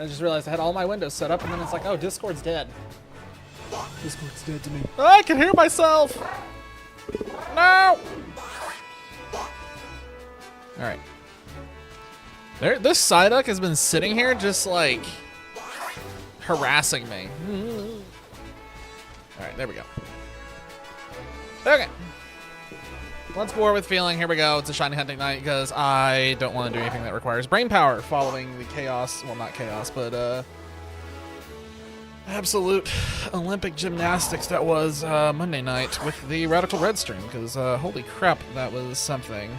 I just realized I had all my windows set up, and then it's like, oh, Discord's dead. Discord's dead to me. Oh, I can hear myself! No! Alright. This Psyduck has been sitting here just, like, harassing me. Alright, there we go. Okay. Let's bore with feeling. Here we go. It's a shiny hunting night because I don't want to do anything that requires brain power following the chaos. Well, not chaos, but absolute Olympic gymnastics that was Monday night with the Radical Red stream because holy crap, that was something.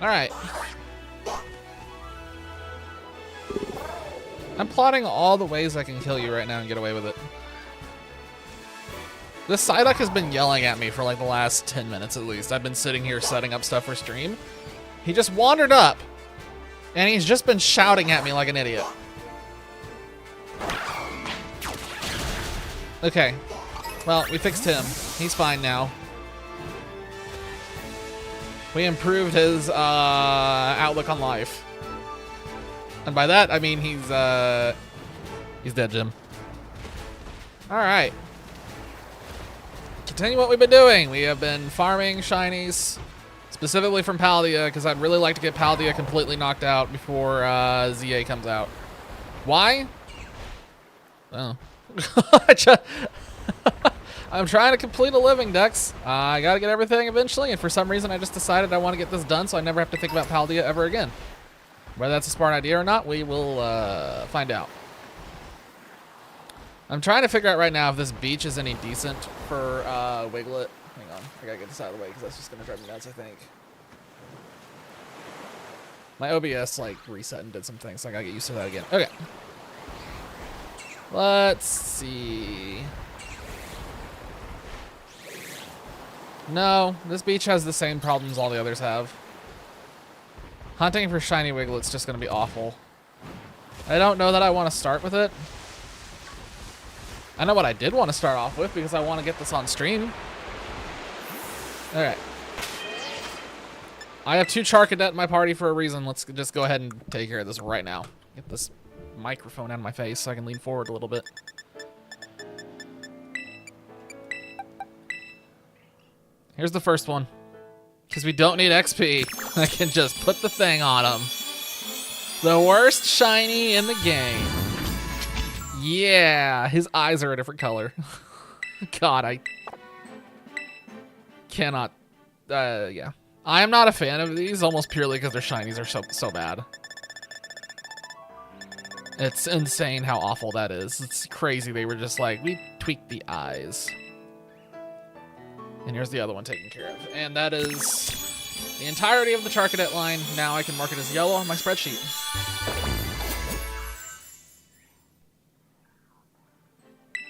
All right. I'm plotting all the ways I can kill you right now and get away with it. This Psyduck has been yelling at me for like the last 10 minutes at least. I've been sitting here setting up stuff for stream. He just wandered up, and he's just been shouting at me like an idiot. Okay. Well, we fixed him. He's fine now. We improved his outlook on life. And by that, I mean he's dead, Jim. All right. Continue what we've been doing. We have been farming shinies, specifically from Paldea, because I'd really like to get Paldea completely knocked out before ZA comes out. Why? Oh. I'm trying to complete a living, Dex. I gotta get everything eventually, and for some reason I just decided I want to get this done so I never have to think about Paldea ever again. Whether that's a smart idea or not, we will find out. I'm trying to figure out right now if this beach is any decent for Wiglet. Hang on, I gotta get this out of the way because that's just gonna drive me nuts, I think. My OBS like reset and did some things, so I gotta get used to that again. Okay. Let's see. No, this beach has the same problems all the others have. Hunting for shiny Wiglet's just gonna be awful. I don't know that I want to start with it. I know what I did want to start off with because I want to get this on stream. Alright. I have 2 Charcadet in my party for a reason. Let's just go ahead and take care of this right now. Get this microphone out of my face so I can lean forward a little bit. Here's the first one. Because we don't need XP. I can just put the thing on him. The worst shiny in the game. Yeah, his eyes are a different color. God, I cannot. Yeah, I am not a fan of these, almost purely because their shinies are so bad. It's insane how awful that is. It's crazy. They were just like, we tweaked the eyes. And here's the other one taken care of, and that is the entirety of the Charcadet line. Now I can mark it as yellow on my spreadsheet.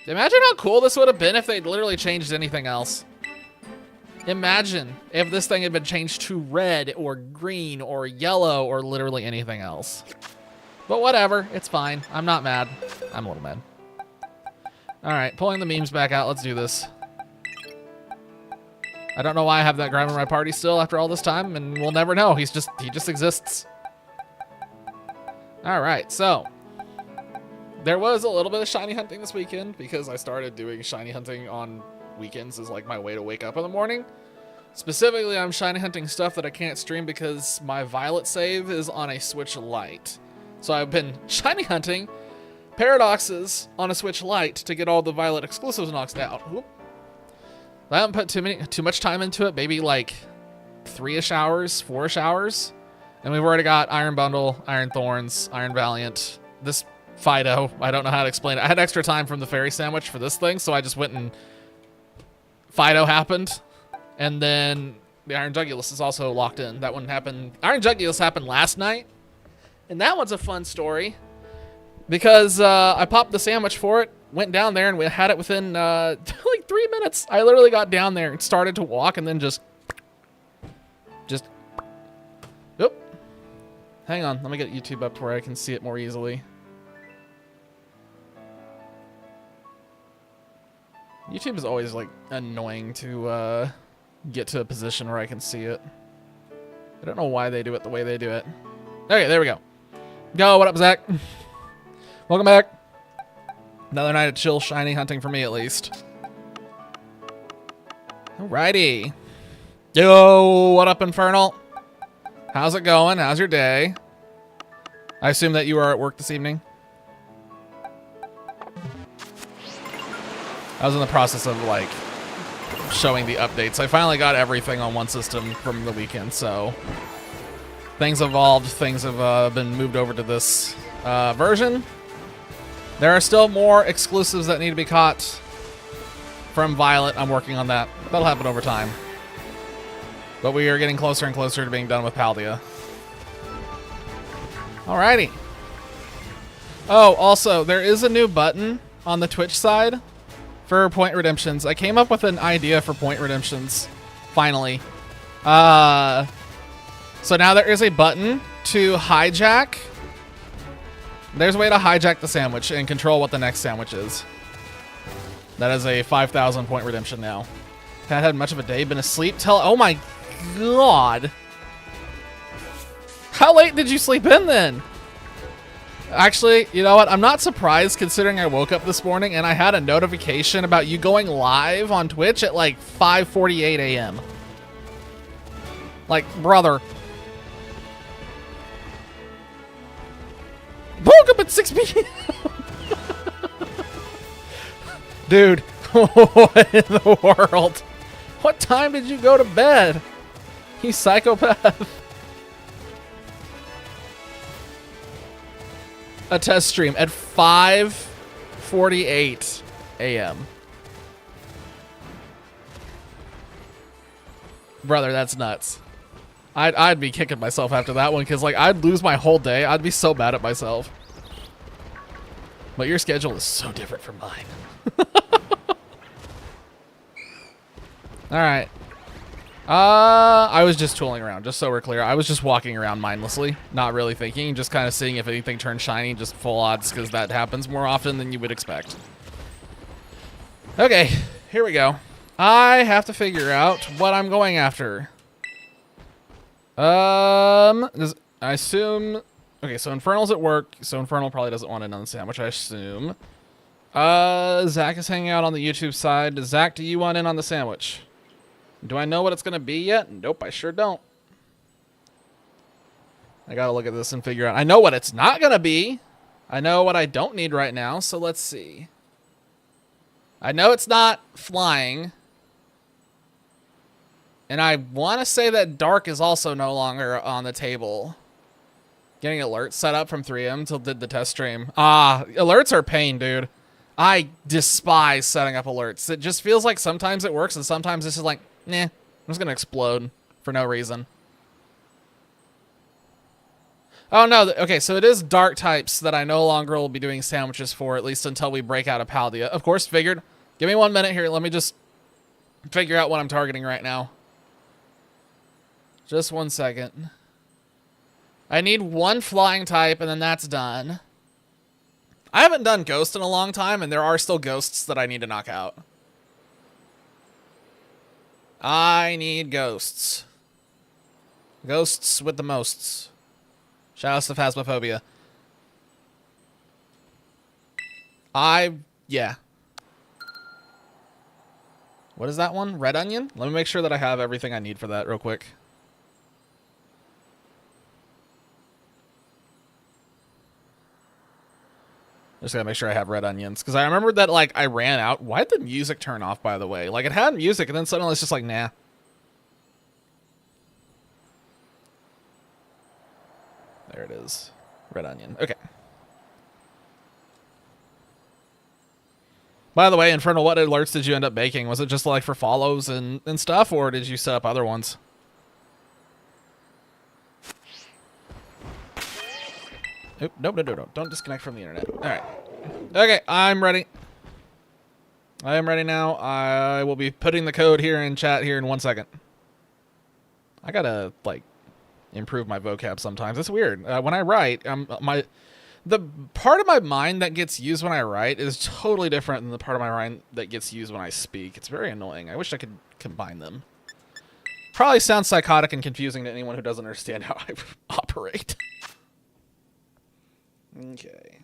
Imagine how cool this would have been if they'd literally changed anything else. Imagine if this thing had been changed to red or green or yellow or literally anything else. But whatever, it's fine. I'm not mad. I'm a little mad. All right, pulling the memes back out. Let's do this. I don't know why I have that Grime in my party still after all this time, and we'll never know. He just exists. All right, so there was a little bit of shiny hunting this weekend because I started doing shiny hunting on weekends as like my way to wake up in the morning. Specifically, I'm shiny hunting stuff that I can't stream because my Violet save is on a Switch Lite. So I've been shiny hunting Paradoxes on a Switch Lite to get all the Violet exclusives knocked out. Whoop. I haven't put too much time into it, maybe like 3-ish hours, 4-ish hours. And we've already got Iron Bundle, Iron Thorns, Iron Valiant, this Fido. I don't know how to explain it. I had extra time from the Fairy Sandwich for this thing, so I just went and Fido happened. And then the Iron Jugulus is also locked in. That one happened. Iron Jugulus happened last night. And that one's a fun story because I popped the sandwich for it, went down there, and we had it within like 3 minutes. I literally got down there and started to walk and then just, oop. Hang on, let me get YouTube up to where I can see it more easily. YouTube is always like annoying to get to a position where I can see it. I don't know why they do it the way they do it. Okay, there we go. Yo, what up, Zach? Welcome back. Another night of chill shiny hunting for me, at least. Alrighty. Yo, what up, Infernal? How's it going? How's your day? I assume that you are at work this evening. I was in the process of, like, showing the updates. I finally got everything on one system from the weekend, so things evolved. Things have been moved over to this version. There are still more exclusives that need to be caught from Violet. I'm working on that. That'll happen over time. But we are getting closer and closer to being done with Paldea. Alrighty. Oh, also, there is a new button on the Twitch side for point redemptions. I came up with an idea for point redemptions, finally. So now there is a button to hijack. There's a way to hijack the sandwich and control what the next sandwich is. That is a 5,000 point redemption now. Haven't had much of a day, been asleep till, oh my god. How late did you sleep in then? Actually, you know what? I'm not surprised considering I woke up this morning and I had a notification about you going live on Twitch at like 5:48 a.m. Like, brother. Woke up at 6 p.m. Dude, what in the world? What time did you go to bed? You psychopath. A test stream at 5:48 a.m. Brother, that's nuts. I'd be kicking myself after that one because, like, I'd lose my whole day. I'd be so mad at myself. But your schedule is so different from mine. All right. I was just tooling around, just so we're clear. I was just walking around mindlessly, not really thinking, just kind of seeing if anything turned shiny, just full odds, because that happens more often than you would expect. Okay, here we go. I have to figure out what I'm going after. I assume... Okay, so Infernal's at work, so Infernal probably doesn't want in on the sandwich, I assume. Zach is hanging out on the YouTube side. Zach, do you want in on the sandwich? Do I know what it's going to be yet? Nope, I sure don't. I got to look at this and figure out. I know what it's not going to be. I know what I don't need right now, so let's see. I know it's not flying. And I want to say that dark is also no longer on the table. Getting alerts set up from 3M till did the test stream. Alerts are pain, dude. I despise setting up alerts. It just feels like sometimes it works and sometimes it's just like, nah, I'm just going to explode for no reason. Oh, no. Okay, so it is dark types that I no longer will be doing sandwiches for, at least until we break out of Paldea. Of course, figured. Give me 1 minute here. Let me just figure out what I'm targeting right now. Just 1 second. I need one flying type, and then that's done. I haven't done Ghost in a long time, and there are still ghosts that I need to knock out. I need ghosts. Ghosts with the mosts. Shout out to Phasmophobia. Yeah. What is that one? Red onion? Let me make sure that I have everything I need for that real quick. Just gotta make sure I have red onions. Because I remember that, like, I ran out. Why did the music turn off, by the way? Like, it had music, and then suddenly it's just like, nah. There it is. Red onion. Okay. By the way, Infernal, what alerts did you end up making? Was it just, like, for follows and stuff, or did you set up other ones? Oop, nope, no. Don't disconnect from the internet. All right. Okay, I'm ready. I am ready now. I will be putting the code here in chat here in 1 second. I gotta, like, improve my vocab sometimes. It's weird. When I write, the part of my mind that gets used when I write is totally different than the part of my mind that gets used when I speak. It's very annoying. I wish I could combine them. Probably sounds psychotic and confusing to anyone who doesn't understand how I operate. Okay.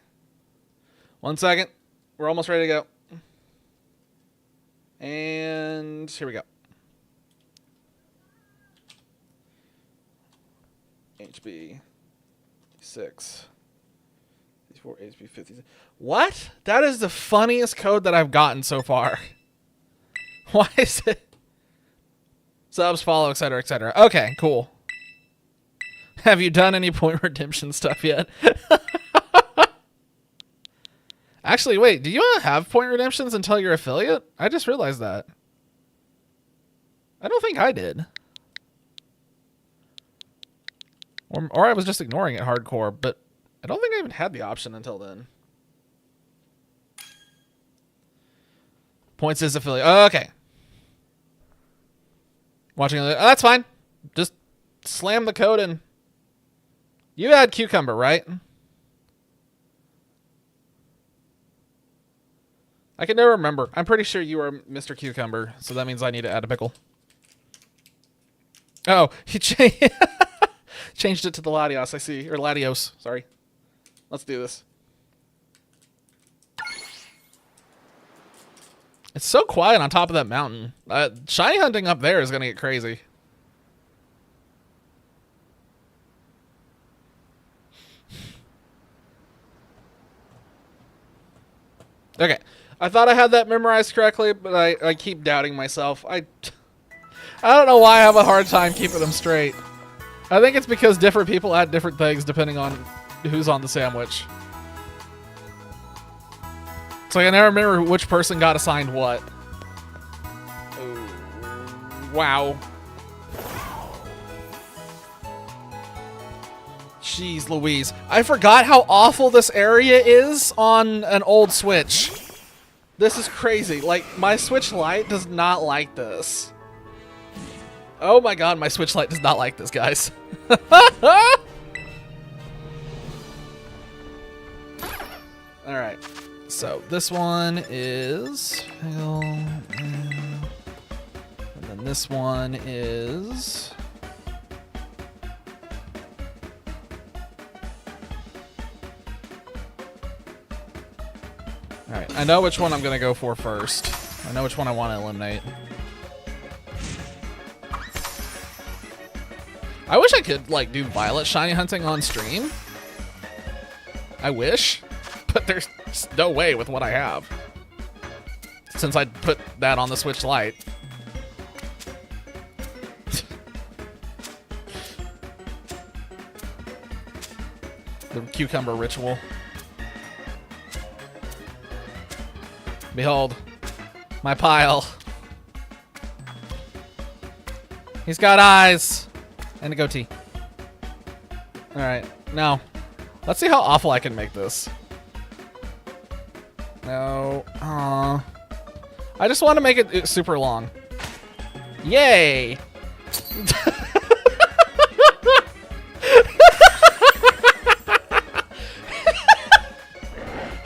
1 second. We're almost ready to go. And here we go. HB 6. 4 HB 50. What? That is the funniest code that I've gotten so far. Why is it? Subs, follow, etc., etc. Okay, cool. Have you done any point redemption stuff yet? Actually, wait, do you have point redemptions until your affiliate? I just realized that. I don't think I did. Or I was just ignoring it hardcore, but I don't think I even had the option until then. Points is affiliate. Oh, okay. Watching. Oh, that's fine. Just slam the code in. You had cucumber, right? I can never remember. I'm pretty sure you are Mr. Cucumber, so that means I need to add a pickle. Oh, he changed it to the Latios, I see. Or Latios, sorry. Let's do this. It's so quiet on top of that mountain. Shiny hunting up there is going to get crazy. Okay. I thought I had that memorized correctly, but I keep doubting myself. I don't know why I have a hard time keeping them straight. I think it's because different people add different things depending on who's on the sandwich. So I never remember which person got assigned what. Oh, wow. Jeez Louise. I forgot how awful this area is on an old Switch. This is crazy. Like, my Switch Lite does not like this. Oh my god, my Switch Lite does not like this, guys. Alright. So, this one is... And then this one is... Alright, I know which one I'm gonna go for first. I know which one I want to eliminate. I wish I could, like, do Violet shiny hunting on stream. I wish. But there's no way with what I have. Since I put that on the Switch Lite. The cucumber ritual. Behold, my pile. He's got eyes and a goatee. All right, now let's see how awful I can make this. No, I just want to make it super long. Yay!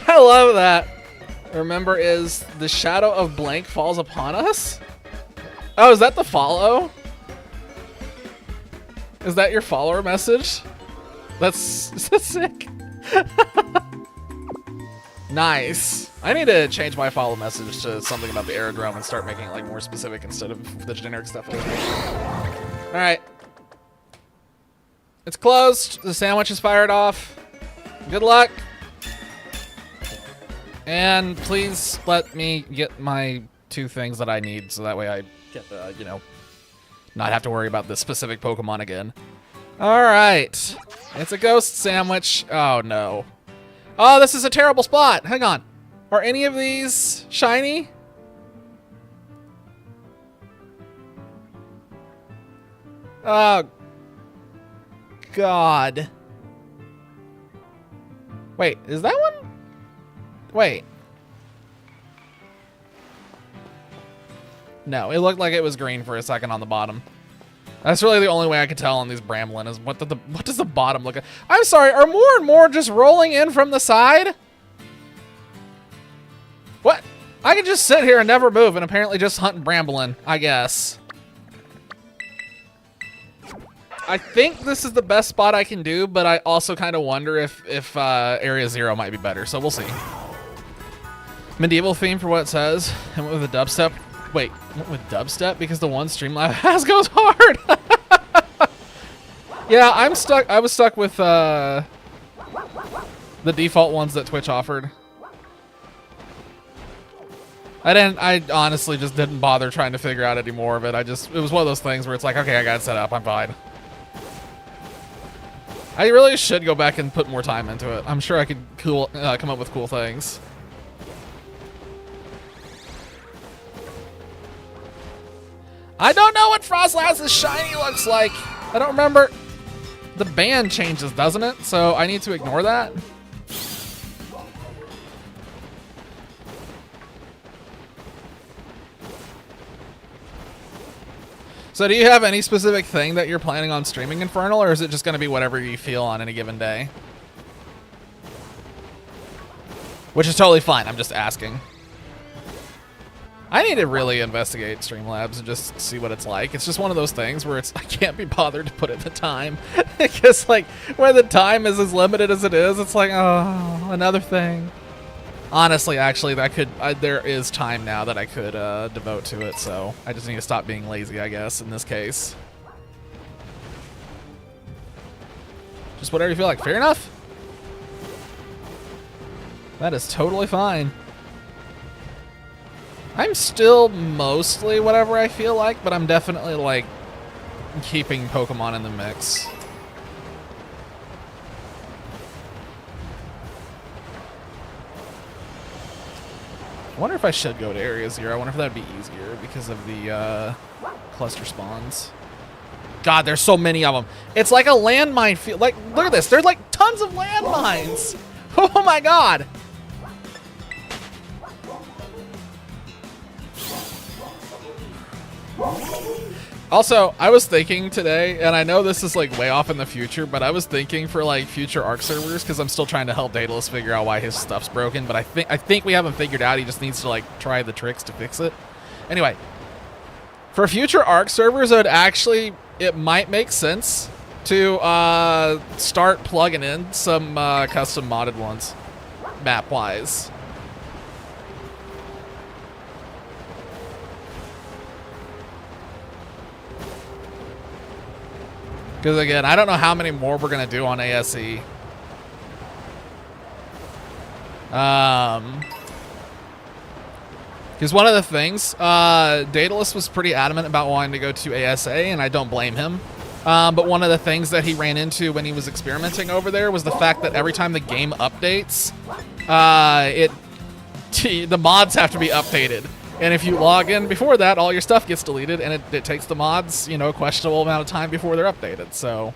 I love that. Remember, is the shadow of blank falls upon us? Oh, is that the follow? Is that your follower message? That's sick. Nice. I need to change my follow message to something about the aerodrome and start making it like more specific instead of the generic stuff. All right. It's closed. The sandwich is fired off. Good luck. And please let me get my 2 things that I need so that way I get the, you know, not have to worry about this specific Pokemon again. All right. It's a ghost sandwich. Oh, no. Oh, this is a terrible spot. Hang on. Are any of these shiny? Oh, God. Wait, is that one? Wait. No, it looked like it was green for a second on the bottom. That's really the only way I could tell on these Bramblin is what does the bottom look like? I'm sorry, are more and more just rolling in from the side? What? I can just sit here and never move and apparently just hunt Bramblin, I guess. I think this is the best spot I can do, but I also kind of wonder if Area 0 might be better, so we'll see. Medieval theme for what it says, and went with a dubstep. Wait, went with dubstep because the one Streamlab has goes hard. Yeah, I'm stuck. I was stuck with the default ones that Twitch offered. I honestly just didn't bother trying to figure out any more of it. It was one of those things where it's like, okay, I got it set up. I'm fine. I really should go back and put more time into it. I'm sure I could come up with cool things. I don't know what Frostlass's shiny looks like. I don't remember. The band changes, doesn't it? So I need to ignore that. So do you have any specific thing that you're planning on streaming Infernal, or is it just going to be whatever you feel on any given day? Which is totally fine. I'm just asking. I need to really investigate Streamlabs and just see what it's like. It's just one of those things where I can't be bothered to put in the time. Because, like, where the time is as limited as it is, it's like, oh, another thing. Honestly, actually, there is time now that I could devote to it, so I just need to stop being lazy, I guess, in this case. Just whatever you feel like. Fair enough. That is totally fine. I'm still mostly whatever I feel like, but I'm definitely, like, keeping Pokemon in the mix. I wonder if I should go to Area 0. I wonder if that'd be easier because of the cluster spawns. God, there's so many of them. It's like a landmine field. Like, look at this. There's like tons of landmines. Oh my God. Also, I was thinking today, and I know this is like way off in the future, but I was thinking for like future Arc servers, because I'm still trying to help Daedalus figure out why his stuff's broken, but I think we haven't figured out. He just needs to like try the tricks to fix it. Anyway, for future Arc servers, it might make sense to start plugging in some custom modded ones, map-wise. Because again, I don't know how many more we're gonna do on ASE. Because one of the things, Daedalus was pretty adamant about wanting to go to ASA, and I don't blame him. But one of the things that he ran into when he was experimenting over there was the fact that every time the game updates, the mods have to be updated. And if you log in before that, all your stuff gets deleted, and it takes the mods, a questionable amount of time before they're updated. So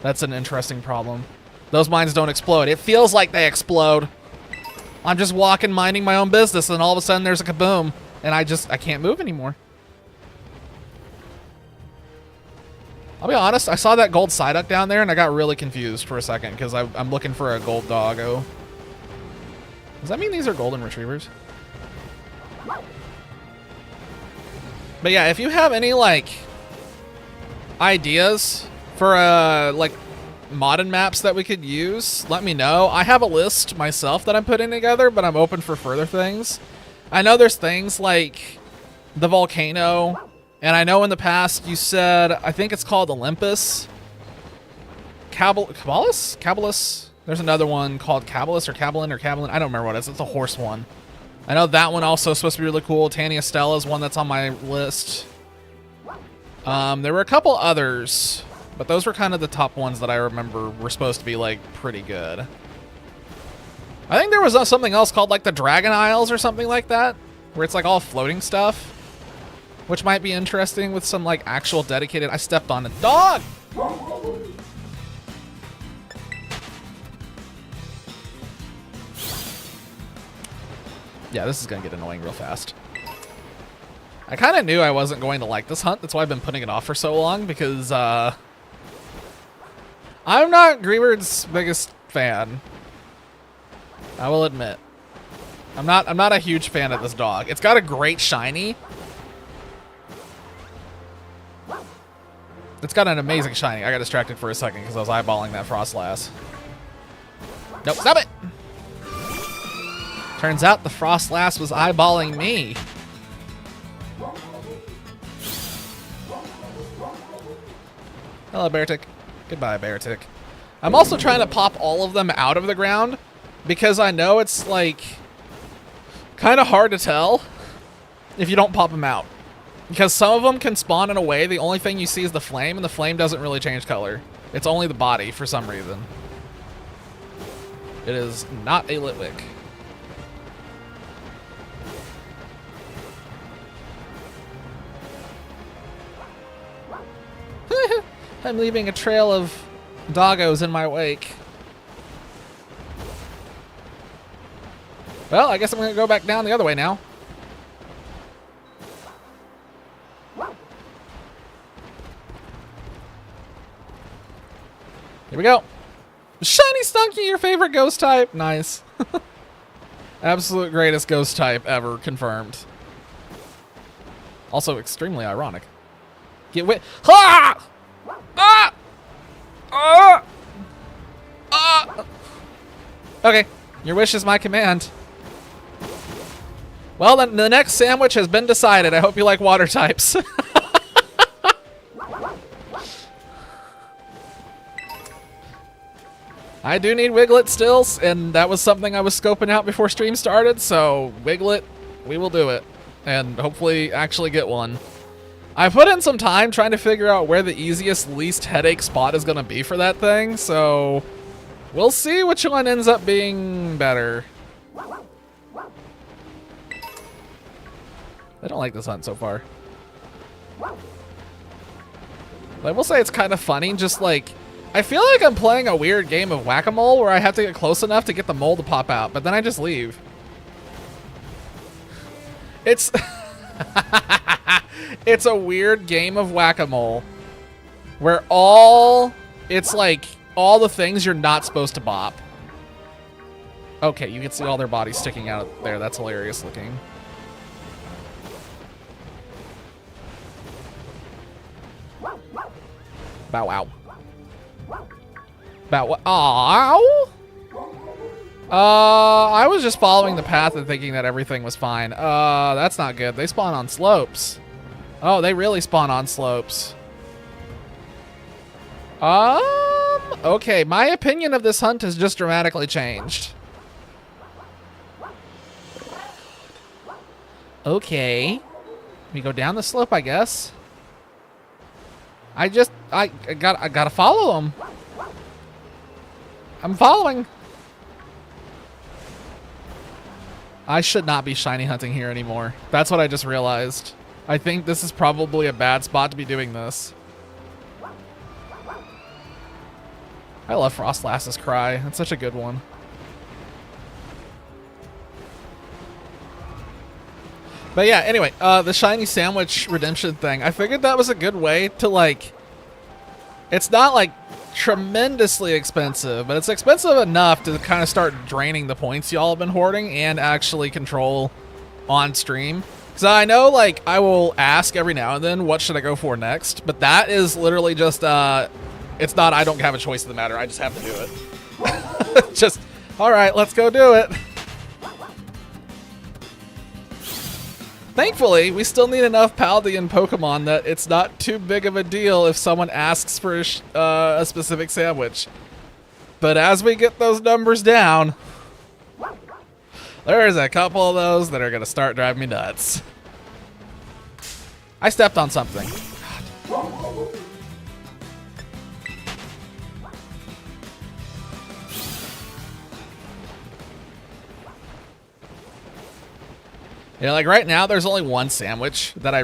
that's an interesting problem. Those mines don't explode. It feels like they explode. I'm just walking, minding my own business, and all of a sudden there's a kaboom, and I can't move anymore. I'll be honest, I saw that gold Psyduck down there, and I got really confused for a second, because I'm looking for a gold doggo. Does that mean these are golden retrievers? But yeah, if you have any, like, ideas for, like, modded maps that we could use, let me know. I have a list myself that I'm putting together, but I'm open for further things. I know there's things like the volcano, and I know in the past you said, I think it's called Olympus. Cabalus? There's another one called Cabalus or Cabalin or Cabalin. I don't remember what it is. It's a horse one. I know that one also is supposed to be really cool. Tania Stella is one that's on my list. There were a couple others, but those were kind of the top ones that I remember were supposed to be, like, pretty good. I think there was something else called, like, the Dragon Isles or something like that, where it's, like, all floating stuff, which might be interesting with some, like, actual dedicated... I stepped on a dog! Yeah, this is going to get annoying real fast. I kind of knew I wasn't going to like this hunt. That's why I've been putting it off for so long, because I'm not Greeward's biggest fan. I will admit. I'm not a huge fan of this dog. It's got a great shiny. It's got an amazing shiny. I got distracted for a second because I was eyeballing that Frostlass. Nope, stop it! Turns out the Frostlass was eyeballing me. Hello, Beartic. Goodbye, Beartic. I'm also trying to pop all of them out of the ground because I know it's, like, kind of hard to tell if you don't pop them out. Because some of them can spawn in a way the only thing you see is the flame, and the flame doesn't really change color. It's only the body for some reason. It is not a Litwick. I'm leaving a trail of doggos in my wake. Well, I guess I'm going to go back down the other way now. Here we go. Shiny Stunky, your favorite ghost type. Nice. Absolute greatest ghost type ever confirmed. Also extremely ironic. Get wit. Ha! Ah! Ah! Ah! Okay, your wish is my command. Well, then the next sandwich has been decided. I hope you like water types. I do need Wiglet still, and that was something I was scoping out before stream started, so Wiglet, we will do it. And hopefully actually get one. I put in some time trying to figure out where the easiest, least headache spot is going to be for that thing, so we'll see which one ends up being better. I don't like this hunt so far. But I will say it's kind of funny, just like, I feel like I'm playing a weird game of whack-a-mole where I have to get close enough to get the mole to pop out, but then I just leave. It's it's a weird game of whack-a-mole where it's like all the things you're not supposed to bop. Okay, you can see all their bodies sticking out there. That's hilarious looking. Bow wow. Bow wow. Ow! I was just following the path and thinking that everything was fine. That's not good. They spawn on slopes. Oh, they really spawn on slopes. Okay, my opinion of this hunt has just dramatically changed. Okay. We go down the slope, I guess. I gotta follow them. I'm following. I should not be shiny hunting here anymore. That's what I just realized. I think this is probably a bad spot to be doing this. I love Frostlass's cry. It's such a good one. But yeah, anyway, the shiny sandwich redemption thing. I figured that was a good way to, like, it's not like tremendously expensive, but it's expensive enough to kind of start draining the points y'all have been hoarding and actually control on stream. Because I know, like, I will ask every now and then, what should I go for next? But that is literally just, it's not I don't have a choice in the matter. I just have to do it. Just, all right, let's go do it. Thankfully, we still need enough Paldean Pokemon that it's not too big of a deal if someone asks for a specific sandwich. But as we get those numbers down, there's a couple of those that are going to start driving me nuts. I stepped on something. God. Yeah, like right now, there's only one sandwich that I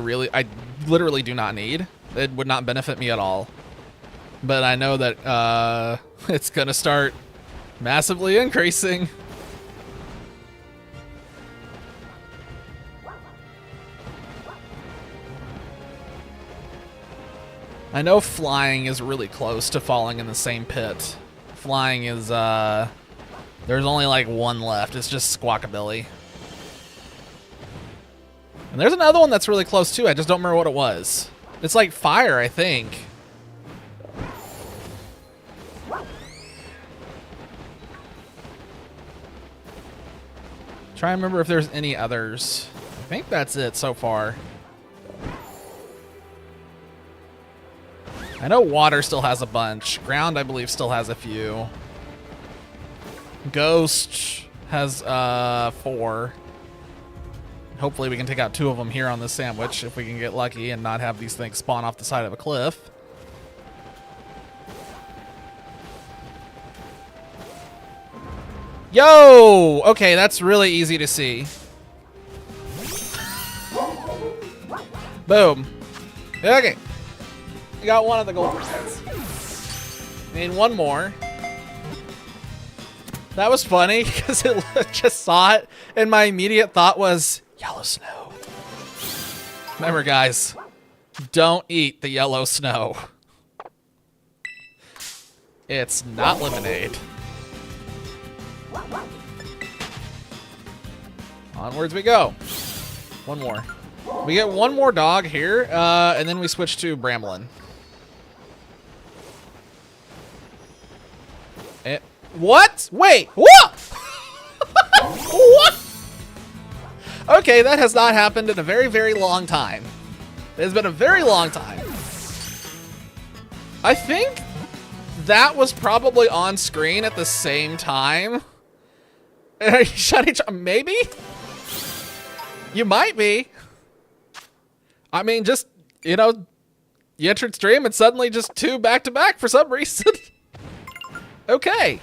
literally do not need. It would not benefit me at all. But I know that it's gonna start massively increasing. I know flying is really close to falling in the same pit. Flying is, there's only like one left. It's just Squawkabilly. And there's another one that's really close too. I just don't remember what it was. It's like fire, I think. Try and remember if there's any others. I think that's it so far. I know water still has a bunch. Ground, I believe, still has a few. Ghost has 4. Hopefully we can take out 2 of them here on this sandwich if we can get lucky and not have these things spawn off the side of a cliff. Yo! Okay, that's really easy to see. Boom. Okay. We got one of the gold heads. Need one more. That was funny because it just saw it and my immediate thought was yellow snow. Remember, guys, don't eat the yellow snow. It's not lemonade. Onwards we go. One more. We get one more dog here, and then we switch to Bramblin. What? Wait, what? What? Okay, that has not happened in a very, very long time. It has been a very long time. I think that was probably on screen at the same time. Maybe? You might be. I mean, just, you know, you entered stream and suddenly just 2 back-to-back for some reason. Okay.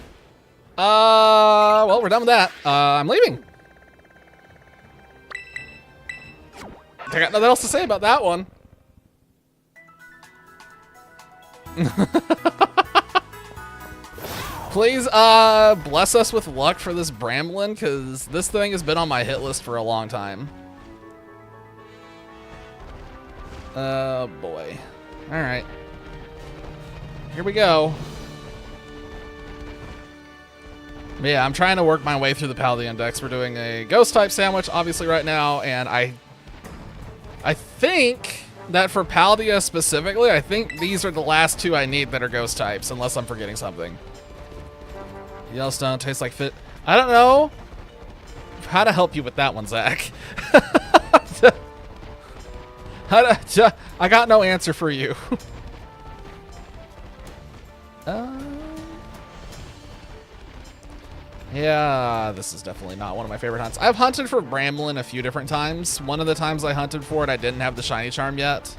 Well, we're done with that. I'm leaving. I got nothing else to say about that one. Please, bless us with luck for this Bramblin, because this thing has been on my hit list for a long time. Oh, boy. All right. Here we go. Yeah, I'm trying to work my way through the Paldea index. We're doing a ghost type sandwich, obviously, right now, and I think that for Paldea specifically, I think these are the last 2 I need that are ghost types, unless I'm forgetting something. Yellowstone tastes like fit. I don't know how to help you with that one, Zach. I got no answer for you. Yeah, this is definitely not one of my favorite hunts. I've hunted for Bramblin a few different times. One of the times I hunted for it, I didn't have the shiny charm yet.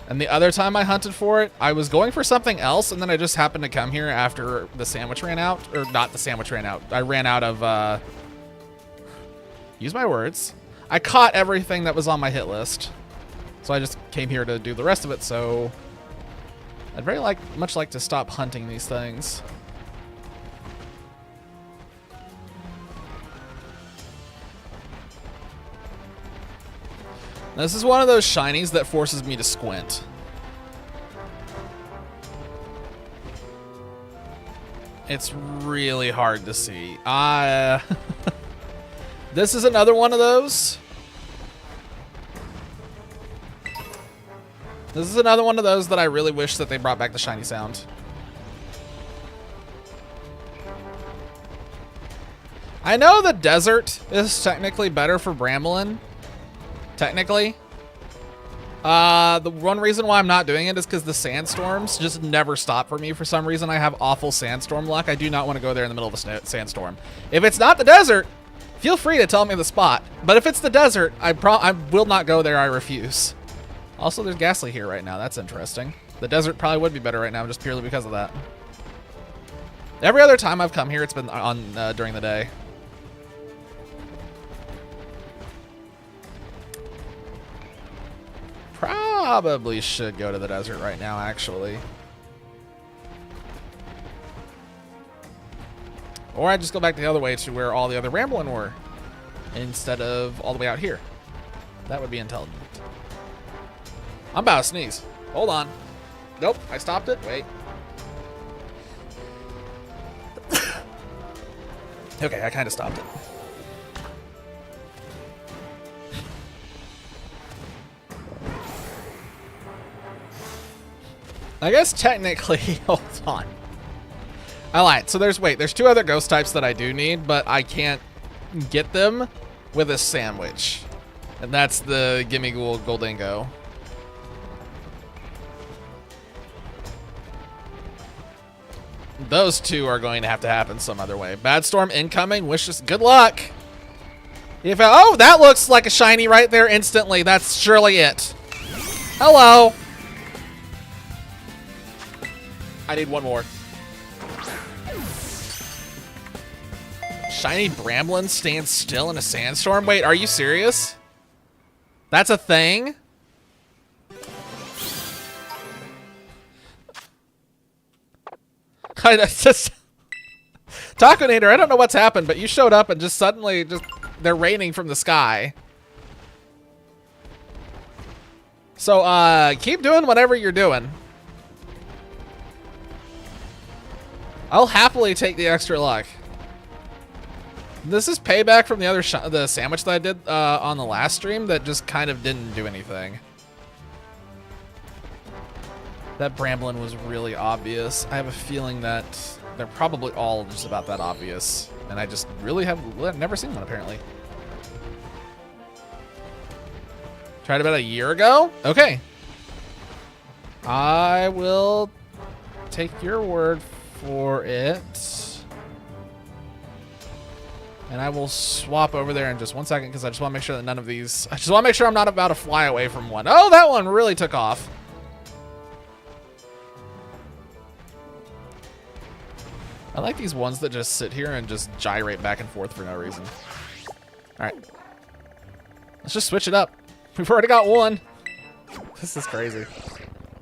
And the other time I hunted for it, I was going for something else, and then I just happened to come here after the sandwich ran out. Or not the sandwich ran out. I ran out of, use my words. I caught everything that was on my hit list. So I just came here to do the rest of it, so I'd very much like to stop hunting these things. This is one of those shinies that forces me to squint. It's really hard to see. This is another one of those. This is another one of those that I really wish that they brought back the shiny sound. I know the desert is technically better for Bramblin. Technically. The one reason why I'm not doing it is because the sandstorms just never stop for me. For some reason, I have awful sandstorm luck. I do not want to go there in the middle of a sandstorm. If it's not the desert, feel free to tell me the spot. But if it's the desert, I will not go there. I refuse. Also, there's Ghastly here right now. That's interesting. The desert probably would be better right now just purely because of that. Every other time I've come here, it's been on during the day. Probably should go to the desert right now, actually. Or I just go back the other way to where all the other Bramblin were, instead of all the way out here. That would be intelligent. I'm about to sneeze. Hold on. Nope, I stopped it. Wait. Okay, I kind of stopped it. I guess technically, hold on. I lied. So there's 2 other ghost types that I do need, but I can't get them with a sandwich. And that's the Gimme Ghoul Goldingo. Those two are going to have to happen some other way. Bad Storm incoming. Wish us good luck. If oh, that looks like a shiny right there instantly. That's surely it. Hello. I need one more. Shiny Bramblin stands still in a sandstorm? Wait, are you serious? That's a thing? I just Taconator, I don't know what's happened, but you showed up and just suddenly they're raining from the sky. So keep doing whatever you're doing. I'll happily take the extra luck. This is payback from the other the sandwich that I did on the last stream that just kind of didn't do anything. That Bramblin was really obvious. I have a feeling that they're probably all just about that obvious. And I just really have never seen one, apparently. Tried about a year ago? Okay. I will take your word for it. And I will swap over there in just 1 second because I just want to make sure that none of these... I just want to make sure I'm not about to fly away from one. Oh, that one really took off. I like these ones that just sit here and just gyrate back and forth for no reason. All right. Let's just switch it up. We've already got one. This is crazy.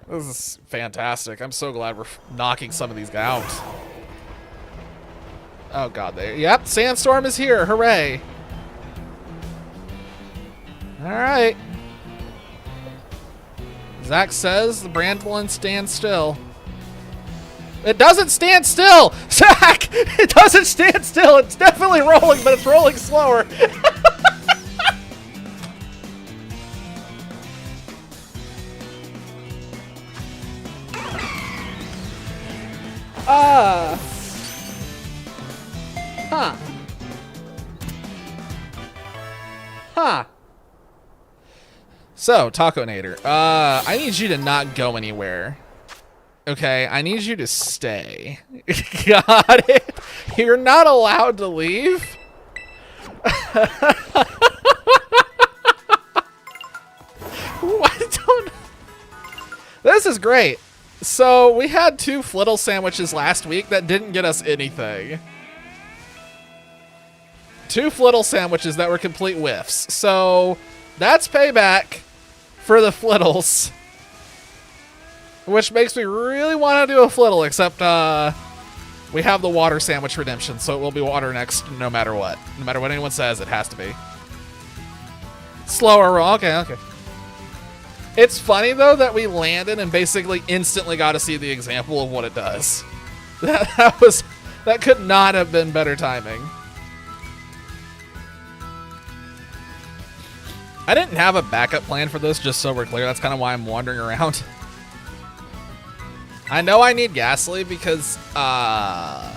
This is fantastic. I'm so glad we're knocking some of these out. Oh god, yep, Sandstorm is here. Hooray. All right. Zach says the Bramblin stands still. It doesn't stand still! Zach! It doesn't stand still! It's definitely rolling, but it's rolling slower. Huh. Huh. So, Taconator, I need you to not go anywhere. Okay, I need you to stay. Got it? You're not allowed to leave? What? This is great. So, we had 2 Flittle sandwiches last week that didn't get us anything. 2 Flittle sandwiches that were complete whiffs. So, that's payback for the Flittles. Which makes me really want to do a Flittle, except we have the water sandwich redemption, so it will be water next no matter what. No matter what anyone says, it has to be. Slower roll. Okay, okay. It's funny, though, that we landed and basically instantly got to see the example of what it does. That could not have been better timing. I didn't have a backup plan for this, just so we're clear. That's kind of why I'm wandering around. I know I need Ghastly because, yeah.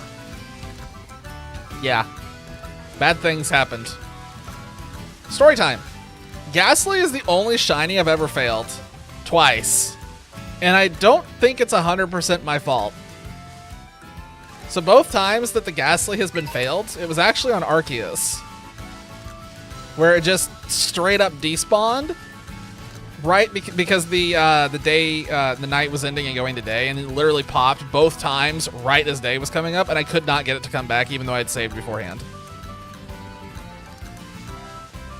Bad things happened. Story time. Ghastly is the only shiny I've ever failed. Twice. And I don't think it's 100% my fault. So both times that the Ghastly has been failed, it was actually on Arceus. Where it just straight up despawned. Right, because the night was ending and going to day, and it literally popped both times right as day was coming up, and I could not get it to come back, even though I had saved beforehand.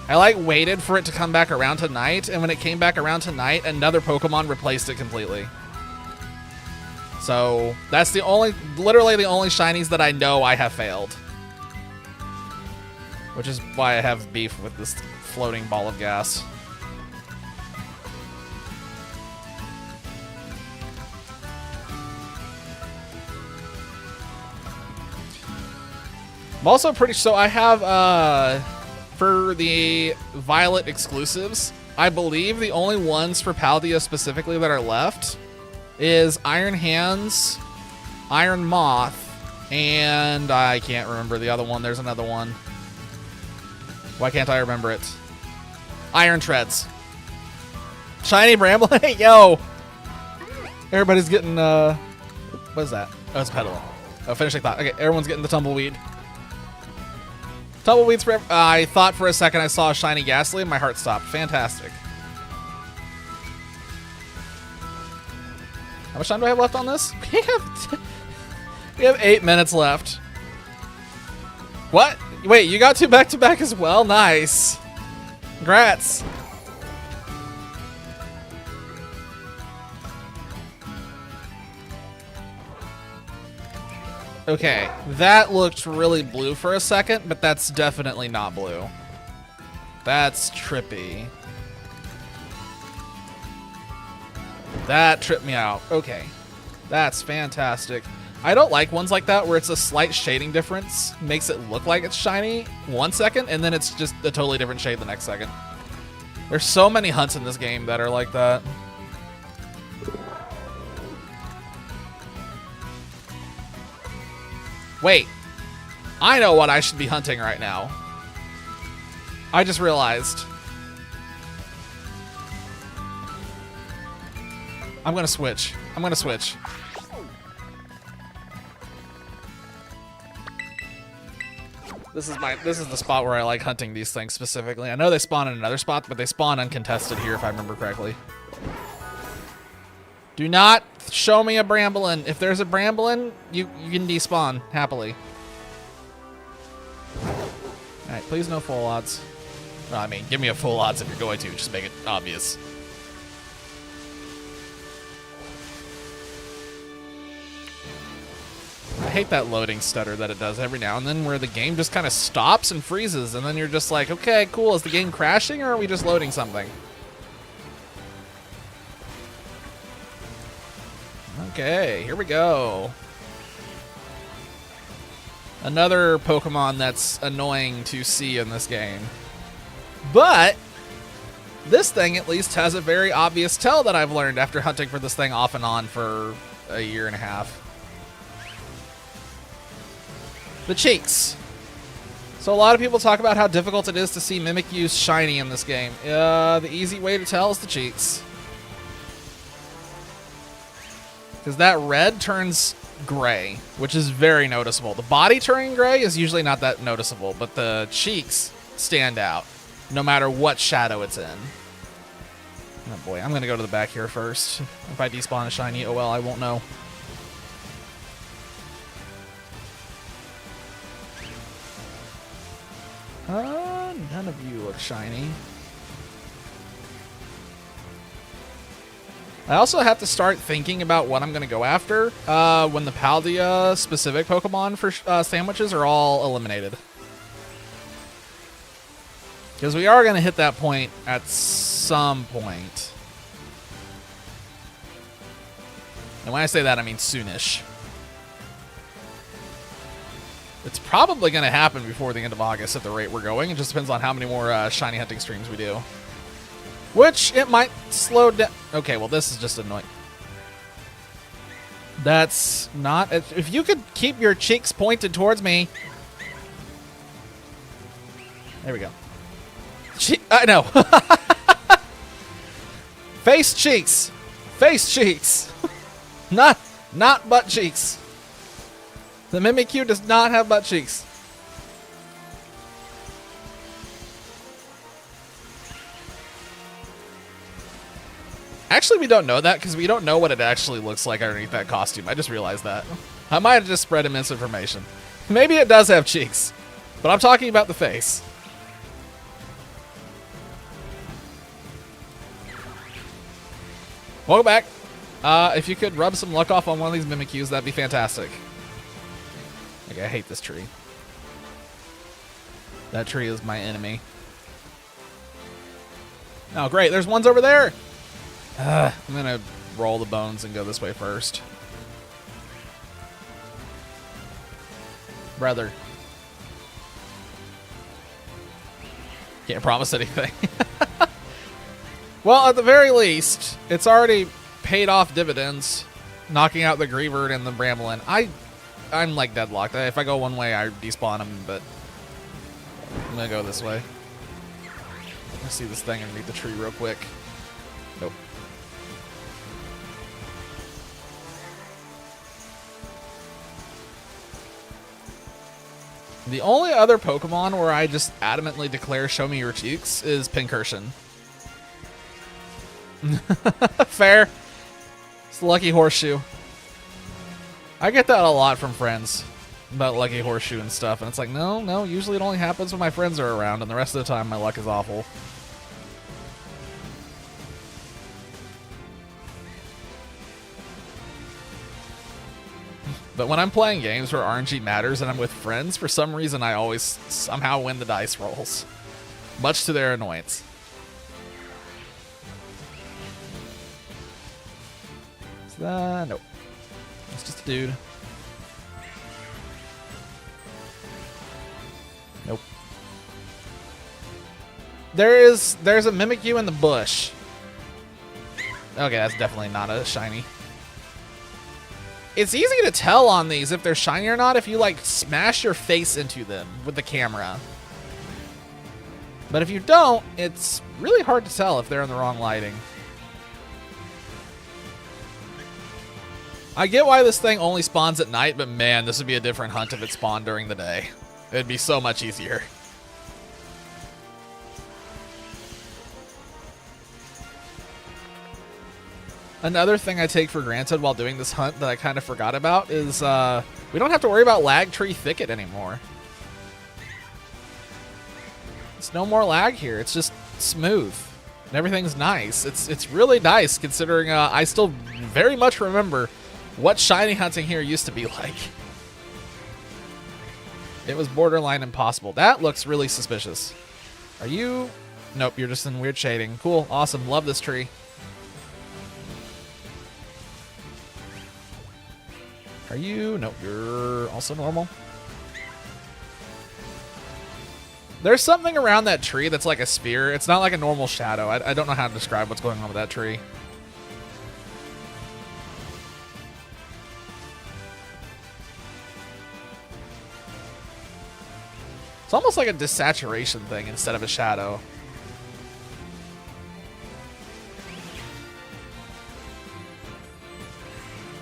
I waited for it to come back around to night, and when it came back around to night, another Pokemon replaced it completely. So that's literally the only shinies that I know I have failed. Which is why I have beef with this floating ball of gas. I'm also so I have, for the Violet exclusives, I believe the only ones for Paldea specifically that are left is Iron Hands, Iron Moth, and I can't remember the other one. There's another one. Why can't I remember it? Iron Treads. Shiny Bramble. Yo! Everybody's getting, what is that? Oh, it's Petalum. Oh, finishing thought. Okay, everyone's getting the Tumbleweed. Tumbleweed's forever. I thought for a second I saw a shiny Ghastly and my heart stopped. Fantastic. How much time do I have left on this? We have 8 minutes left. What? Wait, you got 2 back-to-back as well? Nice. Congrats. Okay, that looked really blue for a second, but that's definitely not blue. That's trippy. That tripped me out. Okay, that's fantastic. I don't like ones like that where it's a slight shading difference makes it look like it's shiny 1 second and then it's just a totally different shade the next second. There's so many hunts in this game that are like that. Wait, I know what I should be hunting right now. I just realized. I'm gonna switch. I'm gonna switch. This is the spot where I like hunting these things specifically. I know they spawn in another spot, but they spawn uncontested here if I remember correctly. Do not show me a Bramblin. If there's a Bramblin, you can despawn happily. Alright, please no full odds. Well, I mean, give me a full odds if you're going to. Just make it obvious. I hate that loading stutter that it does every now and then where the game just kind of stops and freezes and then you're just like, okay, cool. Is the game crashing or are we just loading something? Okay, here we go. Another Pokemon that's annoying to see in this game. But this thing at least has a very obvious tell that I've learned after hunting for this thing off and on for a year and a half. The cheeks. So a lot of people talk about how difficult it is to see Mimikyu's shiny in this game. The easy way to tell is the cheeks. Because that red turns gray, which is very noticeable. The body turning gray is usually not that noticeable, but the cheeks stand out, no matter what shadow it's in. Oh boy, I'm going to go to the back here first. If I despawn a shiny, oh well, I won't know. None of you look shiny. I also have to start thinking about what I'm going to go after when the Paldea specific Pokemon for sandwiches are all eliminated. Because we are going to hit that point at some point. And when I say that, I mean soonish. It's probably going to happen before the end of August at the rate we're going. It just depends on how many more shiny hunting streams we do. Which, it might slow down. Okay, well, this is just annoying. That's not... If you could keep your cheeks pointed towards me. There we go. I know. Face cheeks. Face cheeks. Not butt cheeks. The Mimikyu does not have butt cheeks. Actually, we don't know that because we don't know what it actually looks like underneath that costume. I just realized that. I might have just spread misinformation. Maybe it does have cheeks, but I'm talking about the face. Welcome back. If you could rub some luck off on one of these Mimikyus, that'd be fantastic. Okay, I hate this tree. That tree is my enemy. Oh, great. There's ones over there. I'm going to roll the bones and go this way first. Brother. Can't promise anything. Well, at the very least, it's already paid off dividends, knocking out the Greavard and the Bramblin. I'm like deadlocked. If I go one way, I despawn them, but I'm going to go this way. I see this thing underneath the tree real quick. Nope. The only other Pokemon where I just adamantly declare show me your cheeks is Pincursion. Fair. It's the Lucky Horseshoe. I get that a lot from friends about Lucky Horseshoe and stuff, and it's like, no, usually it only happens when my friends are around, and the rest of the time my luck is awful. But when I'm playing games where RNG matters and I'm with friends, for some reason I always somehow win the dice rolls. Much to their annoyance. Is that... Nope. It's just a dude. Nope. There's a Mimikyu in the bush. Okay, that's definitely not a shiny. It's easy to tell on these if they're shiny or not if you, like, smash your face into them with the camera. But if you don't, it's really hard to tell if they're in the wrong lighting. I get why this thing only spawns at night, but man, this would be a different hunt if it spawned during the day. It'd be so much easier. Another thing I take for granted while doing this hunt that I kind of forgot about is we don't have to worry about lag tree thicket anymore. It's no more lag here. It's just smooth. And everything's nice. It's really nice considering I still very much remember what shiny hunting here used to be like. It was borderline impossible. That looks really suspicious. Are you? Nope, you're just in weird shading. Cool, awesome, love this tree. Are you? Nope, you're also normal. There's something around that tree that's like a sphere. It's not like a normal shadow. I don't know how to describe what's going on with that tree. It's almost like a desaturation thing instead of a shadow.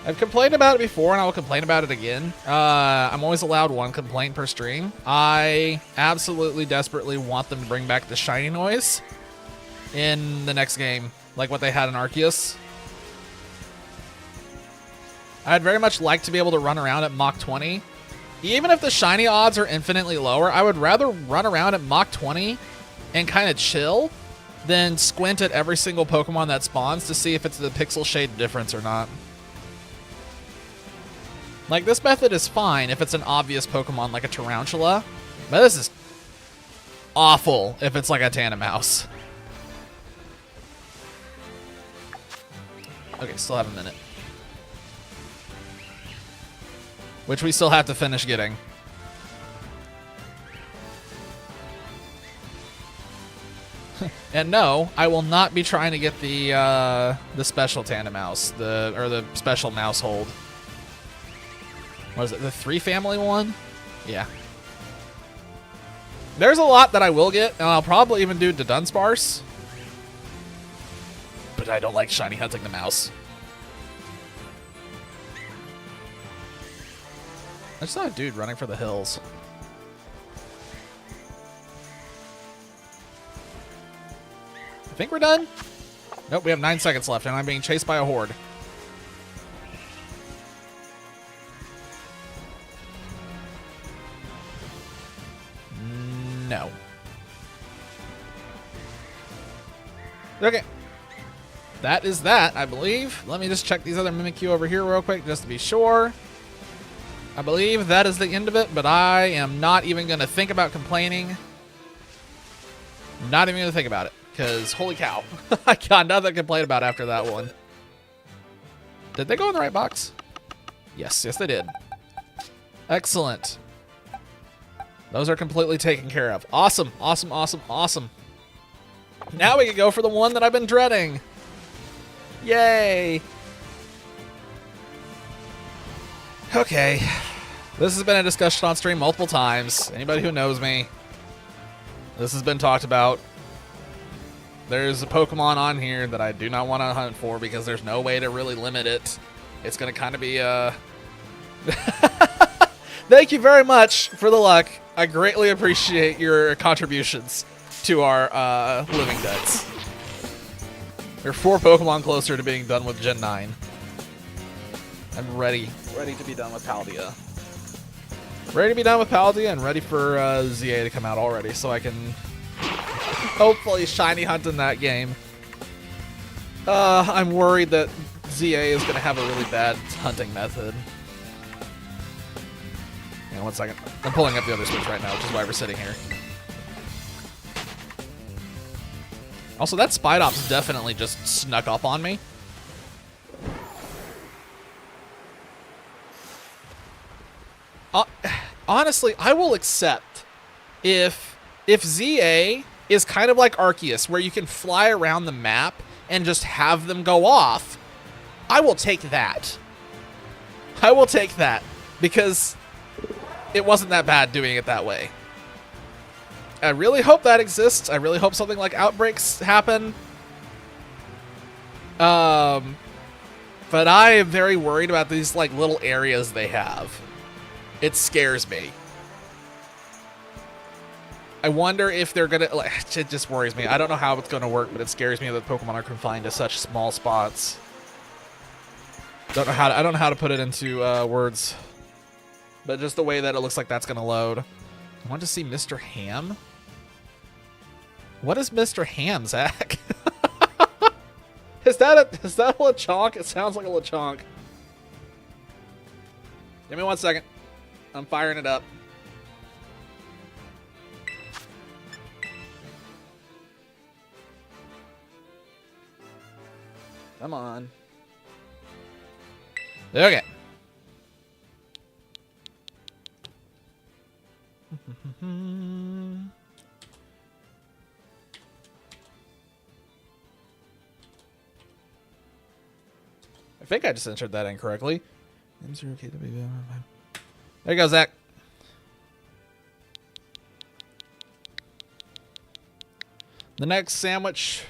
I've complained about it before, and I will complain about it again. I'm always allowed one complaint per stream. I absolutely desperately want them to bring back the shiny noise in the next game, like what they had in Arceus. I'd very much like to be able to run around at Mach 20. Even if the shiny odds are infinitely lower, I would rather run around at Mach 20 and kind of chill than squint at every single Pokemon that spawns to see if it's the pixel shade difference or not. Like, this method is fine if it's an obvious Pokemon like a Tarantula, but this is awful if it's like a Tandemaus. Okay, still have a minute. Which we still have to finish getting. And no, I will not be trying to get the special Tandemaus, the special Mousehold. What is it, the 3 family one? Yeah. There's a lot that I will get, and I'll probably even do the Dunsparce. But I don't like shiny hunting the mouse. I just saw a dude running for the hills. I think we're done. Nope, we have 9 seconds left, and I'm being chased by a horde. No. Okay. That is that, I believe. Let me just check these other Mimikyu over here real quick just to be sure. I believe that is the end of it, but I am not even going to think about complaining. Not even going to think about it, because holy cow. I got nothing to complain about after that one. Did they go in the right box? Yes, they did. Excellent. Those are completely taken care of. Awesome, awesome, awesome, awesome. Now we can go for the one that I've been dreading. Yay. Okay. This has been a discussion on stream multiple times. Anybody who knows me, this has been talked about. There's a Pokemon on here that I do not want to hunt for because there's no way to really limit it. It's going to kind of be Thank you very much for the luck. I greatly appreciate your contributions to our Living Deads. We're 4 Pokemon closer to being done with Gen 9. I'm ready to be done with Paldea. Ready to be done with Paldea and ready for ZA to come out already so I can hopefully shiny hunt in that game. I'm worried that ZA is going to have a really bad hunting method. Hang on 1 second. I'm pulling up the other Switch right now, which is why we're sitting here. Also, that Spidops definitely just snuck up on me. Honestly, I will accept if ZA is kind of like Arceus, where you can fly around the map and just have them go off. I will take that. I will take that because it wasn't that bad doing it that way. I really hope that exists. I really hope something like outbreaks happen. But I am very worried about these like little areas they have. It scares me. I wonder if they're gonna. Like, it just worries me. I don't know how it's gonna work, but it scares me that Pokemon are confined to such small spots. I don't know how to put it into words. But just the way that it looks like that's gonna load. I want to see Mr. Ham. What is Mr. Ham, Zach? Is that a Lechonk? It sounds like a Lechonk. Give me 1 second. I'm firing it up. Come on. Okay. I think I just entered that incorrectly. There you go, Zach. The next sandwich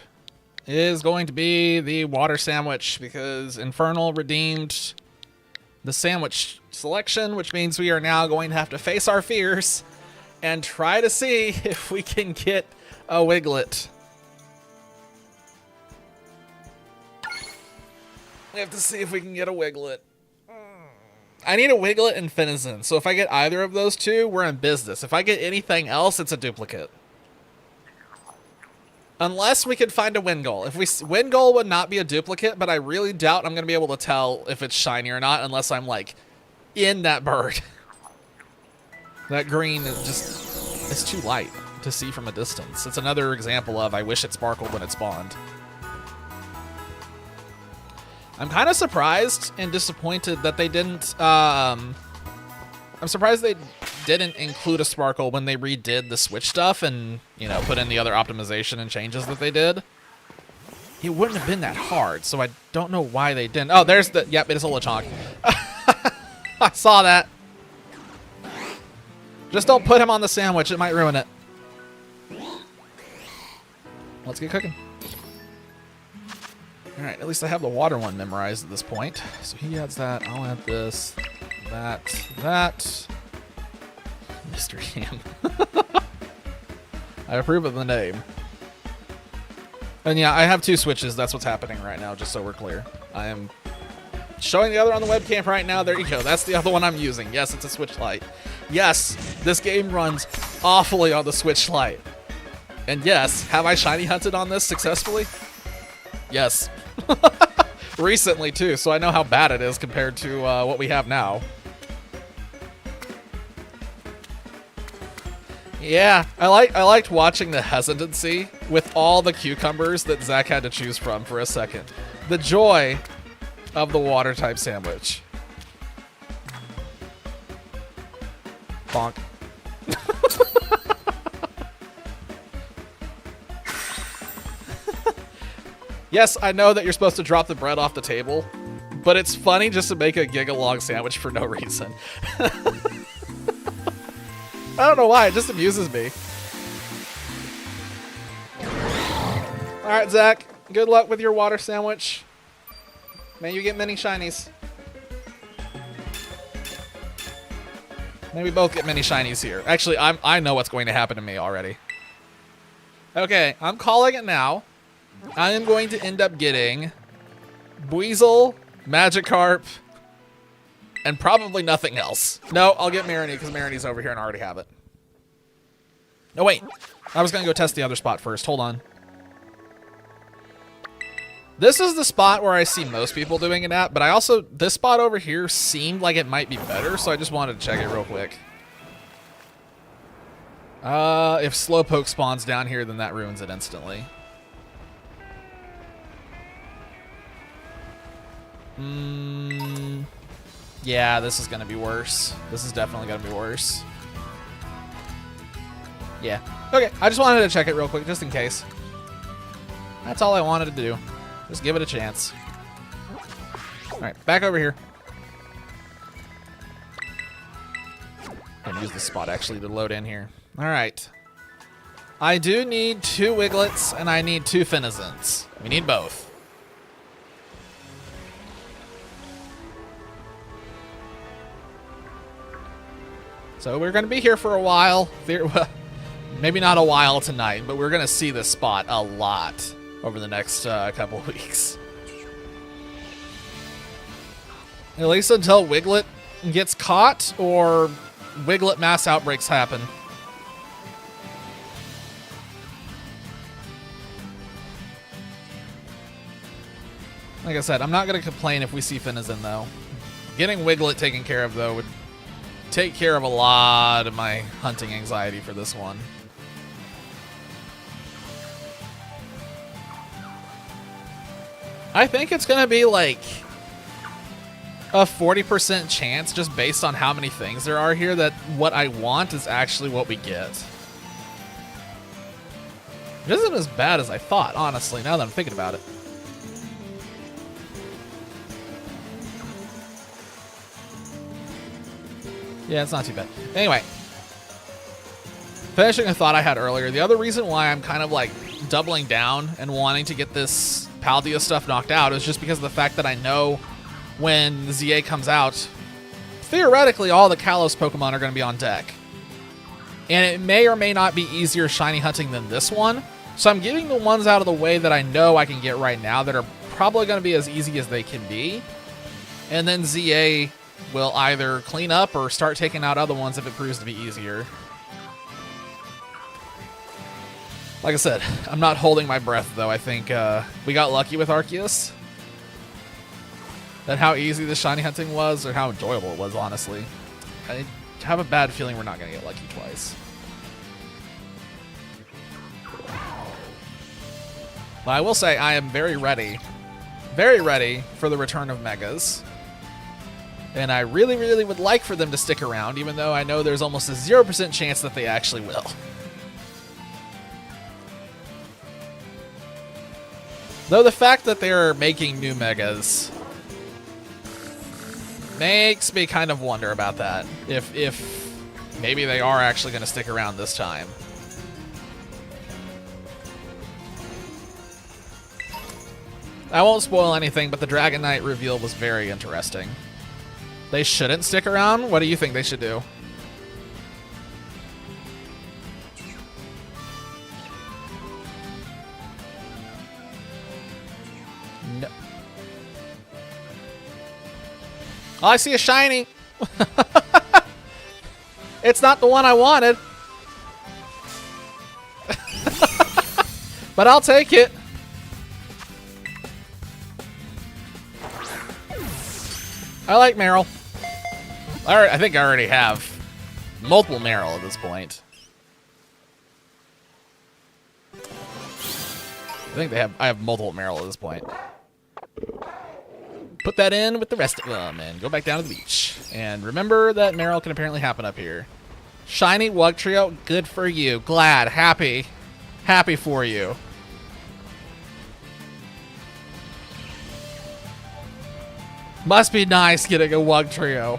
is going to be the water sandwich because Infernal redeemed the sandwich selection, which means we are now going to have to face our fears and try to see if we can get a Wiglet. We have to see if we can get a Wiglet. I need a Wiglet and Finizen, so if I get either of those two, we're in business. If I get anything else, it's a duplicate. Unless we could find a Wingull. Wingull would not be a duplicate, but I really doubt I'm going to be able to tell if it's shiny or not unless I'm, like, in that bird. That green is just... it's too light to see from a distance. It's another example of I wish it sparkled when it spawned. I'm kind of surprised and disappointed that they didn't... I'm surprised they didn't include a sparkle when they redid the Switch stuff and, you know, put in the other optimization and changes that they did. It wouldn't have been that hard, so I don't know why they didn't. Oh, there's the... yep, it is a Lechonk. I saw that. Just don't put him on the sandwich. It might ruin it. Let's get cooking. Alright, at least I have the water one memorized at this point. So he adds that. I'll add this. That. Mr. Ham. I approve of the name. And yeah, I have 2 Switches. That's what's happening right now, just so we're clear. I am showing the other on the webcam right now. There you go. That's the other one I'm using. Yes, it's a Switch Lite. Yes, this game runs awfully on the Switch Lite. And yes, have I shiny hunted on this successfully? Yes. Recently, too, so I know how bad it is compared to what we have now. Yeah, I liked watching the hesitancy with all the cucumbers that Zach had to choose from for a second. The joy of the water type sandwich. Bonk. Yes, I know that you're supposed to drop the bread off the table, but it's funny just to make a gigalog sandwich for no reason. I don't know why, it just amuses me. All right, Zach. Good luck with your water sandwich. May you get many shinies. May we both get many shinies here. Actually, I know what's going to happen to me already. Okay, I'm calling it now. I am going to end up getting Buizel, Magikarp, and probably nothing else. No, I'll get Marini because Marini's over here and I already have it. No, wait. I was going to go test the other spot first. Hold on. This is the spot where I see most people doing it at, but I also, this spot over here seemed like it might be better, so I just wanted to check it real quick. If Slowpoke spawns down here, then that ruins it instantly. Yeah, this is gonna be worse. This is definitely gonna be worse. Yeah. Okay, I just wanted to check it real quick, just in case. That's all I wanted to do. Just give it a chance. Alright, back over here. I'm gonna use this spot, actually, to load in here. Alright. I do need 2 Wiglets, and I need 2 Finizons. We need both. So we're going to be here for a while. Maybe not a while tonight, but we're going to see this spot a lot over the next couple of weeks. At least until Wiglet gets caught or Wiglet mass outbreaks happen. Like I said, I'm not going to complain if we see Finizon, though. Getting Wiglet taken care of, though, would take care of a lot of my hunting anxiety for this one. I think it's going to be like a 40% chance, just based on how many things there are here, that what I want is actually what we get. It isn't as bad as I thought, honestly, now that I'm thinking about it. Yeah, it's not too bad. Anyway, finishing a thought I had earlier, the other reason why I'm kind of like doubling down and wanting to get this Paldea stuff knocked out is just because of the fact that I know when ZA comes out, theoretically all the Kalos Pokemon are going to be on deck. And it may or may not be easier shiny hunting than this one. So I'm getting the ones out of the way that I know I can get right now that are probably going to be as easy as they can be. And then ZA will either clean up or start taking out other ones if it proves to be easier. Like I said, I'm not holding my breath, though. I think we got lucky with Arceus. That how easy the shiny hunting was, or how enjoyable it was, honestly. I have a bad feeling we're not going to get lucky twice. But I will say I am very ready for the return of Megas. And I really, really would like for them to stick around, even though I know there's almost a 0% chance that they actually will. Though the fact that they're making new Megas makes me kind of wonder about that. If maybe they are actually going to stick around this time. I won't spoil anything, but the Dragon Knight reveal was very interesting. They shouldn't stick around? What do you think they should do? No. Oh, I see a shiny. It's not the one I wanted. But I'll take it. I like Meryl. I think I already have multiple Meryl at this point. I have multiple Meryl at this point. Put that in with the rest of them and go back down to the beach. And remember that Meryl can apparently happen up here. Shiny Wugtrio, good for you. Glad, happy for you. Must be nice getting a Wugtrio.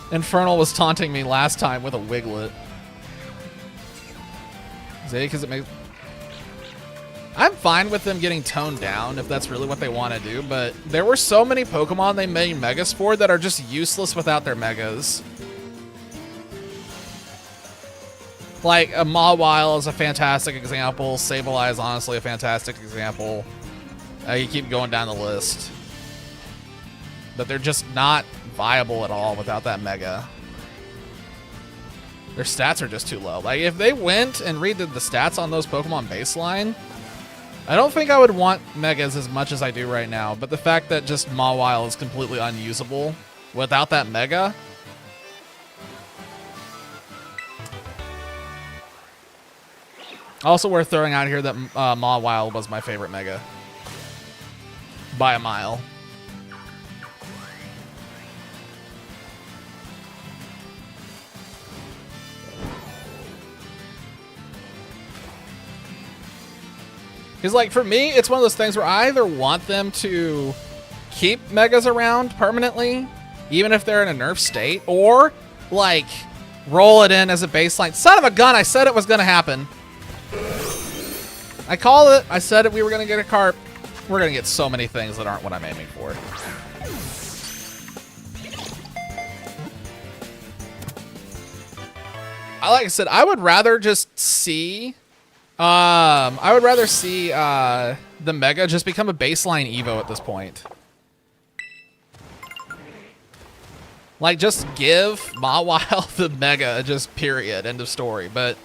Infernal was taunting me last time with a Wiglet. Because it makes... I'm fine with them getting toned down if that's really what they want to do, but there were so many Pokemon they made Megas for that are just useless without their Megas. Like, a Mawile is a fantastic example. Sableye is honestly a fantastic example. You keep going down the list. But they're just not viable at all without that Mega. Their stats are just too low. Like, if they went and redid the stats on those Pokemon baseline, I don't think I would want Megas as much as I do right now, but the fact that just Mawile is completely unusable without that Mega... Also worth throwing out here that Mawile was my favorite Mega. By a mile. Because, like, for me, it's one of those things where I either want them to keep Megas around permanently, even if they're in a nerf state, or, like, roll it in as a baseline. Son of a gun, I said it was going to happen. I called it. I said it. We were going to get a carp. We're going to get so many things that aren't what I'm aiming for. Like I said, I would rather just see... I would rather see the Mega just become a baseline Evo at this point. Like, just give Mawile the Mega, just period, end of story. But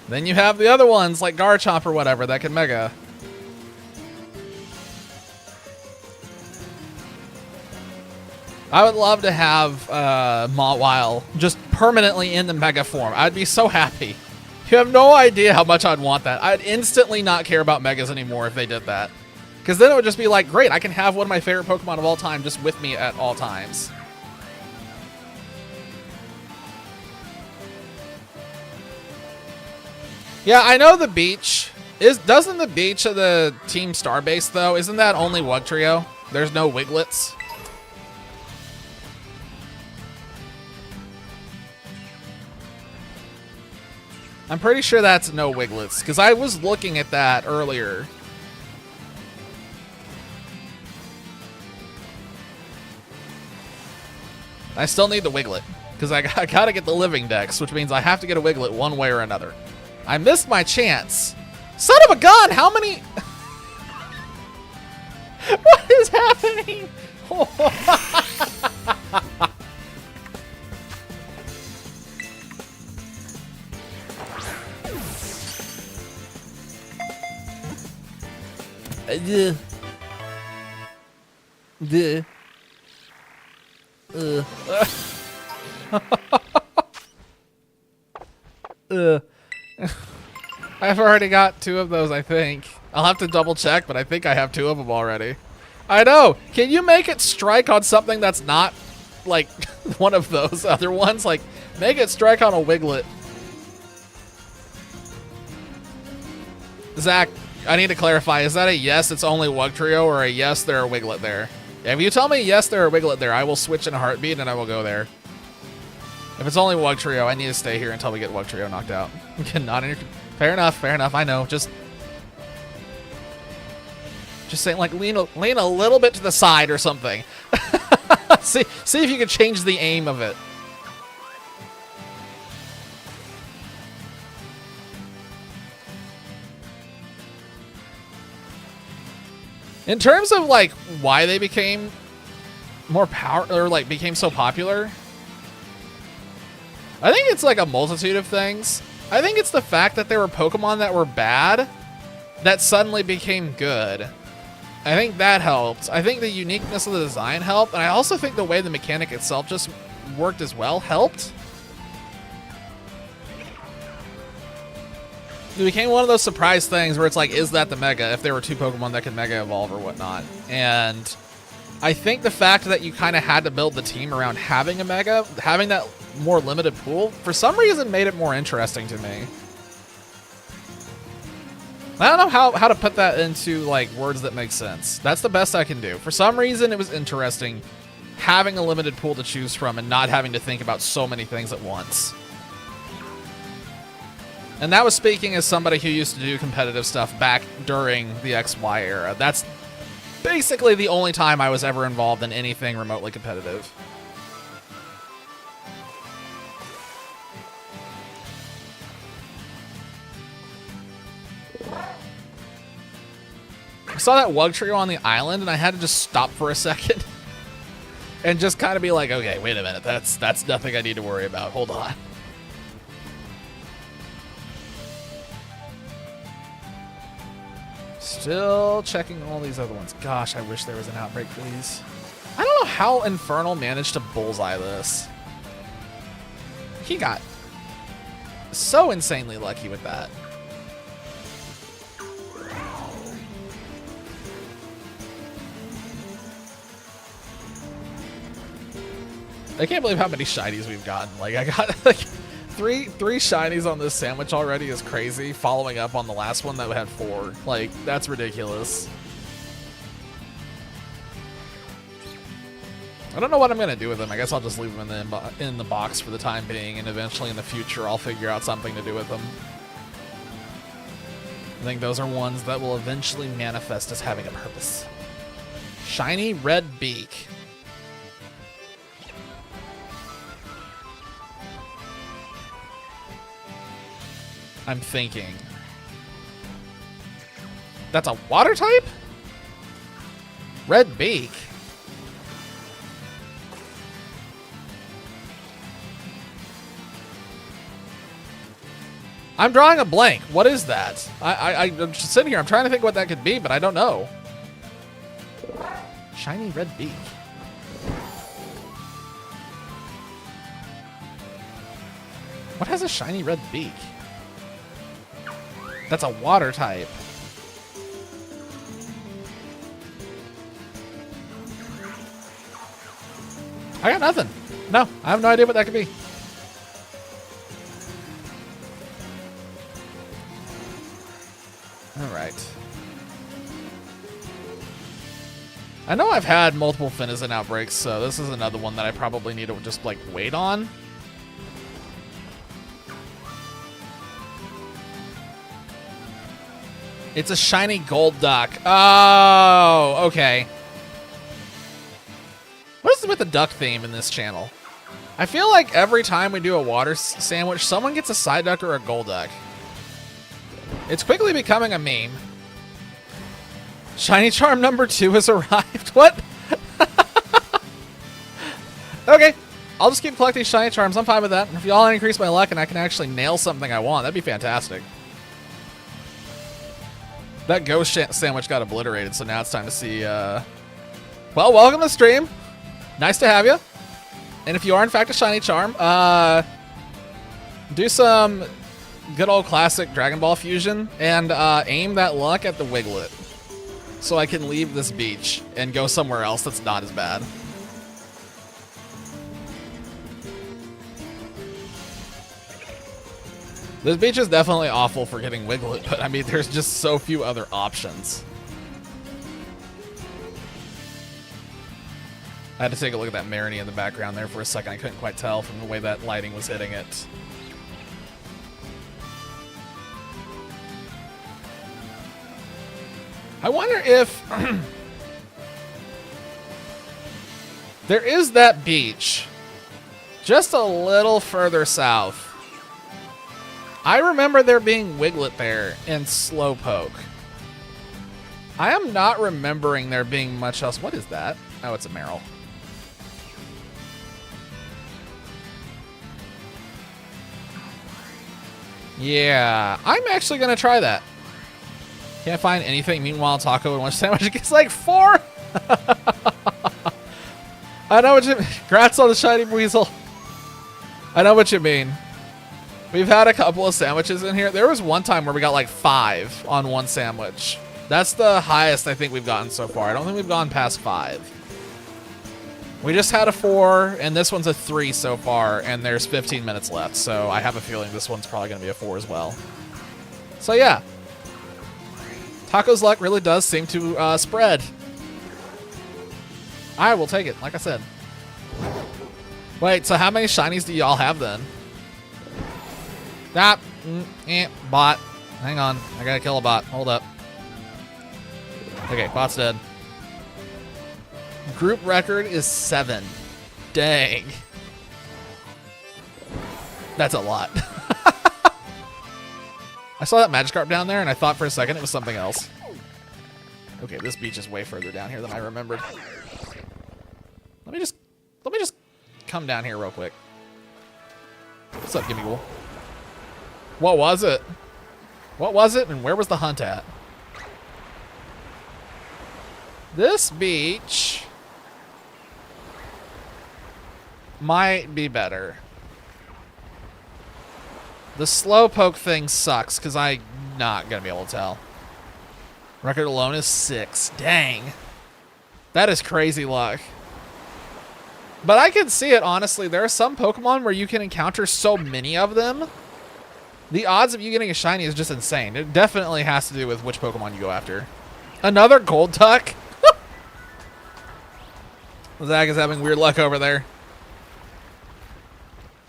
then you have the other ones, like Garchomp or whatever, that can Mega. I would love to have Mawile just permanently in the Mega form. I'd be so happy. You have no idea how much I'd want that. I'd instantly not care about Megas anymore if they did that. Because then it would just be like, great, I can have one of my favorite Pokemon of all time just with me at all times. Yeah, I know the beach. Doesn't the beach of the Team Starbase, though, isn't that only Wugtrio? There's no Wiglets? I'm pretty sure that's no Wiglets, because I was looking at that earlier. I still need the Wiglet, because I gotta get the Living Dex, which means I have to get a Wiglet one way or another. I missed my chance. Son of a gun! How many... What is happening? I've already got 2 of those, I think. I'll have to double check, but I think I have 2 of them already. I know. Can you make it strike on something that's not, like, one of those other ones? Like, make it strike on a Wiglet. Zach, I need to clarify. Is that a yes, it's only Wugtrio, or a yes, there are Wiglet there? If you tell me yes, there are Wiglet there, I will switch in a heartbeat and I will go there. If it's only Wugtrio, I need to stay here until we get Wugtrio knocked out. Not in your... Fair enough, I know. Just saying, like, lean a little bit to the side or something. see if you can change the aim of it. In terms of, like, why they became more or, like, became so popular, I think it's, like, a multitude of things. I think it's the fact that there were Pokemon that were bad that suddenly became good. I think that helped. I think the uniqueness of the design helped, and I also think the way the mechanic itself just worked as well helped. It became one of those surprise things where it's like, is that the Mega if there were 2 Pokemon that could Mega Evolve or whatnot? And I think the fact that you kind of had to build the team around having a Mega, having that more limited pool, for some reason made it more interesting to me. I don't know how to put that into, like, words that make sense. That's the best I can do. For some reason, it was interesting having a limited pool to choose from and not having to think about so many things at once. And that was speaking as somebody who used to do competitive stuff back during the XY era. That's basically the only time I was ever involved in anything remotely competitive. I saw that Wug Trio on the island, and I had to just stop for a second and just kind of be like, okay, wait a minute. That's nothing I need to worry about. Hold on. Still checking all these other ones. Gosh, I wish there was an outbreak for these. I don't know how Infernal managed to bullseye this. He got so insanely lucky with that. I can't believe how many shinies we've gotten. Like, I got like three shinies on this sandwich already is crazy. Following up on the last one that had 4. Like, that's ridiculous. I don't know what I'm gonna do with them. I guess I'll just leave them in the box for the time being, and eventually in the future I'll figure out something to do with them. I think those are ones that will eventually manifest as having a purpose. Shiny red beak. I'm thinking. That's a water type? Red beak. I'm drawing a blank. What is that? I'm just sitting here. I'm trying to think what that could be, but I don't know. Shiny red beak. What has a shiny red beak? That's a water type. I got nothing. No, I have no idea what that could be. All right. I know I've had multiple Finizen outbreaks, so this is another one that I probably need to just, like, wait on. It's a shiny gold duck. Oh, okay. What is with the duck theme in this channel? I feel like every time we do a water sandwich, someone gets a side duck or a gold duck. It's quickly becoming a meme. Shiny charm number 2 has arrived. What? Okay. I'll just keep collecting shiny charms. I'm fine with that. If y'all increase my luck and I can actually nail something I want, that'd be fantastic. That ghost sandwich got obliterated, so now it's time to see, well, welcome to the stream. Nice to have you. And if you are, in fact, a shiny charm, do some good old classic Dragon Ball fusion and aim that luck at the Wiglet so I can leave this beach and go somewhere else that's not as bad. This beach is definitely awful for getting Wiglet, but I mean, there's just so few other options. I had to take a look at that Marini in the background there for a second. I couldn't quite tell from the way that lighting was hitting it. I wonder if there is that beach just a little further south. I remember there being Wiglet there in Slowpoke. I am not remembering there being much else. What is that? Oh, it's a Meryl. Yeah, I'm actually going to try that. Can't find anything. Meanwhile, taco and one sandwich gets like 4. I know what you mean. Congrats on the shiny weasel. I know what you mean. We've had a couple of sandwiches in here. There was one time where we got like 5 on one sandwich. That's the highest I think we've gotten so far. I don't think we've gone past 5. We just had a 4, and this one's a 3 so far, and there's 15 minutes left, so I have a feeling this one's probably going to be a 4 as well. So yeah. Taco's luck really does seem to spread. I will take it, like I said. Wait, so how many shinies do y'all have then? Bot. Hang on. I gotta kill a bot. Hold up. Okay, bot's dead. Group record is 7. Dang. That's a lot. I saw that Magikarp down there, and I thought for a second it was something else. Okay, this beach is way further down here than I remembered. Let me just come down here real quick. What's up, Gimme Ghoul? What was it? What was it, and where was the hunt at? This beach might be better. The Slowpoke thing sucks, because I'm not going to be able to tell. Record alone is 6. Dang. That is crazy luck. But I can see it, honestly. There are some Pokemon where you can encounter so many of them. The odds of you getting a shiny is just insane. It definitely has to do with which Pokemon you go after. Another Gold Duck? Zach is having weird luck over there.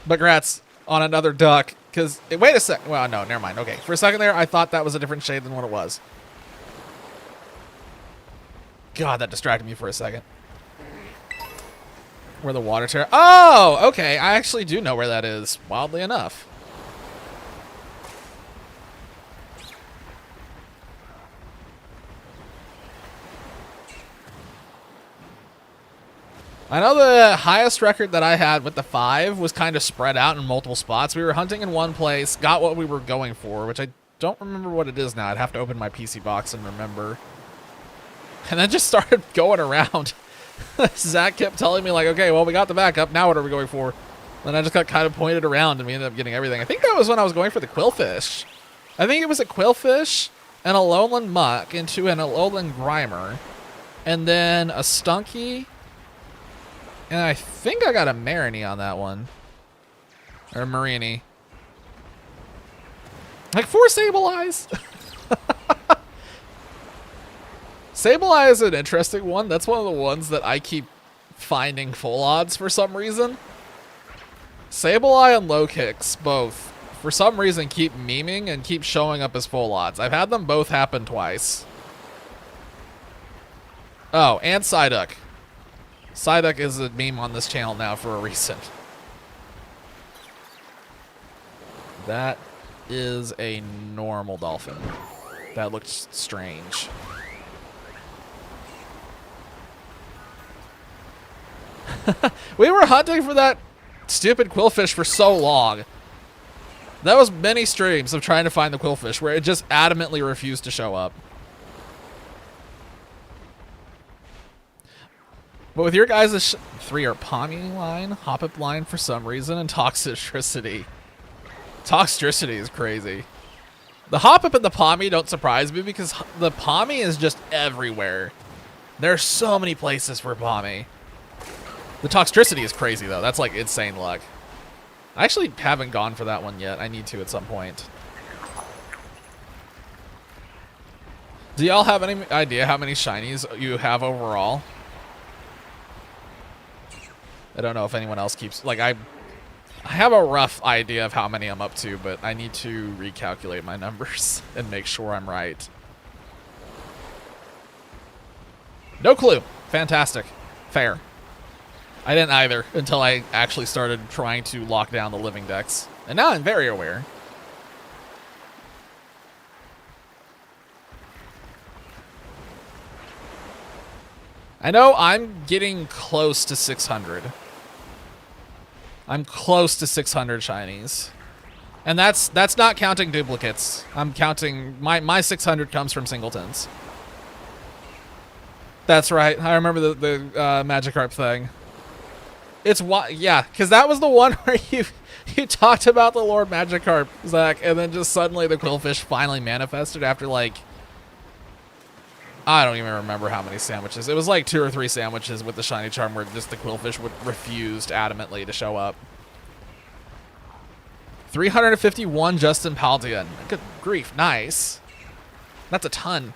But congrats on another duck. Because, wait a sec. Well, no, never mind. Okay, for a second there, I thought that was a different shade than what it was. God, that distracted me for a second. Where the water terror. Oh, okay. I actually do know where that is, wildly enough. I know the highest record that I had with the 5 was kind of spread out in multiple spots. We were hunting in one place, got what we were going for, which I don't remember what it is now. I'd have to open my PC box and remember. And then just started going around. Zach kept telling me, like, okay, well, we got the backup. Now what are we going for? Then I just got kind of pointed around, and we ended up getting everything. I think that was when I was going for the Quillfish. I think it was a Quillfish, and a Lowland Muck, into an Alolan Grimer, and then a Stunky. And I think I got a Marini on that one. Or a Marini. Like 4 Sableyes. Sableye is an interesting one. That's one of the ones that I keep finding full odds for some reason. Sableye and Low Kicks both, for some reason, keep memeing and keep showing up as full odds. I've had them both happen twice. Oh, and Psyduck. Psyduck is a meme on this channel now for a reason. That is a normal dolphin. That looks strange. We were hunting for that stupid Quillfish for so long. That was many streams of trying to find the Quillfish where it just adamantly refused to show up. But with your guys' 3 are Palmy line, Hoppip line for some reason, and Toxtricity. Toxtricity is crazy. The Hoppip and the Palmy don't surprise me because the Palmy is just everywhere. There are so many places for Palmy. The Toxtricity is crazy, though. That's like insane luck. I actually haven't gone for that one yet. I need to at some point. Do y'all have any idea how many shinies you have overall? I don't know if anyone else keeps... Like, I have a rough idea of how many I'm up to, but I need to recalculate my numbers and make sure I'm right. No clue. Fantastic. Fair. I didn't either until I actually started trying to lock down the living decks. And now I'm very aware. I know I'm getting close to 600. I'm close to 600 shinies. And that's not counting duplicates. I'm counting... My 600 comes from singletons. That's right. I remember the Magikarp thing. It's what, yeah, because that was the one where you talked about the Lord Magikarp, Zach, and then just suddenly the Quillfish finally manifested after, like, I don't even remember how many sandwiches. It was like 2 or 3 sandwiches with the shiny charm where just the Quillfish refused adamantly to show up. 351 Justin Paldea. Good grief, nice. That's a ton.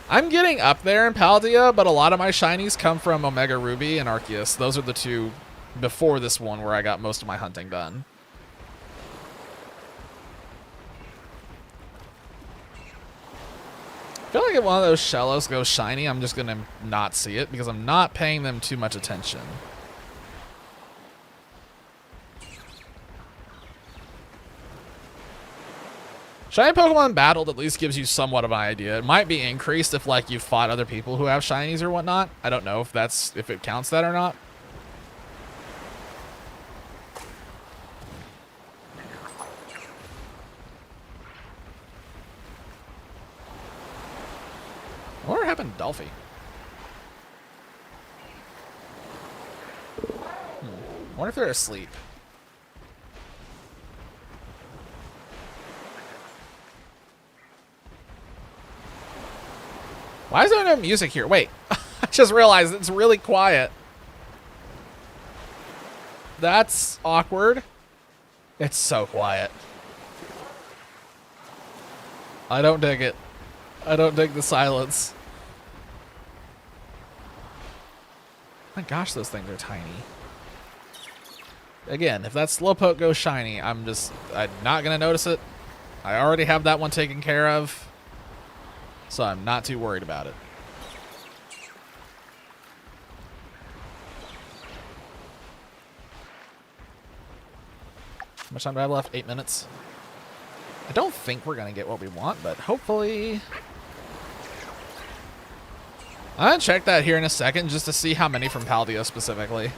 I'm getting up there in Paldea, but a lot of my shinies come from Omega Ruby and Arceus. Those are the 2 before this one where I got most of my hunting done. I feel like if one of those Shellos goes shiny, I'm just going to not see it because I'm not paying them too much attention. Shiny Pokemon battled at least gives you somewhat of an idea. It might be increased if like you fought other people who have shinies or whatnot. I don't know if it counts that or not. What happened to Dolphy? I wonder if they're asleep. Why is there no music here? Wait, I just realized it's really quiet. That's awkward. It's so quiet. I don't dig it. I don't dig the silence. My gosh, those things are tiny. Again, if that Slowpoke goes shiny, I'm not going to notice it. I already have that one taken care of, so I'm not too worried about it. How much time do I have left? 8 minutes. I don't think we're going to get what we want, but hopefully... I'm going to check that here in a second just to see how many from Paldea specifically.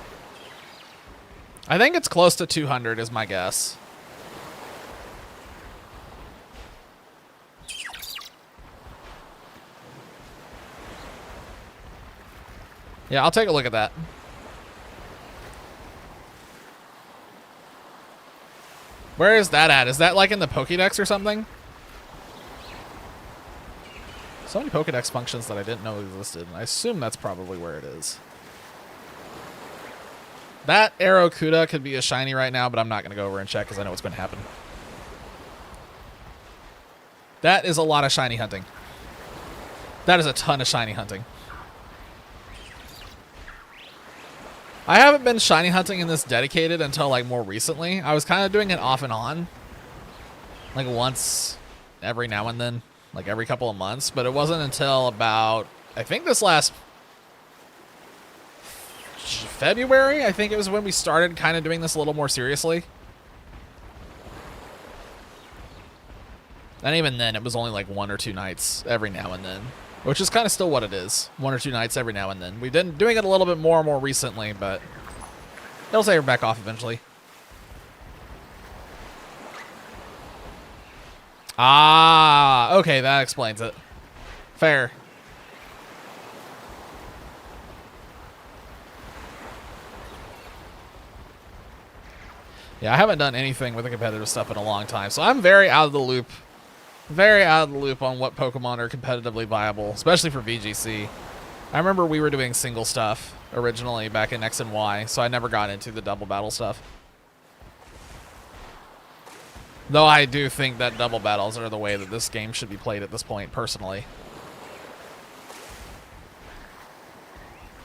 I think it's close to 200 is my guess. Yeah, I'll take a look at that. Where is that at? Is that like in the Pokédex or something? So many Pokédex functions that I didn't know existed. I assume that's probably where it is. That Aerocuda could be a shiny right now, but I'm not going to go over and check because I know what's going to happen. That is a lot of shiny hunting. That is a ton of shiny hunting. I haven't been shiny hunting in this dedicated until like more recently. I was kind of doing it off and on. Like once every now and then. Like every couple of months. But it wasn't until about, I think this last February, I think it was when we started kind of doing this a little more seriously. And even then, it was only like 1 or 2 nights every now and then. Which is kind of still what it is. 1 or 2 nights every now and then. We've been doing it a little bit more and more recently, but it'll taper back off eventually. Ah, okay, that explains it. Fair. Yeah, I haven't done anything with the competitive stuff in a long time, so I'm very out of the loop. Very out of the loop on what Pokemon are competitively viable, especially for VGC. I remember we were doing single stuff originally back in X and Y, so I never got into the double battle stuff. Though I do think that double battles are the way that this game should be played at this point, personally.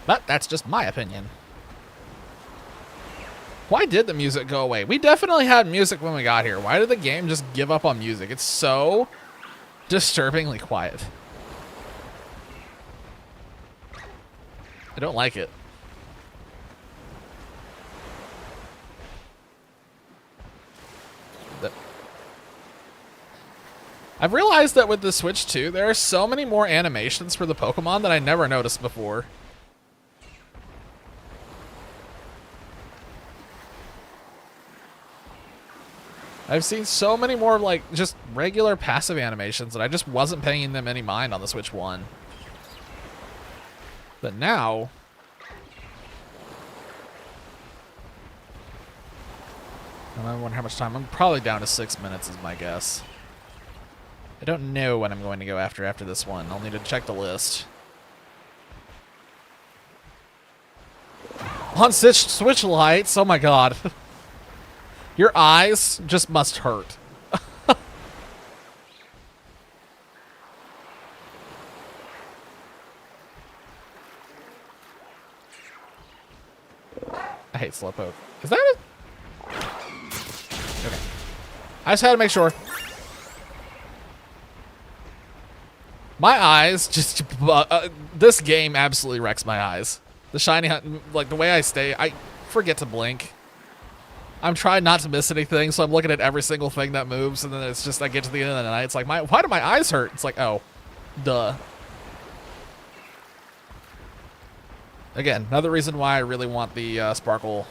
But that's just my opinion. Why did the music go away? We definitely had music when we got here. Why did the game just give up on music? It's so disturbingly quiet. I don't like it. I've realized that with the Switch 2, there are so many more animations for the Pokemon that I never noticed before. I've seen so many more, like, just regular passive animations that I just wasn't paying them any mind on the Switch 1. But now... I wonder how much time. I'm probably down to 6 minutes is my guess. I don't know what I'm going to go after this one. I'll need to check the list. On Switch lights? Oh my god. Your eyes just must hurt. I hate Slowpoke. Is that it? Okay. I just had to make sure. My eyes just... this game absolutely wrecks my eyes. The shiny hunt, like the way I stay, I forget to blink. I'm trying not to miss anything, so I'm looking at every single thing that moves, and then it's just, I get to the end of the night, it's like, why do my eyes hurt? It's like, oh, duh. Again, another reason why I really want the Sparkle,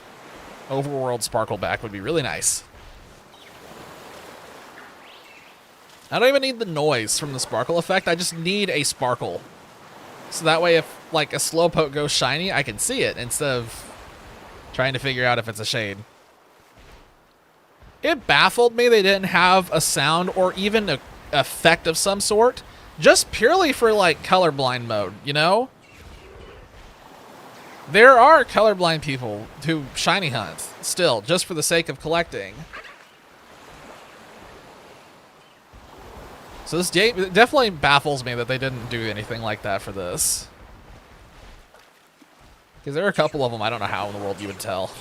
Overworld Sparkle back would be really nice. I don't even need the noise from the Sparkle effect, I just need a Sparkle. So that way if, like, a Slowpoke goes shiny, I can see it, instead of trying to figure out if it's a shade. It baffled me they didn't have a sound or even an effect of some sort, just purely for, like, colorblind mode, you know? There are colorblind people who shiny hunt, still, just for the sake of collecting. So this game definitely baffles me that they didn't do anything like that for this. Because there are a couple of them, I don't know how in the world you would tell.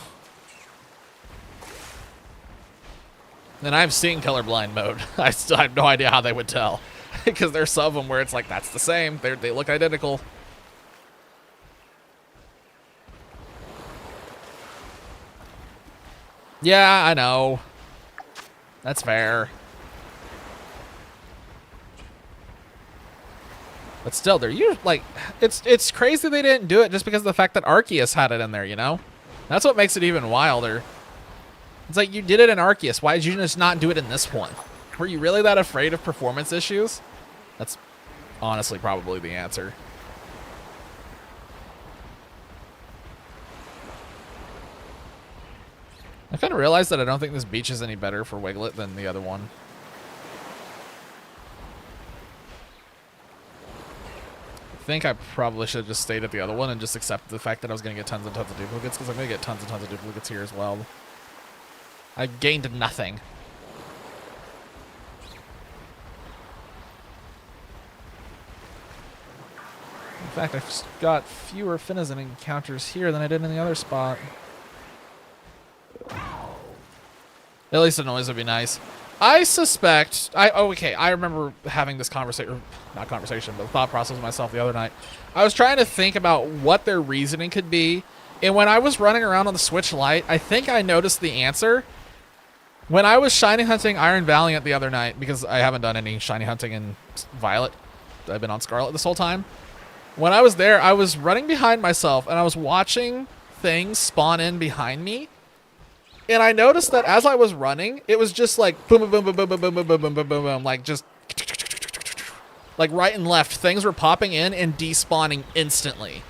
And I've seen colorblind mode. I still have no idea how they would tell. Because there's some of them where it's like, that's the same. They look identical. Yeah, I know. That's fair. But still, they're usually, like, it's crazy they didn't do it just because of the fact that Arceus had it in there, you know? That's what makes it even wilder. It's like, you did it in Arceus. Why did you just not do it in this one? Were you really that afraid of performance issues? That's honestly probably the answer. I kind of realized that I don't think this beach is any better for Wiglet than the other one. I think I probably should have just stayed at the other one and just accepted the fact that I was going to get tons and tons of duplicates, because I'm going to get tons and tons of duplicates here as well. I gained nothing. In fact, I've got fewer Finizen encounters here than I did in the other spot. At least a noise would be nice. I suspect... okay, I remember having this conversation... Not conversation, but thought process with myself the other night. I was trying to think about what their reasoning could be. And when I was running around on the Switch Lite, I think I noticed the answer. When I was shiny hunting Iron Valiant the other night, because I haven't done any shiny hunting in Violet. I've been on Scarlet this whole time. When I was there, I was running behind myself, and I was watching things spawn in behind me. And I noticed that as I was running, it was just like boom, boom, boom, boom, boom, boom, boom, boom, boom, boom, boom, boom, like just like right and left. Things were popping in and despawning instantly.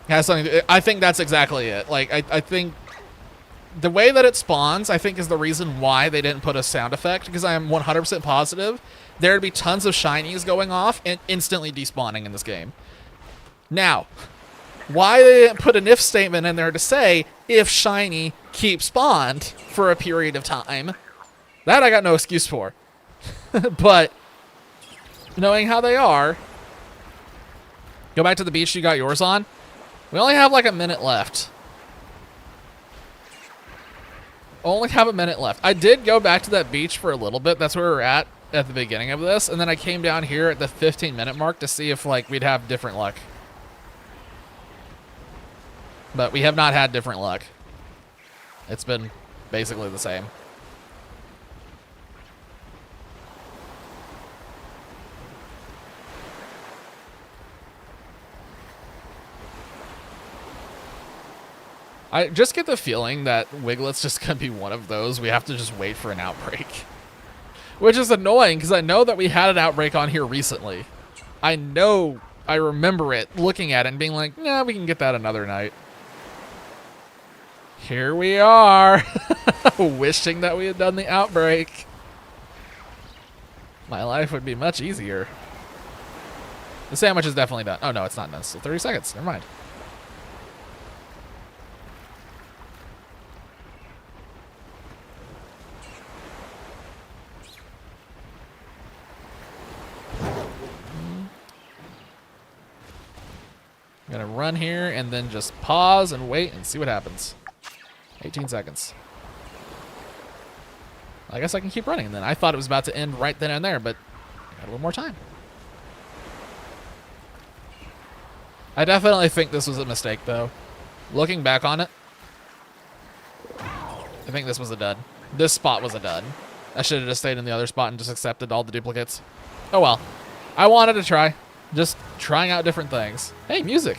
Has something to, I think that's exactly it. Like I think the way that it spawns, I think, is the reason why they didn't put a sound effect, because I am 100% positive there'd be tons of shinies going off and instantly despawning in this game. Now, why they didn't put an if statement in there to say, if shiny, keep spawned for a period of time, that I got no excuse for. But, knowing how they are, go back to the beach you got yours on. We only have like a minute left. Only have a minute left. I did go back to that beach for a little bit. That's where we were at the beginning of this. And then I came down here at the 15-minute mark to see if like we'd have different luck. But we have not had different luck. It's been basically the same. I just get the feeling that Wiglet's just going to be one of those. We have to just wait for an outbreak. Which is annoying, because I know that we had an outbreak on here recently. I know, I remember it, looking at it and being like, nah, we can get that another night. Here we are, wishing that we had done the outbreak. My life would be much easier. The sandwich is definitely done. Oh, no, it's not done. Still 30 seconds. Never mind. I'm gonna run here and then just pause and wait and see what happens. 18 seconds. I guess I can keep running then. I thought it was about to end right then and there, but Got a little more time. I definitely think this was a mistake, though. Looking back on it, I think this was a dud. This spot was a dud. I should have just stayed in the other spot and just accepted all the duplicates. Oh well. I wanted to try. Just trying out different things. Hey, music.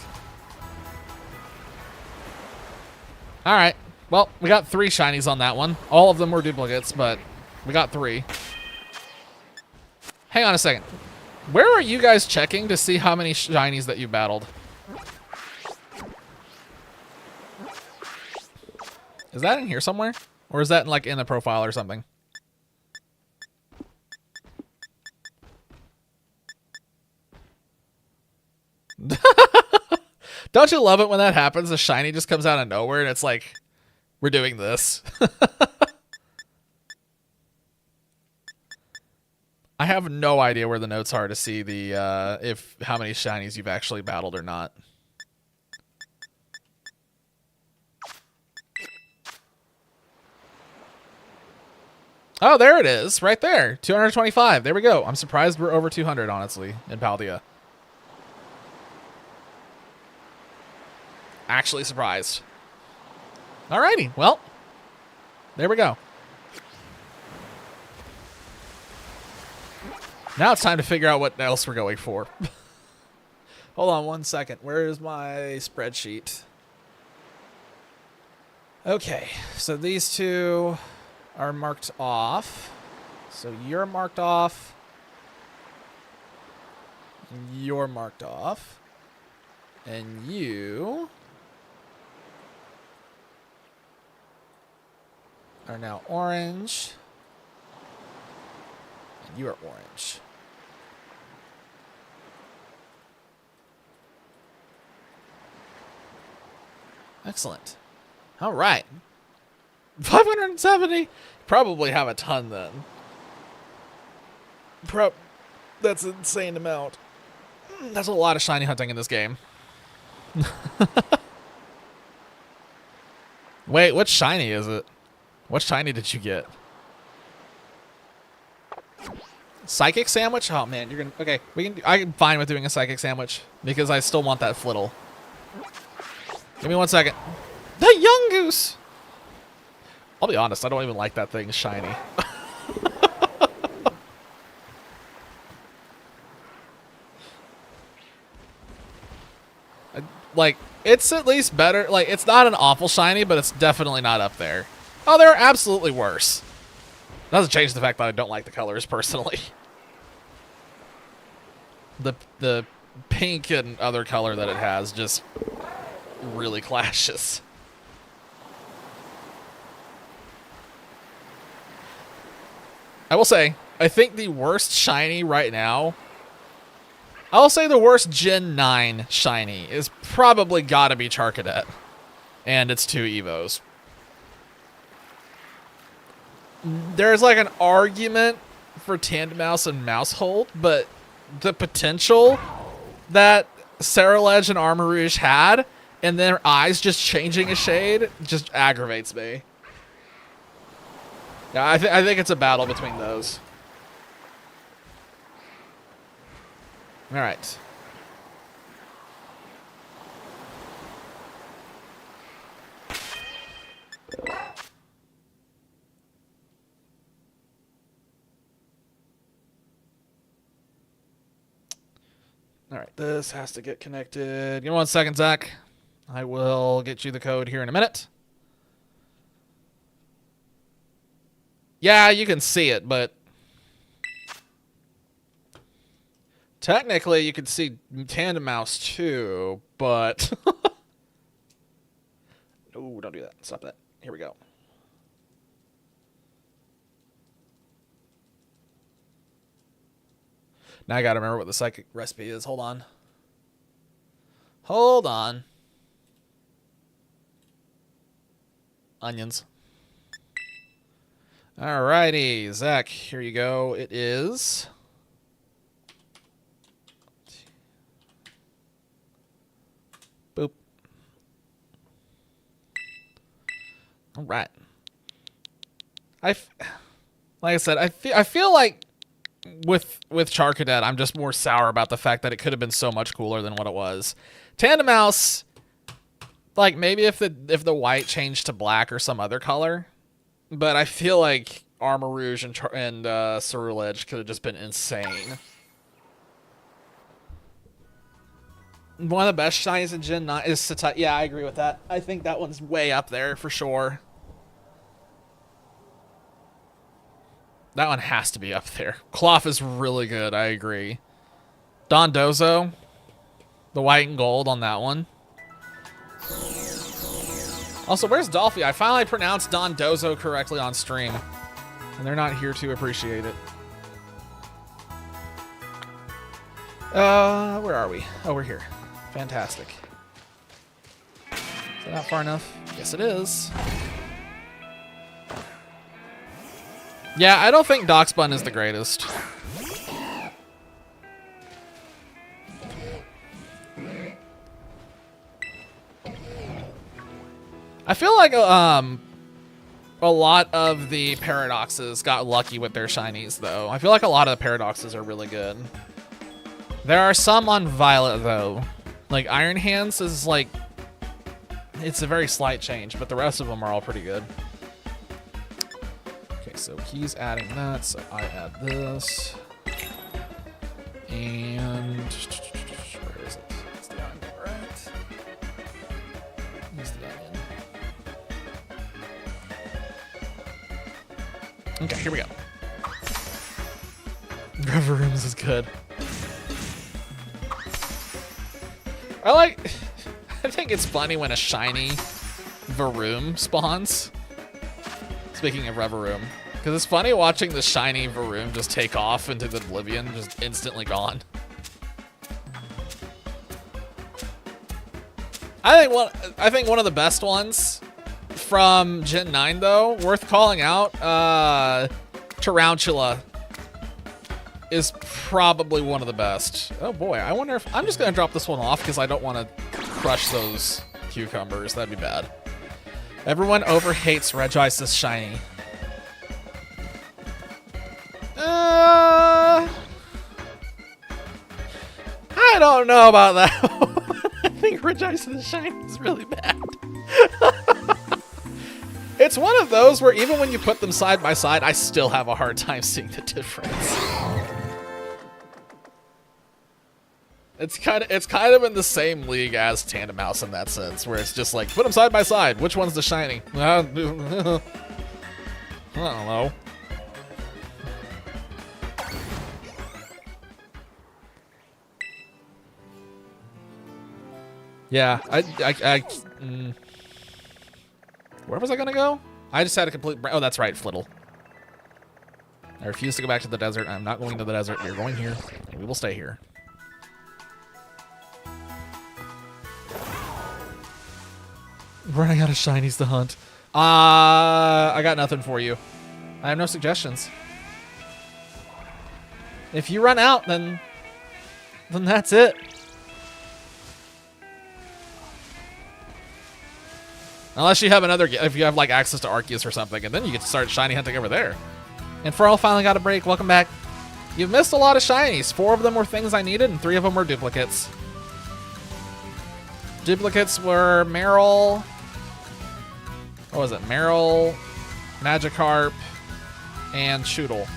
Alright. Well, we got 3 shinies on that one. All of them were duplicates, but we got 3. Hang on a second. Where are you guys checking to see how many shinies that you battled? Is that in here somewhere? Or is that like in the profile or something? Don't you love it when that happens? The shiny just comes out of nowhere and it's like, we're doing this. I have no idea where the notes are to see the if how many shinies you've actually battled or not. Oh, there it is, right there. 225. There we go. I'm surprised we're over 200, honestly, in Paldea. Actually surprised. Alrighty, well, there we go. Now it's time to figure out what else we're going for. Hold on one second. Where is my spreadsheet? Okay, so these 2 are marked off. So you're marked off. You're marked off. And you are now orange. And you are orange. Excellent. All right. 570? Probably have a ton then. That's an insane amount. That's a lot of shiny hunting in this game. Wait, what shiny is it? What shiny did you get? Psychic sandwich? Oh man, you're gonna okay. I'm fine with doing a psychic sandwich because I still want that flittle. Give me 1 second. The young goose. I'll be honest, I don't even like that thing shiny. Like, it's at least better. Like, it's not an awful shiny, but it's definitely not up there. Oh, there are absolutely worse. Doesn't change the fact that I don't like the colors personally. The pink and other color that it has just really clashes. I will say, I think the worst shiny right now, I'll say the worst Gen 9 shiny is probably gotta be Charcadet. And it's 2 Evos. There's like an argument for Tandemaus and Mousehold, but the potential that Ceruledge and Armarouge had, and their eyes just changing a shade, just aggravates me. Yeah, I think it's a battle between those. All right. All right, this has to get connected. Give me 1 second, Zach. I will get you the code here in a minute. Yeah, you can see it, but technically you can see Tandemaus too, but no, don't do that. Stop that. Here we go. Now I gotta remember what the psychic recipe is. Hold on. Hold on. Onions. Alrighty, Zach, here you go. It is boop. All right. Like I said, I feel like with Charcadet, I'm just more sour about the fact that it could have been so much cooler than what it was. Tandemaus, like maybe if the white changed to black or some other color, but I feel like Armor Rouge and Ceruledge could have just been insane. One of the best shinies in Gen 9 is Satai. Yeah, I agree with that. I think that one's way up there for sure. That one has to be up there. Cloth is really good, I agree. Dondozo, the white and gold on that one. Also, where's Dolphy? I finally pronounced Dondozo correctly on stream, and they're not here to appreciate it. Where are we? Oh, we're here. Fantastic. Is that not far enough? Yes, it is. Yeah, I don't think Doxbun is the greatest. I feel like a lot of the Paradoxes got lucky with their shinies, though. I feel like a lot of the Paradoxes are really good. There are some on Violet, though. Like, Iron Hands is like... It's a very slight change, but the rest of them are all pretty good. Okay, so he's adding that, so I add this. And... Where is it? It's the onion, right? Use the onion. Okay, here we go. Reverooms is good. I think it's funny when a shiny Varoom spawns. Speaking of Reveroom, because it's funny watching the shiny Varoom just take off into the oblivion, just instantly gone. I think one of the best ones from Gen 9 though, worth calling out, Tarantula is probably one of the best. Oh boy, I wonder if I'm just gonna drop this one off because I don't want to crush those cucumbers. That'd be bad. Everyone overhates Regice's shiny. I don't know about that. I think Regice's shiny is really bad. It's one of those where even when you put them side by side, I still have a hard time seeing the difference. It's kind of in the same league as Tandemaus in that sense, where it's just like, put them side by side. Which one's the shiny? I don't know. Yeah, where was I gonna go? I just had a complete... Oh, that's right, Flittle. I refuse to go back to the desert. I'm not going to the desert. We're going here, and we will stay here. Running out of shinies to hunt. I got nothing for you. I have no suggestions. If you run out, then that's it. Unless you have if you have like access to Arceus or something, and then you get to start shiny hunting over there. And Furl finally got a break. Welcome back. You've missed a lot of shinies. 4 of them were things I needed, and 3 of them were duplicates. Duplicates were Meryl. What was it? Meryl, Magikarp, and Shootle.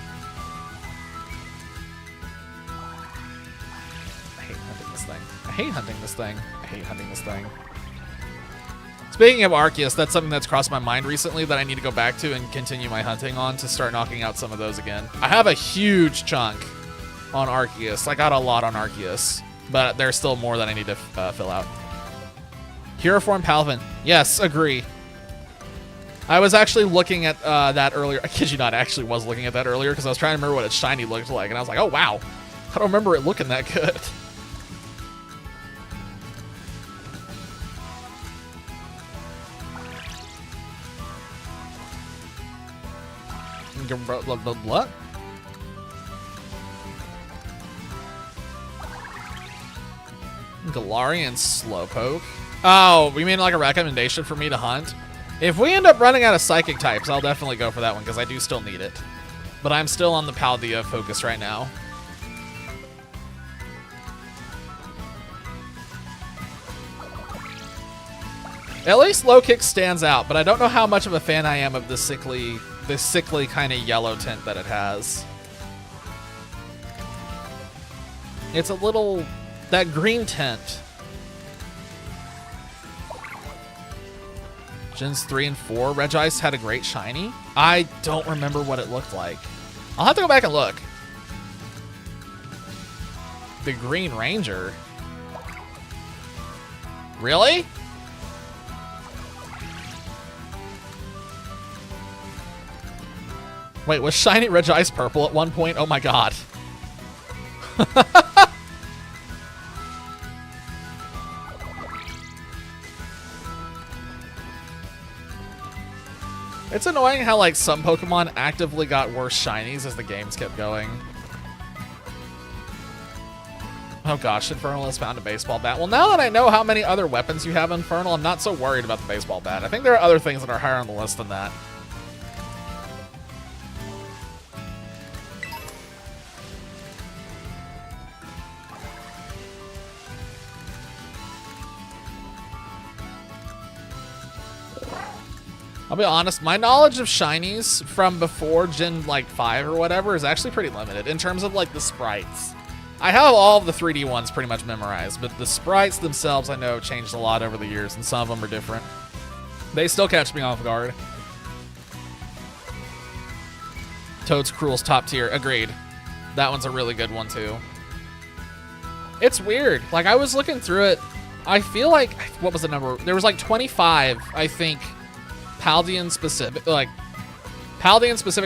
I hate hunting this thing. I hate hunting this thing. I hate hunting this thing. Speaking of Arceus, that's something that's crossed my mind recently that I need to go back to and continue my hunting on to start knocking out some of those again. I have a huge chunk on Arceus. I got a lot on Arceus, but there's still more that I need to fill out. Hero Form Palvin. Yes, agree. I was actually looking at that earlier. I kid you not, I actually was looking at that earlier because I was trying to remember what its shiny looked like, and I was like, oh wow, I don't remember it looking that good. What? Galarian Slowpoke? Oh, you mean like a recommendation for me to hunt? If we end up running out of Psychic types, I'll definitely go for that one because I do still need it. But I'm still on the Paldea focus right now. At least low kick stands out, but I don't know how much of a fan I am of the sickly kind of yellow tint that it has. It's a little, that green tint. Gens 3 and 4, Regice had a great shiny. I don't remember what it looked like. I'll have to go back and look. The Green Ranger. Really? Wait, was shiny Regice purple at one point? Oh my god. It's annoying how, like, some Pokemon actively got worse shinies as the games kept going. Oh gosh, Infernal has found a baseball bat. Well, now that I know how many other weapons you have in Infernal, I'm not so worried about the baseball bat. I think there are other things that are higher on the list than that. I'll be honest, my knowledge of shinies from before Gen, like, 5 or whatever is actually pretty limited in terms of, like, the sprites. I have all of the 3D ones pretty much memorized, but the sprites themselves I know have changed a lot over the years, and some of them are different. They still catch me off guard. Toad's Cruel's top tier. Agreed. That one's a really good one, too. It's weird. Like, I was looking through it. I feel like, what was the number? There was, like, 25, I think, Paldean specific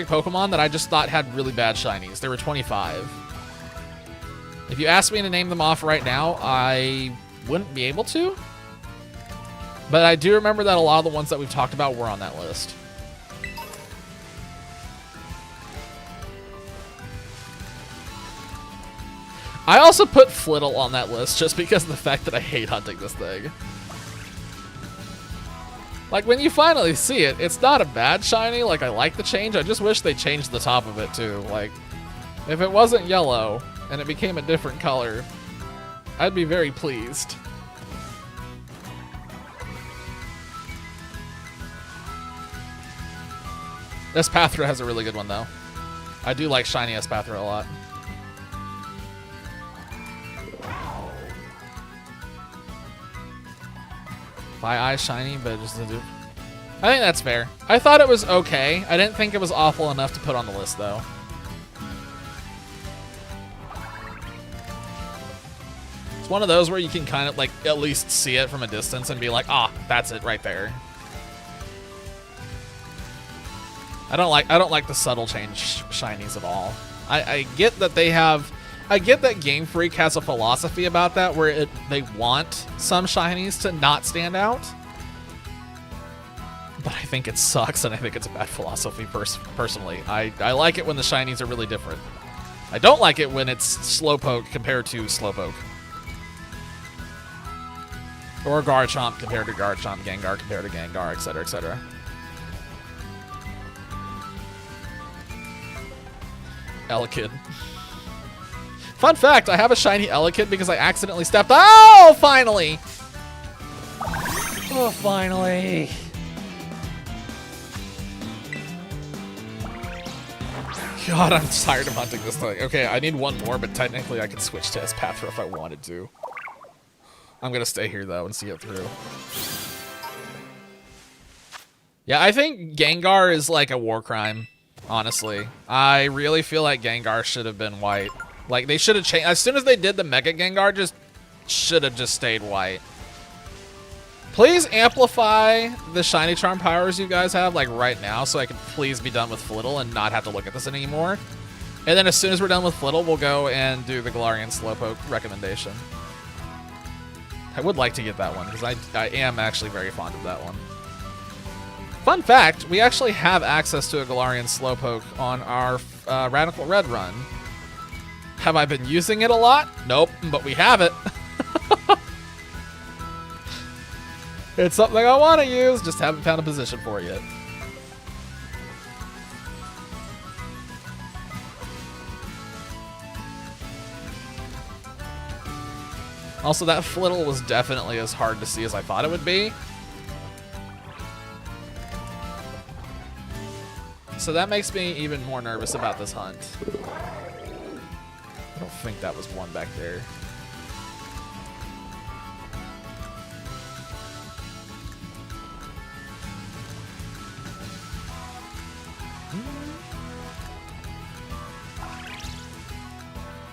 Pokemon that I just thought had really bad shinies. There were 25. If you ask me to name them off right now, I wouldn't be able to. But I do remember that a lot of the ones that we've talked about were on that list. I also put Flittle on that list just because of the fact that I hate hunting this thing. Like, when you finally see it, it's not a bad shiny. Like, I like the change. I just wish they changed the top of it, too. Like, if it wasn't yellow and it became a different color, I'd be very pleased. Espathra has a really good one, though. I do like shiny Espathra a lot. Eye shiny, but it just doesn't do. I think that's fair. I thought it was okay. I didn't think it was awful enough to put on the list, though. It's one of those where you can kind of, like, at least see it from a distance and be like, ah, that's it right there. I don't like the subtle change shinies at all. I get that they have. I get that Game Freak has a philosophy about that where they want some shinies to not stand out. But I think it sucks, and I think it's a bad philosophy personally. I like it when the shinies are really different. I don't like it when it's Slowpoke compared to Slowpoke. Or Garchomp compared to Garchomp, Gengar compared to Gengar, etc., etc. Elekid. Fun fact, I have a shiny Elekid because I accidentally stepped. Oh, finally! Oh, finally. God, I'm tired of hunting this thing. Okay, I need one more, but technically I could switch to Espathra if I wanted to. I'm gonna stay here, though, and see it through. Yeah, I think Gengar is like a war crime, honestly. I really feel like Gengar should have been white. Like, they should have changed. As soon as they did the Mega Gengar, just should have just stayed white. Please amplify the Shiny Charm powers you guys have, like, right now, so I can please be done with Flittle and not have to look at this anymore. And then as soon as we're done with Flittle, we'll go and do the Galarian Slowpoke recommendation. I would like to get that one, because I am actually very fond of that one. Fun fact, we actually have access to a Galarian Slowpoke on our Radical Red run. Have I been using it a lot? Nope, but we have it. It's something I want to use, just haven't found a position for it yet. Also, that flittle was definitely as hard to see as I thought it would be. So that makes me even more nervous about this hunt. I don't think that was one back there.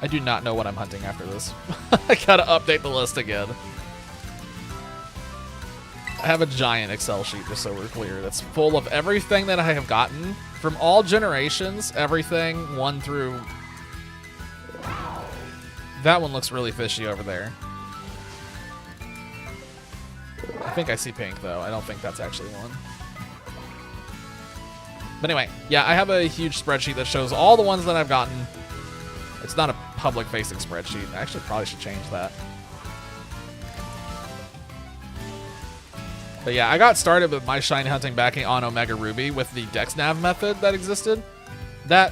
I do not know what I'm hunting after this. I gotta update the list again. I have a giant Excel sheet, just so we're clear, that's full of everything that I have gotten from all generations, everything 1 through... That one looks really fishy over there. I think I see pink, though. I don't think that's actually one. But anyway, yeah, I have a huge spreadsheet that shows all the ones that I've gotten. It's not a public-facing spreadsheet. I actually probably should change that. But yeah, I got started with my shiny hunting back on Omega Ruby with the DexNav method that existed. That...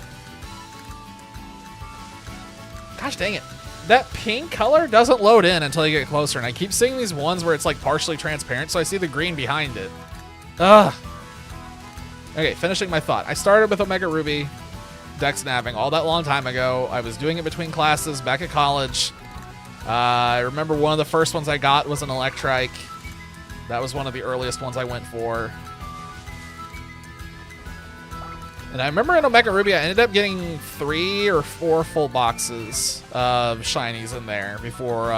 Gosh dang it. That pink color doesn't load in until you get closer, and I keep seeing these ones where it's like partially transparent, so I see the green behind it. Ugh. Okay, finishing my thought. I started with Omega Ruby, DexNaving all that long time ago. I was doing it between classes back at college. I remember one of the first ones I got was an Electrike. That was one of the earliest ones I went for. And I remember in Omega Ruby, I ended up getting 3 or 4 full boxes of shinies in there before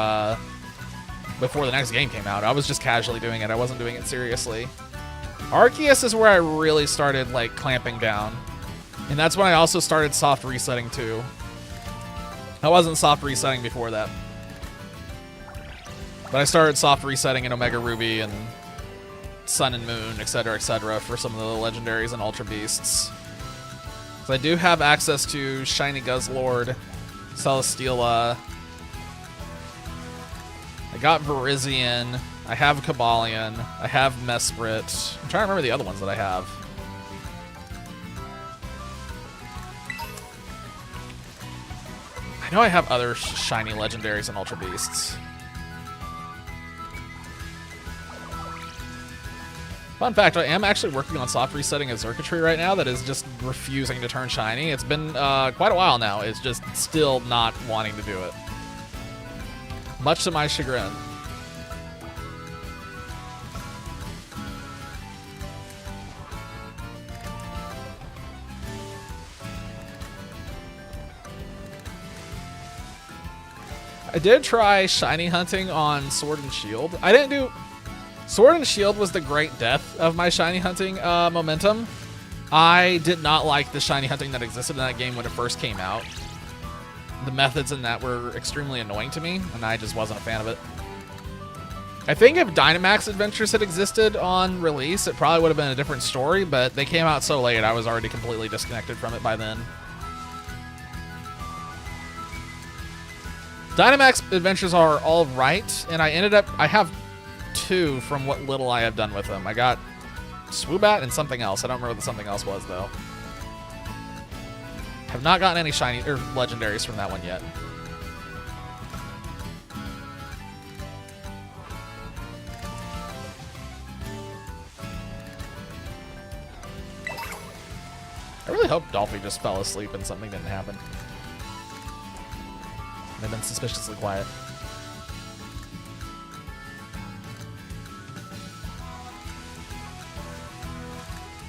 the next game came out. I was just casually doing it. I wasn't doing it seriously. Arceus is where I really started like clamping down. And that's when I also started soft resetting too. I wasn't soft resetting before that. But I started soft resetting in Omega Ruby and Sun and Moon, etc., for some of the legendaries and Ultra Beasts. So I do have access to Shiny Guzzlord, Celesteela. I got Virizion. I have Cobalion. I have Mesprit. I'm trying to remember the other ones that I have. I know I have other shiny legendaries and Ultra Beasts. Fun fact, I am actually working on soft resetting a Xurkitree right now that is just refusing to turn shiny. It's been quite a while now. It's just still not wanting to do it. Much to my chagrin. I did try shiny hunting on Sword and Shield. I didn't do... Sword and Shield was the great death of my shiny hunting momentum. I did not like the shiny hunting that existed in that game when it first came out. The methods in that were extremely annoying to me, and I just wasn't a fan of it. I think if Dynamax Adventures had existed on release, it probably would have been a different story, but they came out so late, I was already completely disconnected from it by then. Dynamax Adventures are all right, and I have 2 from what little I have done with them. I got Swoobat and something else. I don't remember what the something else was, though. Have not gotten any shiny or legendaries from that one yet. I really hope Dolphy just fell asleep and something didn't happen. They've been suspiciously quiet.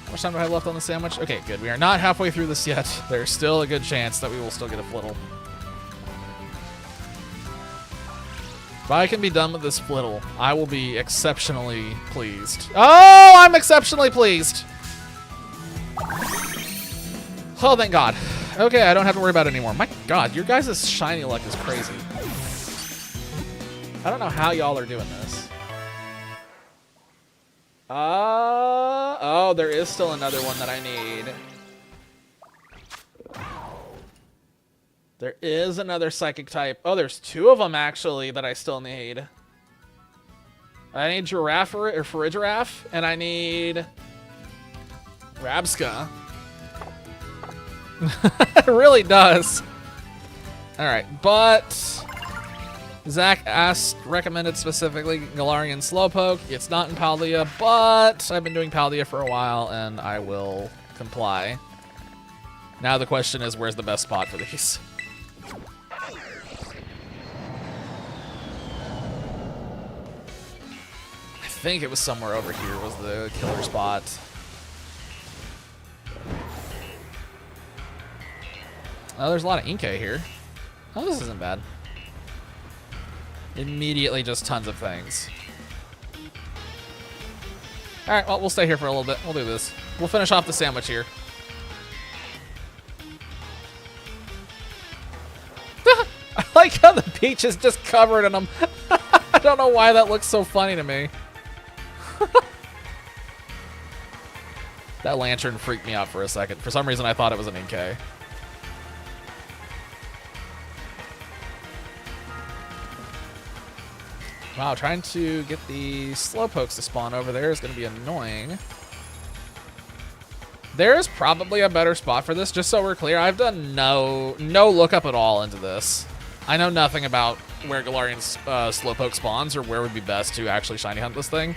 How much time do I have left on the sandwich? Okay, good. We are not halfway through this yet. There's still a good chance that we will still get a Flittle. If I can be done with this Flittle, I will be exceptionally pleased. Oh, I'm exceptionally pleased. Oh, thank God. Okay, I don't have to worry about it anymore. My God, your guys' shiny luck is crazy. I don't know how y'all are doing this. Oh, there is still another one that I need. There is another psychic type. Oh, there's 2 of them actually that I still need. I need Giraffe or Farigiraffe, and I need Rabsca. It really does. All right, but Zach asked, recommended specifically Galarian Slowpoke. It's not in Paldea, but I've been doing Paldea for a while, and I will comply. Now the question is, where's the best spot for these? I think it was somewhere over here was the killer spot. Oh, there's a lot of Inkay here. Oh, this isn't bad. Immediately just tons of things. Alright, well, we'll stay here for a little bit. We'll do this. We'll finish off the sandwich here. I like how the peach is just covered in them. I don't know why that looks so funny to me. That lantern freaked me out for a second. For some reason, I thought it was an Inkay. Wow, trying to get the Slowpokes to spawn over there is going to be annoying. There is probably a better spot for this, just so we're clear. I've done no lookup at all into this. I know nothing about where Galarian Slowpoke spawns or where would be best to actually shiny hunt this thing.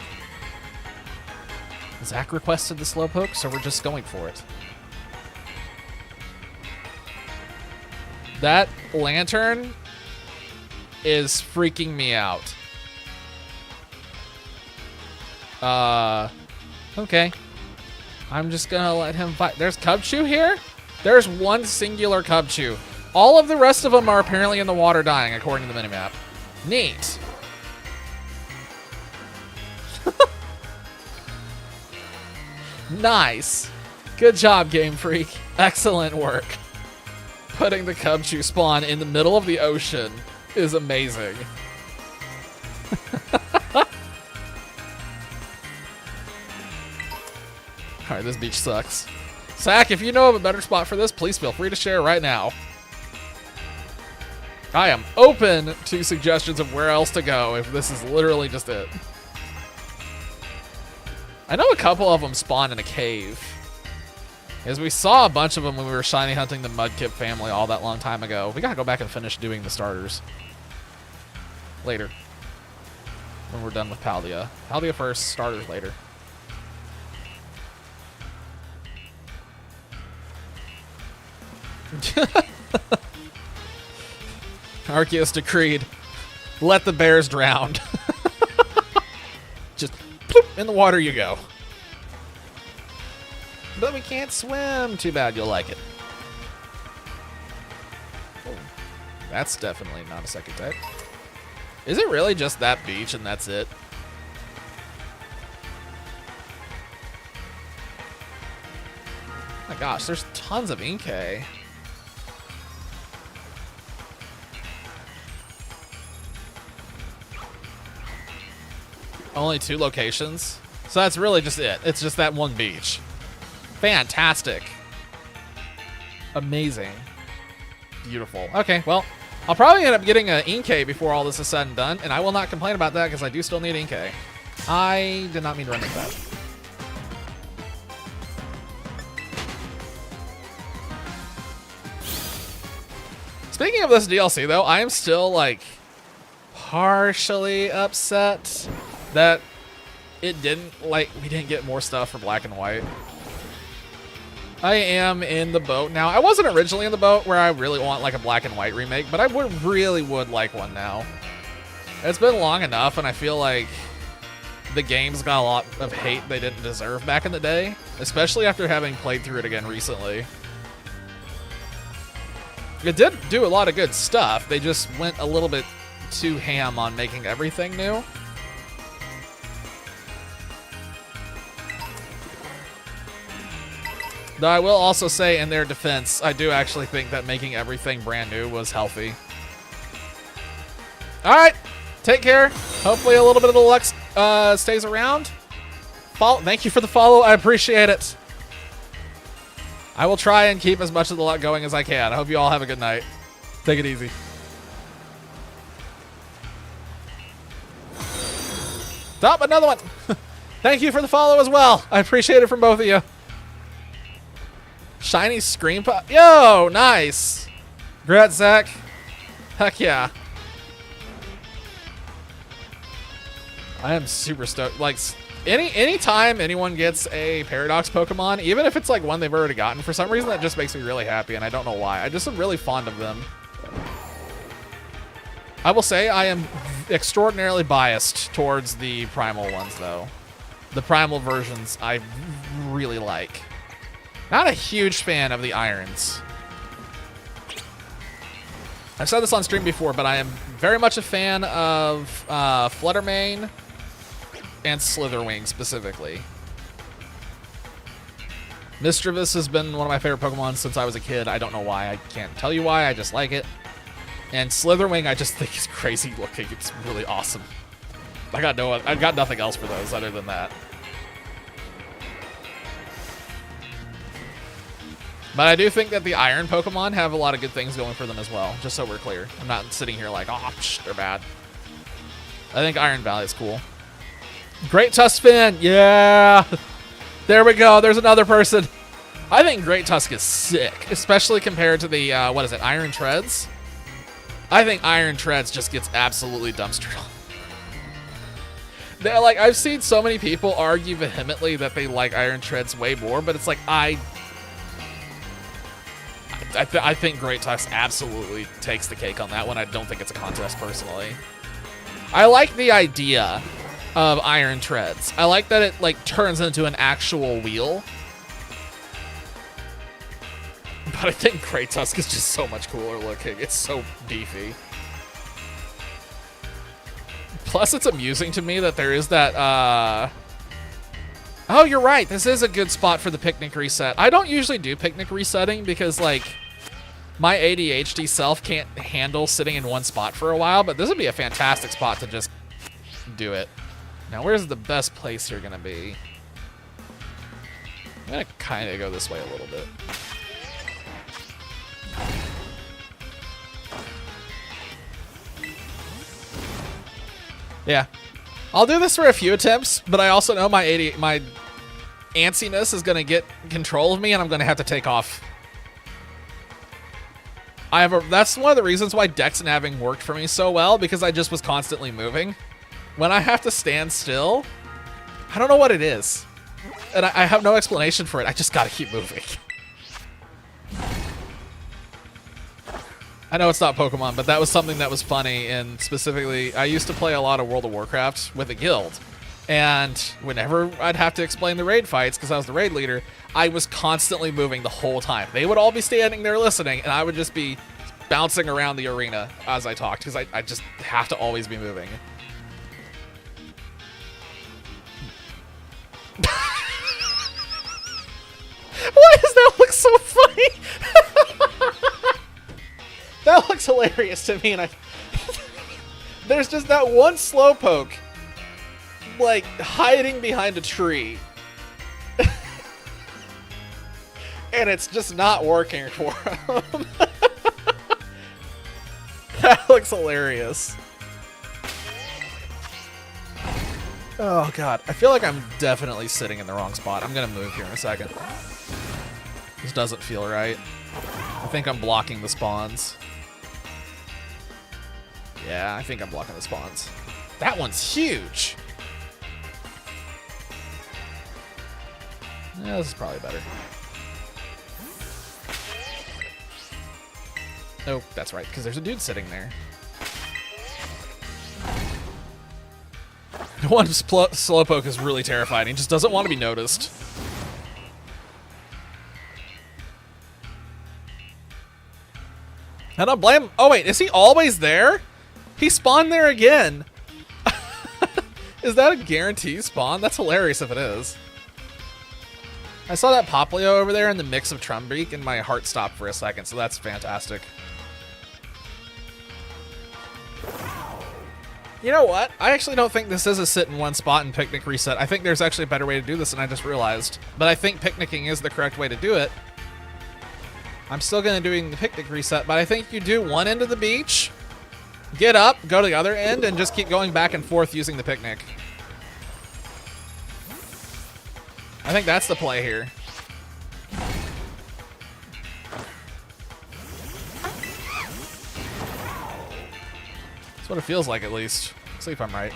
Zach requested the Slowpoke, so we're just going for it. That lantern is freaking me out. Okay. I'm just gonna let him fight. There's Cubchoo here? There's one singular Cubchoo. All of the rest of them are apparently in the water dying, according to the minimap. Neat. Nice. Good job, Game Freak. Excellent work. Putting the Cubchoo spawn in the middle of the ocean is amazing. Alright, this beach sucks. Zach, if you know of a better spot for this, please feel free to share right now. I am open to suggestions of where else to go if this is literally just it. I know a couple of them spawn in a cave. As we saw a bunch of them when we were shiny hunting the Mudkip family all that long time ago. We gotta go back and finish doing the starters. Later. When we're done with Paldea. Paldea first, starters later. Arceus decreed, let the bears drown. Just ploop, in the water you go. But we can't swim. Too bad, you'll like it. Oh, that's definitely not a second type. Is it really just that beach and that's it? Oh my gosh, there's tons of Inkay. Only 2 locations? So that's really just it. It's just that one beach. Fantastic. Amazing. Beautiful. Okay, well, I'll probably end up getting an Inkay before all this is said and done, and I will not complain about that because I do still need Inkay. I did not mean to run into that. Speaking of this DLC, though, I am still, like, partially upset that it didn't, like, we didn't get more stuff for Black and White. I am in the boat now. I wasn't originally in the boat where I really want, like, a Black and White remake, but I really would like one now. It's been long enough, and I feel like the game's got a lot of hate they didn't deserve back in the day, especially after having played through it again recently. It did do a lot of good stuff. They just went a little bit too ham on making everything new. Though I will also say, in their defense, I do actually think that making everything brand new was healthy. Alright, take care. Hopefully a little bit of the luck stays around. Thank you for the follow, I appreciate it. I will try and keep as much of the luck going as I can. I hope you all have a good night. Take it easy. Stop, another one. Thank you for the follow as well. I appreciate it from both of you. Shiny screen pop. Yo, nice. Congrats, Zach. Heck yeah. I am super stoked. Like, any time anyone gets a Paradox Pokemon, even if it's like one they've already gotten, for some reason that just makes me really happy, and I don't know why. I just am really fond of them. I will say I am extraordinarily biased towards the Primal ones, though. The Primal versions I really like. Not a huge fan of the Irons. I've said this on stream before, but I am very much a fan of Fluttermane and Slitherwing specifically. Mischievous has been one of my favorite Pokemon since I was a kid. I don't know why. I can't tell you why. I just like it. And Slitherwing, I just think is crazy looking. It's really awesome. I got nothing else for those other than that. But I do think that the Iron Pokemon have a lot of good things going for them as well, just so we're clear. I'm not sitting here like, oh, they're bad. I think Iron Valley is cool. Great Tusk Fin, yeah! There we go, there's another person. I think Great Tusk is sick, especially compared to the, what is it, Iron Treads? I think Iron Treads just gets absolutely dumpstered on. Like, I've seen so many people argue vehemently that they like Iron Treads way more, but it's like, I think Great Tusk absolutely takes the cake on that one. I don't think it's a contest, personally. I like the idea of Iron Treads. I like that it, like, turns into an actual wheel. But I think Great Tusk is just so much cooler looking. It's so beefy. Plus, it's amusing to me that there is that, Oh, you're right. This is a good spot for the picnic reset. I don't usually do picnic resetting because, like, my ADHD self can't handle sitting in one spot for a while, but this would be a fantastic spot to just do it. Now, where's the best place here going to be? I'm going to kind of go this way a little bit. Yeah. I'll do this for a few attempts, but I also know my antsiness is going to get control of me, and I'm going to have to take off. That's one of the reasons why Dex Nabbing worked for me so well, because I just was constantly moving. When I have to stand still, I don't know what it is. And I have no explanation for it. I just got to keep moving. I know it's not Pokemon, but that was something that was funny, and specifically, I used to play a lot of World of Warcraft with a guild. And whenever I'd have to explain the raid fights, because I was the raid leader, I was constantly moving the whole time. They would all be standing there listening, and I would just be bouncing around the arena as I talked, because I just have to always be moving. Why does that look so funny? That looks hilarious to me, and there's just that one Slowpoke, like, hiding behind a tree. And it's just not working for him. That looks hilarious. Oh, God. I feel like I'm definitely sitting in the wrong spot. I'm going to move here in a second. This doesn't feel right. I think I'm blocking the spawns. Yeah, I think I'm blocking the spawns. That one's huge. Yeah, this is probably better. Oh, that's right, because there's a dude sitting there. The one Slowpoke is really terrifying. He just doesn't want to be noticed. I don't blame him. Oh, wait, is he always there? He spawned there again. Is that a guaranteed spawn? That's hilarious if it is. I saw that Poplio over there in the mix of Trumbeak, and my heart stopped for a second, so that's fantastic. You know what? I actually don't think this is a sit in one spot and picnic reset. I think there's actually a better way to do this, and I just realized. But I think picnicking is the correct way to do it. I'm still going to do the picnic reset, but I think you do one end of the beach, get up, go to the other end, and just keep going back and forth using the picnic. I think that's the play here. That's what it feels like, at least. Let's see if I'm right.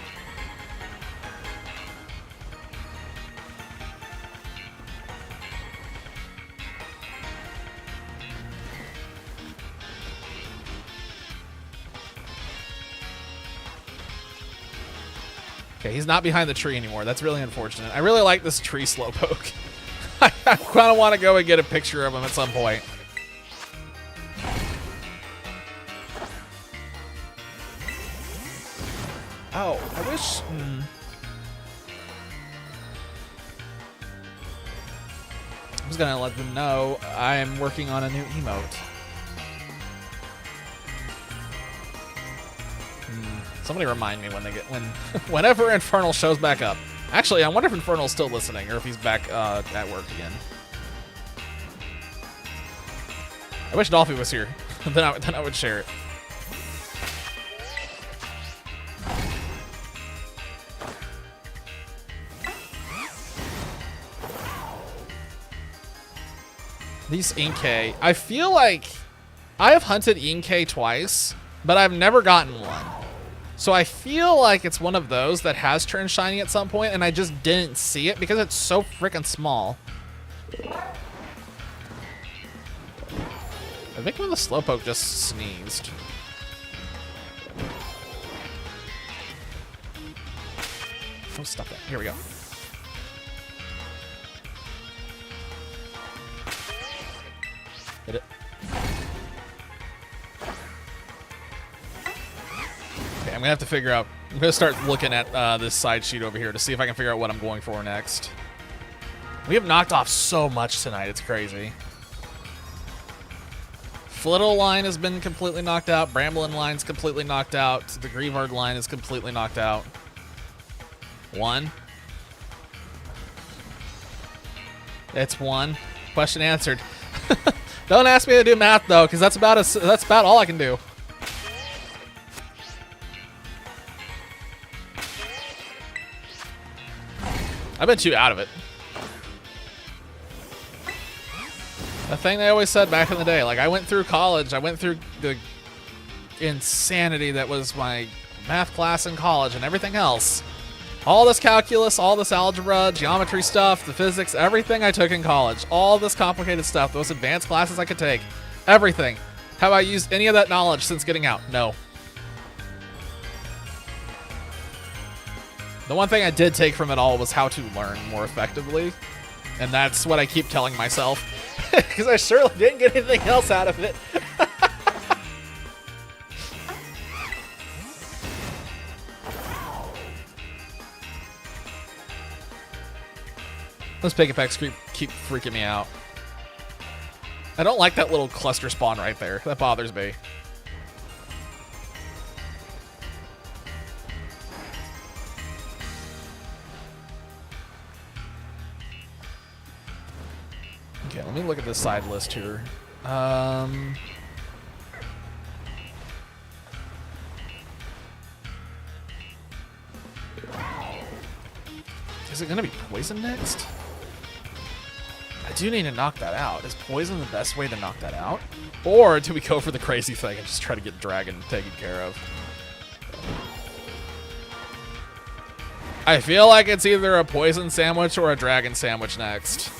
Okay, he's not behind the tree anymore. That's really unfortunate. I really like this tree slowpoke. I kind of want to go and get a picture of him at some point. Oh, I wish... I'm just gonna let them know I'm working on a new emote. Somebody remind me whenever Infernal shows back up. Actually, I wonder if Infernal's still listening or if he's back at work again. I wish Dolphy was here. then I would share it. These Inkay. I feel like I have hunted Inkay twice, but I've never gotten one. So I feel like it's one of those that has turned shiny at some point, and I just didn't see it because it's so freaking small. I think when the Slowpoke just sneezed. Oh, stop that. Here we go. Hit it. Okay, I'm gonna have to figure out. I'm gonna start looking at this side sheet over here to see if I can figure out what I'm going for next. We have knocked off so much tonight, it's crazy. Flittle line has been completely knocked out. Bramblin line's completely knocked out. The Grievard line is completely knocked out. One. It's one. Question answered. Don't ask me to do math though, because that's about all I can do. I've been too out of it. The thing they always said back in the day, like I went through college, I went through the insanity that was my math class in college and everything else. All this calculus, all this algebra, geometry stuff, the physics, everything I took in college, all this complicated stuff, those advanced classes I could take, everything. Have I used any of that knowledge since getting out? No. The one thing I did take from it all was how to learn more effectively. And that's what I keep telling myself. Because I surely didn't get anything else out of it. Those Pikapex keep freaking me out. I don't like that little cluster spawn right there. That bothers me. Okay, let me look at this side list here. Is it going to be poison next? I do need to knock that out. Is poison the best way to knock that out? Or do we go for the crazy thing and just try to get dragon taken care of? I feel like it's either a poison sandwich or a dragon sandwich next.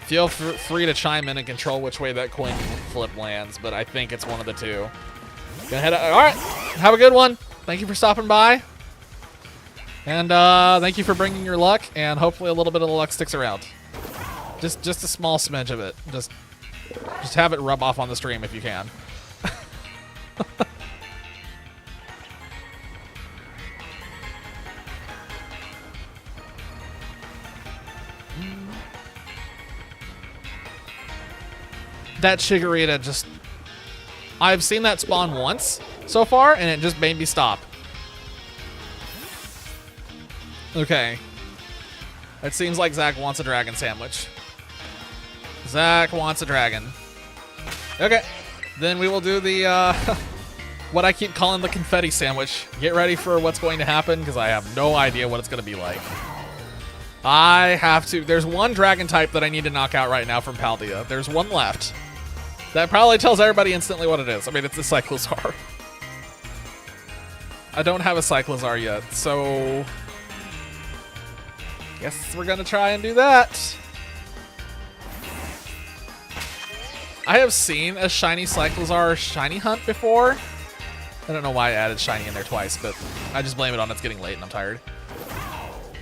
Feel free to chime in and control which way that coin flip lands, but I think it's one of the two. Gonna head out. All right, have a good one. Thank you for stopping by. And thank you for bringing your luck, and hopefully a little bit of the luck sticks around. Just a small smidge of it. Just have it rub off on the stream if you can. That Chikorita just... I've seen that spawn once so far, and it just made me stop. Okay. It seems like Zach wants a dragon sandwich. Zach wants a dragon. Okay. Then we will do the, what I keep calling the confetti sandwich. Get ready for what's going to happen, because I have no idea what it's going to be like. I have to... There's one dragon type that I need to knock out right now from Paldea. There's one left. That probably tells everybody instantly what it is. I mean, it's a Cyclozar. I don't have a Cyclozar yet, so... Guess we're gonna try and do that. I have seen a shiny Cyclozar shiny hunt before, I don't know why I added shiny in there twice, but I just blame it on it's getting late and I'm tired.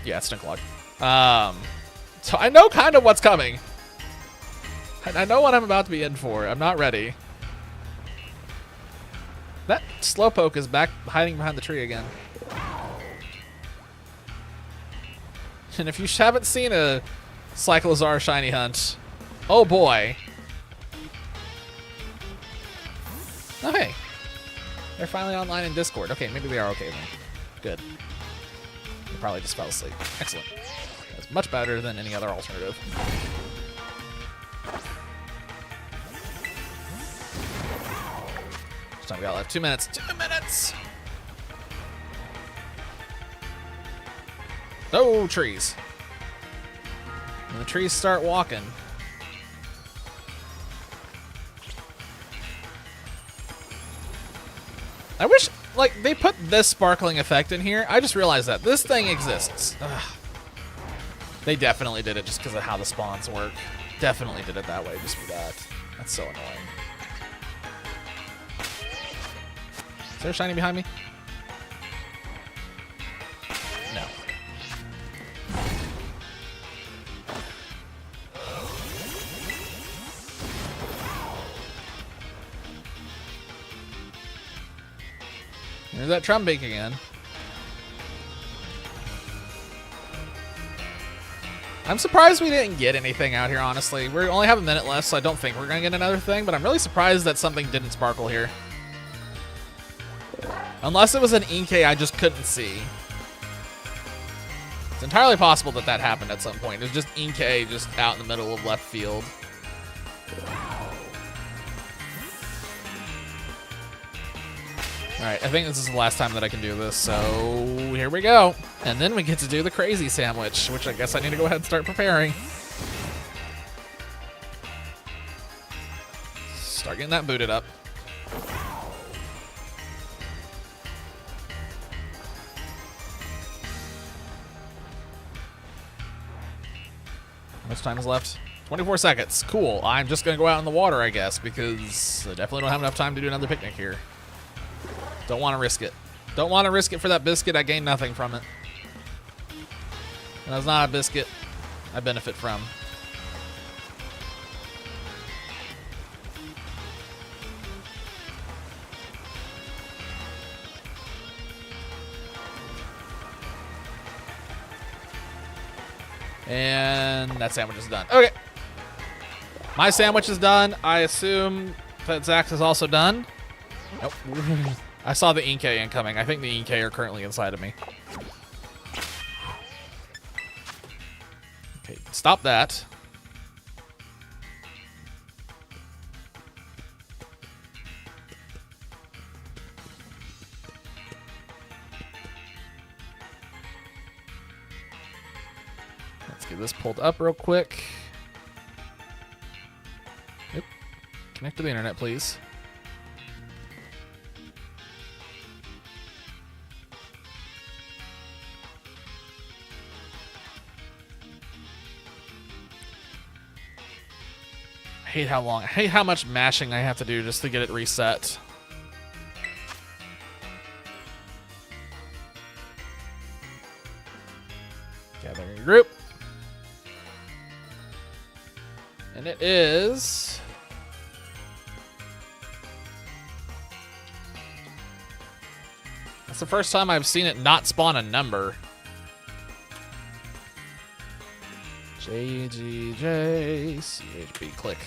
Yeah, it's Stinklog. So I know kind of what's coming. I know what I'm about to be in for. I'm not ready. That Slowpoke is back hiding behind the tree again. And if you haven't seen a Cyclozar shiny hunt, oh boy. Oh hey, they're finally online in Discord. Okay, maybe they are okay then. Good. They probably just fell asleep. Excellent. That's much better than any other alternative. How much time we got left? 2 minutes. 2 minutes! No trees. When the trees start walking. I wish, like, they put this sparkling effect in here. I just realized that. This thing exists. Ugh. They definitely did it just because of how the spawns work. Definitely did it that way just for that. That's so annoying. Is there a shiny behind me? No. There's that Trumbeak again. I'm surprised we didn't get anything out here, honestly. We only have a minute left, so I don't think we're going to get another thing, but I'm really surprised that something didn't sparkle here. Unless it was an Inkay I just couldn't see. It's entirely possible that that happened at some point. It was just Inkay just out in the middle of left field. Alright, I think this is the last time that I can do this, so here we go. And then we get to do the crazy sandwich, which I guess I need to go ahead and start preparing. Start getting that booted up. How much time is left? 24 seconds. Cool. I'm just going to go out in the water, I guess, because I definitely don't have enough time to do another picnic here. Don't want to risk it. Don't want to risk it for that biscuit. I gain nothing from it. And that's not a biscuit I benefit from. And that sandwich is done. Okay. My sandwich is done. I assume that Zach's is also done. Nope. I saw the Inkay incoming. I think the Inkay are currently inside of me. Okay, stop that. Let's get this pulled up real quick. Yep. Connect to the internet, please. I hate how much mashing I have to do just to get it reset. Gather your group. And it is... That's the first time I've seen it not spawn a number. JGJCHB, click.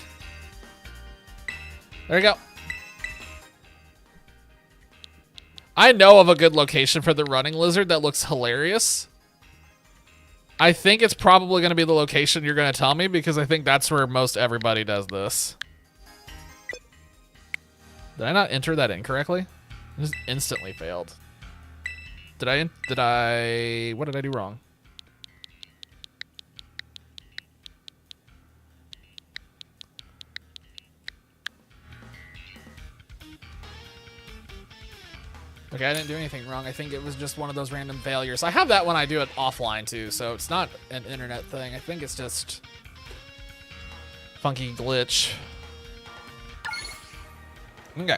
There you go. I know of a good location for the running lizard that looks hilarious. I think it's probably going to be the location you're going to tell me because I think that's where most everybody does this. Did I not enter that incorrectly? I just instantly failed. What did I do wrong? Okay, I didn't do anything wrong. I think it was just one of those random failures. I have that when I do it offline too, so it's not an internet thing. I think it's just funky glitch. Okay.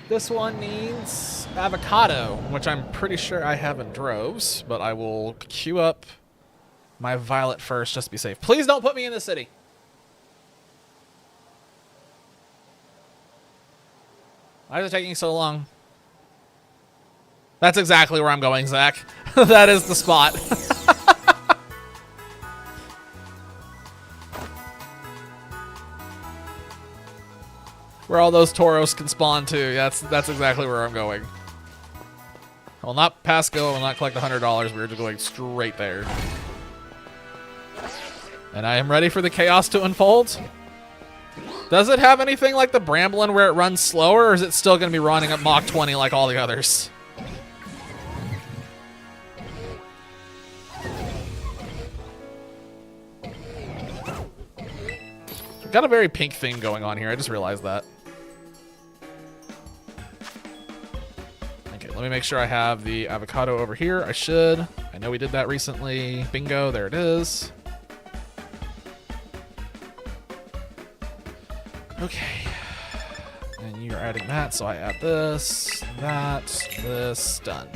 This one needs avocado, which I'm pretty sure I have in droves, but I will queue up my violet first just to be safe. Please don't put me in the city. Why is it taking so long? That's exactly where I'm going, Zach. That is the spot. Where all those Tauros can spawn too. That's exactly where I'm going. I will not pass go. I will not collect the $100. We're just going straight there. And I am ready for the chaos to unfold. Does it have anything like the Bramblin where it runs slower, or is it still going to be running at Mach 20 like all the others? Got a very pink theme going on here. I just realized that. Okay, let me make sure I have the avocado over here. I should. I know we did that recently. Bingo, there it is. Okay. And you're adding that, so I add this, that, this, done.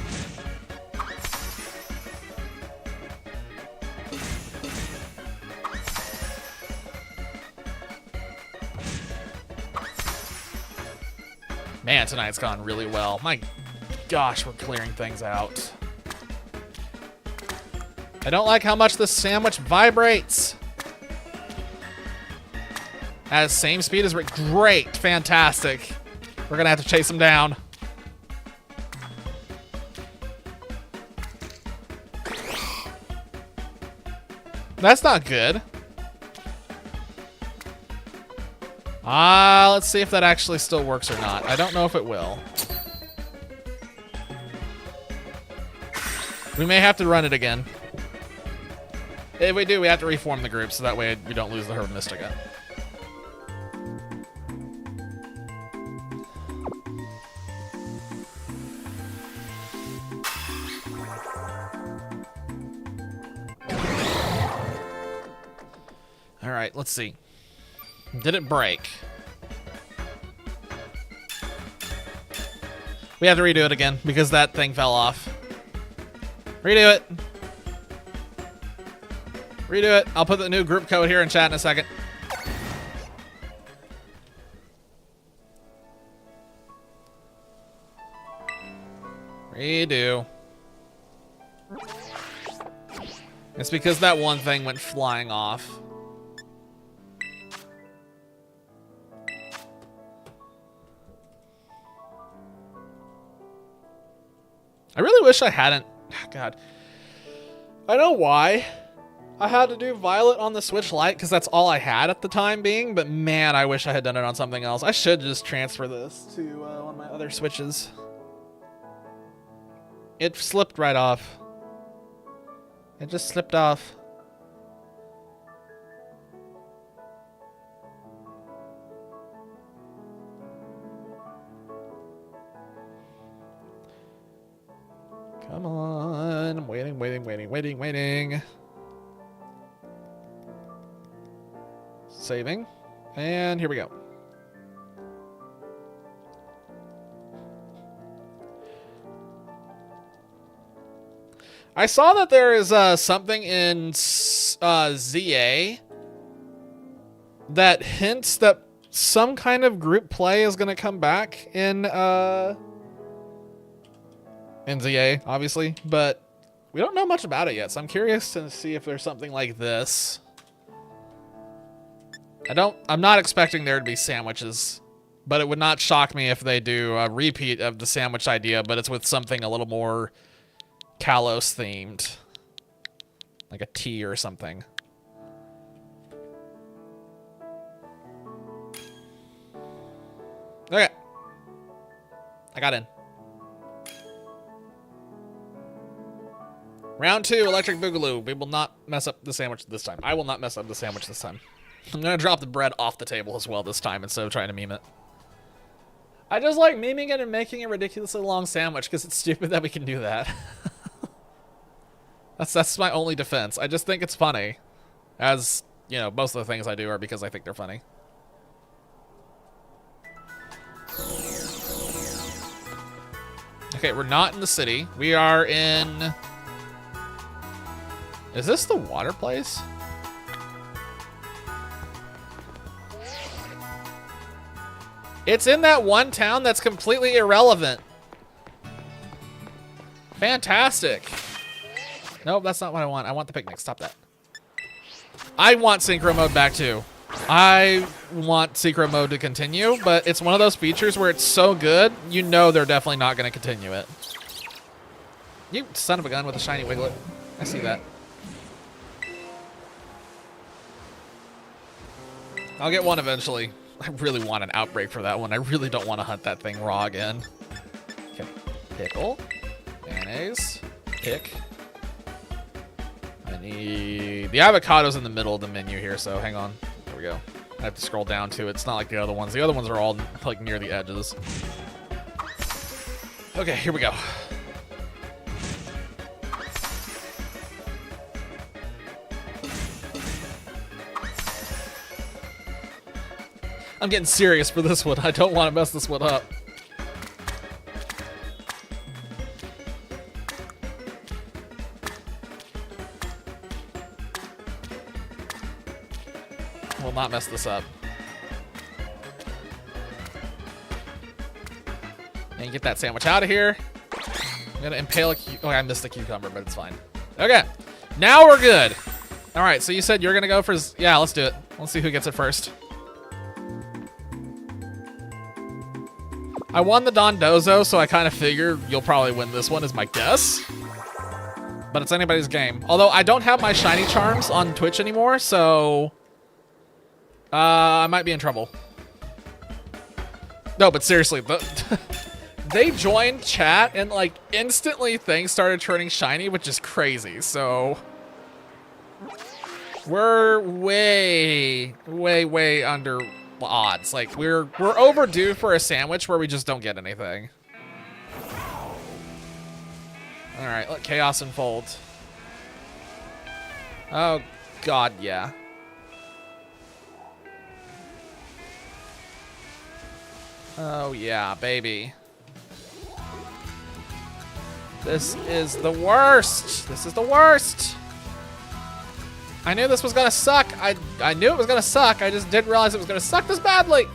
Man, tonight's gone really well. My gosh, we're clearing things out. I don't like how much this sandwich vibrates. At same speed as great, fantastic. We're gonna have to chase him down. That's not good. Let's see if that actually still works or not. I don't know if it will. We may have to run it again. If we do, we have to reform the group so that way we don't lose the Herd Mystica. All right, let's see. Did it break? We have to redo it again because that thing fell off. Redo it. Redo it. I'll put the new group code here in chat in a second. Redo. It's because that one thing went flying off. I really wish I hadn't. God. I know why I had to do Violet on the Switch Lite, because that's all I had at the time being, but man, I wish I had done it on something else. I should just transfer this to one of my other Switches. It slipped right off. It just slipped off. Come on. I'm waiting. Saving. And here we go. I saw that there is something in ZA that hints that some kind of group play is going to come back in ZA, obviously, but we don't know much about it yet, so I'm curious to see if there's something like this. I'm not expecting there to be sandwiches, but it would not shock me if they do a repeat of the sandwich idea, but it's with something a little more Kalos themed, like a tea or something. Okay, I got in. Round 2, Electric Boogaloo. We will not mess up the sandwich this time. I will not mess up the sandwich this time. I'm gonna drop the bread off the table as well this time instead of trying to meme it. I just like memeing it and making a ridiculously long sandwich because it's stupid that we can do that. That's my only defense. I just think it's funny. As, you know, most of the things I do are because I think they're funny. Okay, we're not in the city. We are in... Is this the water place? It's in that one town that's completely irrelevant. Fantastic. Nope, that's not what I want. I want the picnic. Stop that. I want synchro mode back too. I want secret mode to continue, but it's one of those features where it's so good, you know they're definitely not going to continue it. You son of a gun with a shiny Wiglet. I see that. I'll get one eventually. I really want an outbreak for that one. I really don't want to hunt that thing raw again. Okay. Pickle. Mayonnaise. Pick. I need... The avocado's in the middle of the menu here, so hang on. There we go. I have to scroll down to it. It's not like the other ones. The other ones are all like near the edges. Okay, here we go. I'm getting serious for this one. I don't want to mess this one up. Will not mess this up. And get that sandwich out of here. I'm gonna impale a oh, I missed a cucumber, but it's fine. Okay, now we're good. All right, so you said you're gonna go for, yeah, let's do it. Let's see who gets it first. I won the Don Dozo, so I kind of figure you'll probably win this one is my guess. But it's anybody's game. Although I don't have my shiny charms on Twitch anymore, so I might be in trouble. No, but seriously, they joined chat and like instantly things started turning shiny, which is crazy. So we're way under odds. Like we're overdue for a sandwich where we just don't get anything. All right, let chaos unfold. Oh God, yeah. Oh yeah, baby. This is the worst. This is the worst. I knew this was gonna suck. I knew it was gonna suck. I just didn't realize it was gonna suck this badly.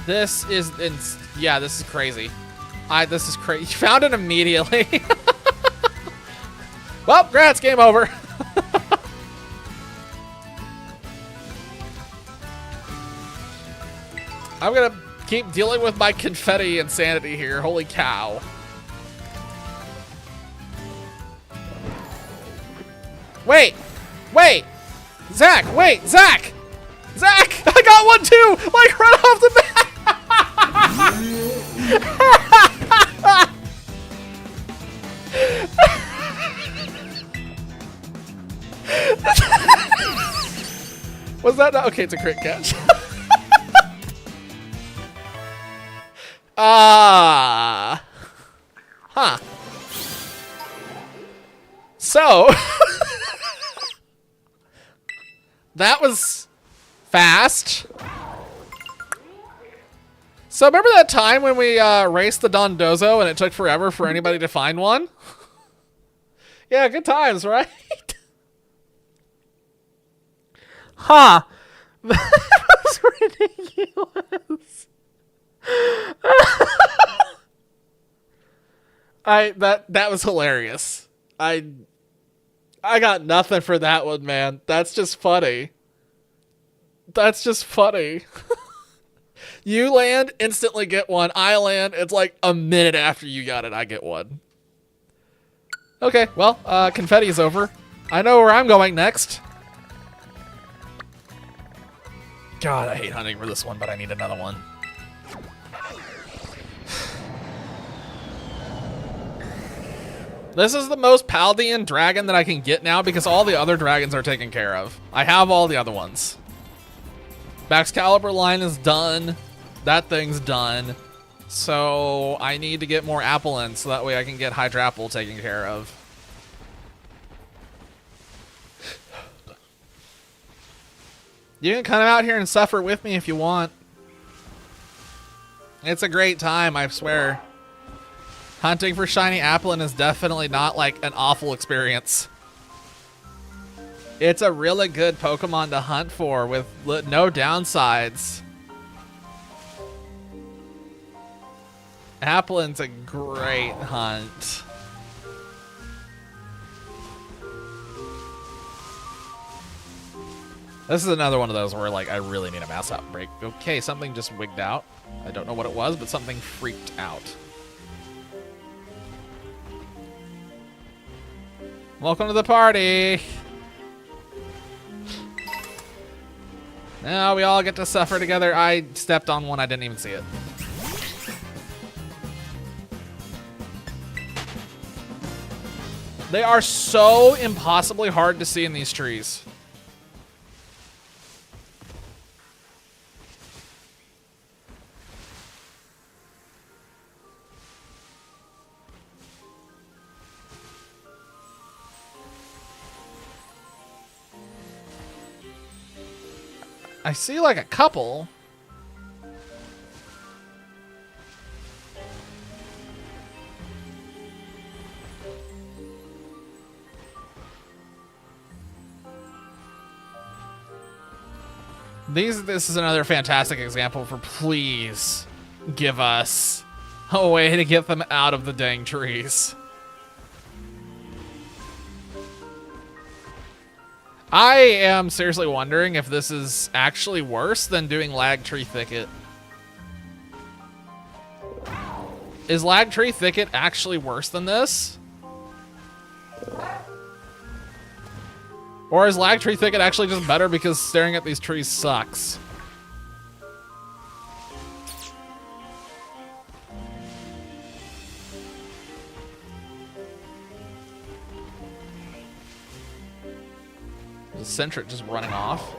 This is, yeah, this is crazy. This is crazy. You found it immediately. Well, congrats, game over. I'm gonna keep dealing with my confetti insanity here. Holy cow. Wait! Zach, wait! Zach! I got one too! Like right off the bat! Was that not? Okay, it's a crit catch. Huh. So, that was fast. So remember that time when we raced the Don Dozo and it took forever for anybody to find one? Yeah, good times, right? Huh. That was ridiculous. That was hilarious. I got nothing for that one, man. That's just funny. That's just funny. You land, instantly get one. I land, it's like a minute after you got it, I get one. Okay, well, confetti's over. I know where I'm going next. God, I hate hunting for this one, but I need another one. This is the most Paldean dragon that I can get now because all the other dragons are taken care of. I have all the other ones. Baxcalibur line is done. That thing's done. So I need to get more Applin so that way I can get Hydrapple taken care of. You can come out here and suffer with me if you want. It's a great time, I swear. Hunting for shiny Applin is definitely not like an awful experience. It's a really good Pokemon to hunt for with no downsides. Applin's a great hunt. This is another one of those where like I really need a mouse outbreak. Okay, something just wigged out. I don't know what it was, but something freaked out. Welcome to the party. Now we all get to suffer together. I stepped on one, I didn't even see it. They are so impossibly hard to see in these trees. I see like a couple. This is another fantastic example for please give us a way to get them out of the dang trees. I am seriously wondering if this is actually worse than doing Lag Tree Thicket. Is Lag Tree Thicket actually worse than this? Or is Lag Tree Thicket actually just better because staring at these trees sucks? Is Centric just running off?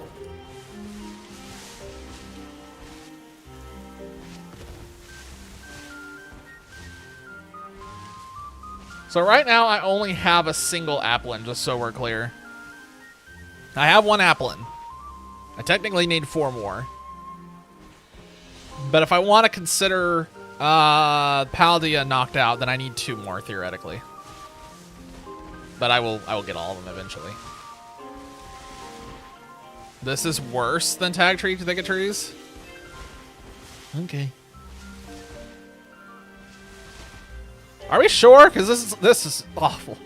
So right now I only have a single Applin, just so we're clear. I have one Applin. I technically need 4 more. But if I want to consider Paldea knocked out, then I need 2 more theoretically. But I will get all of them eventually. This is worse than Tag Tree Thicket Trees? Okay. Are we sure? Because this is awful.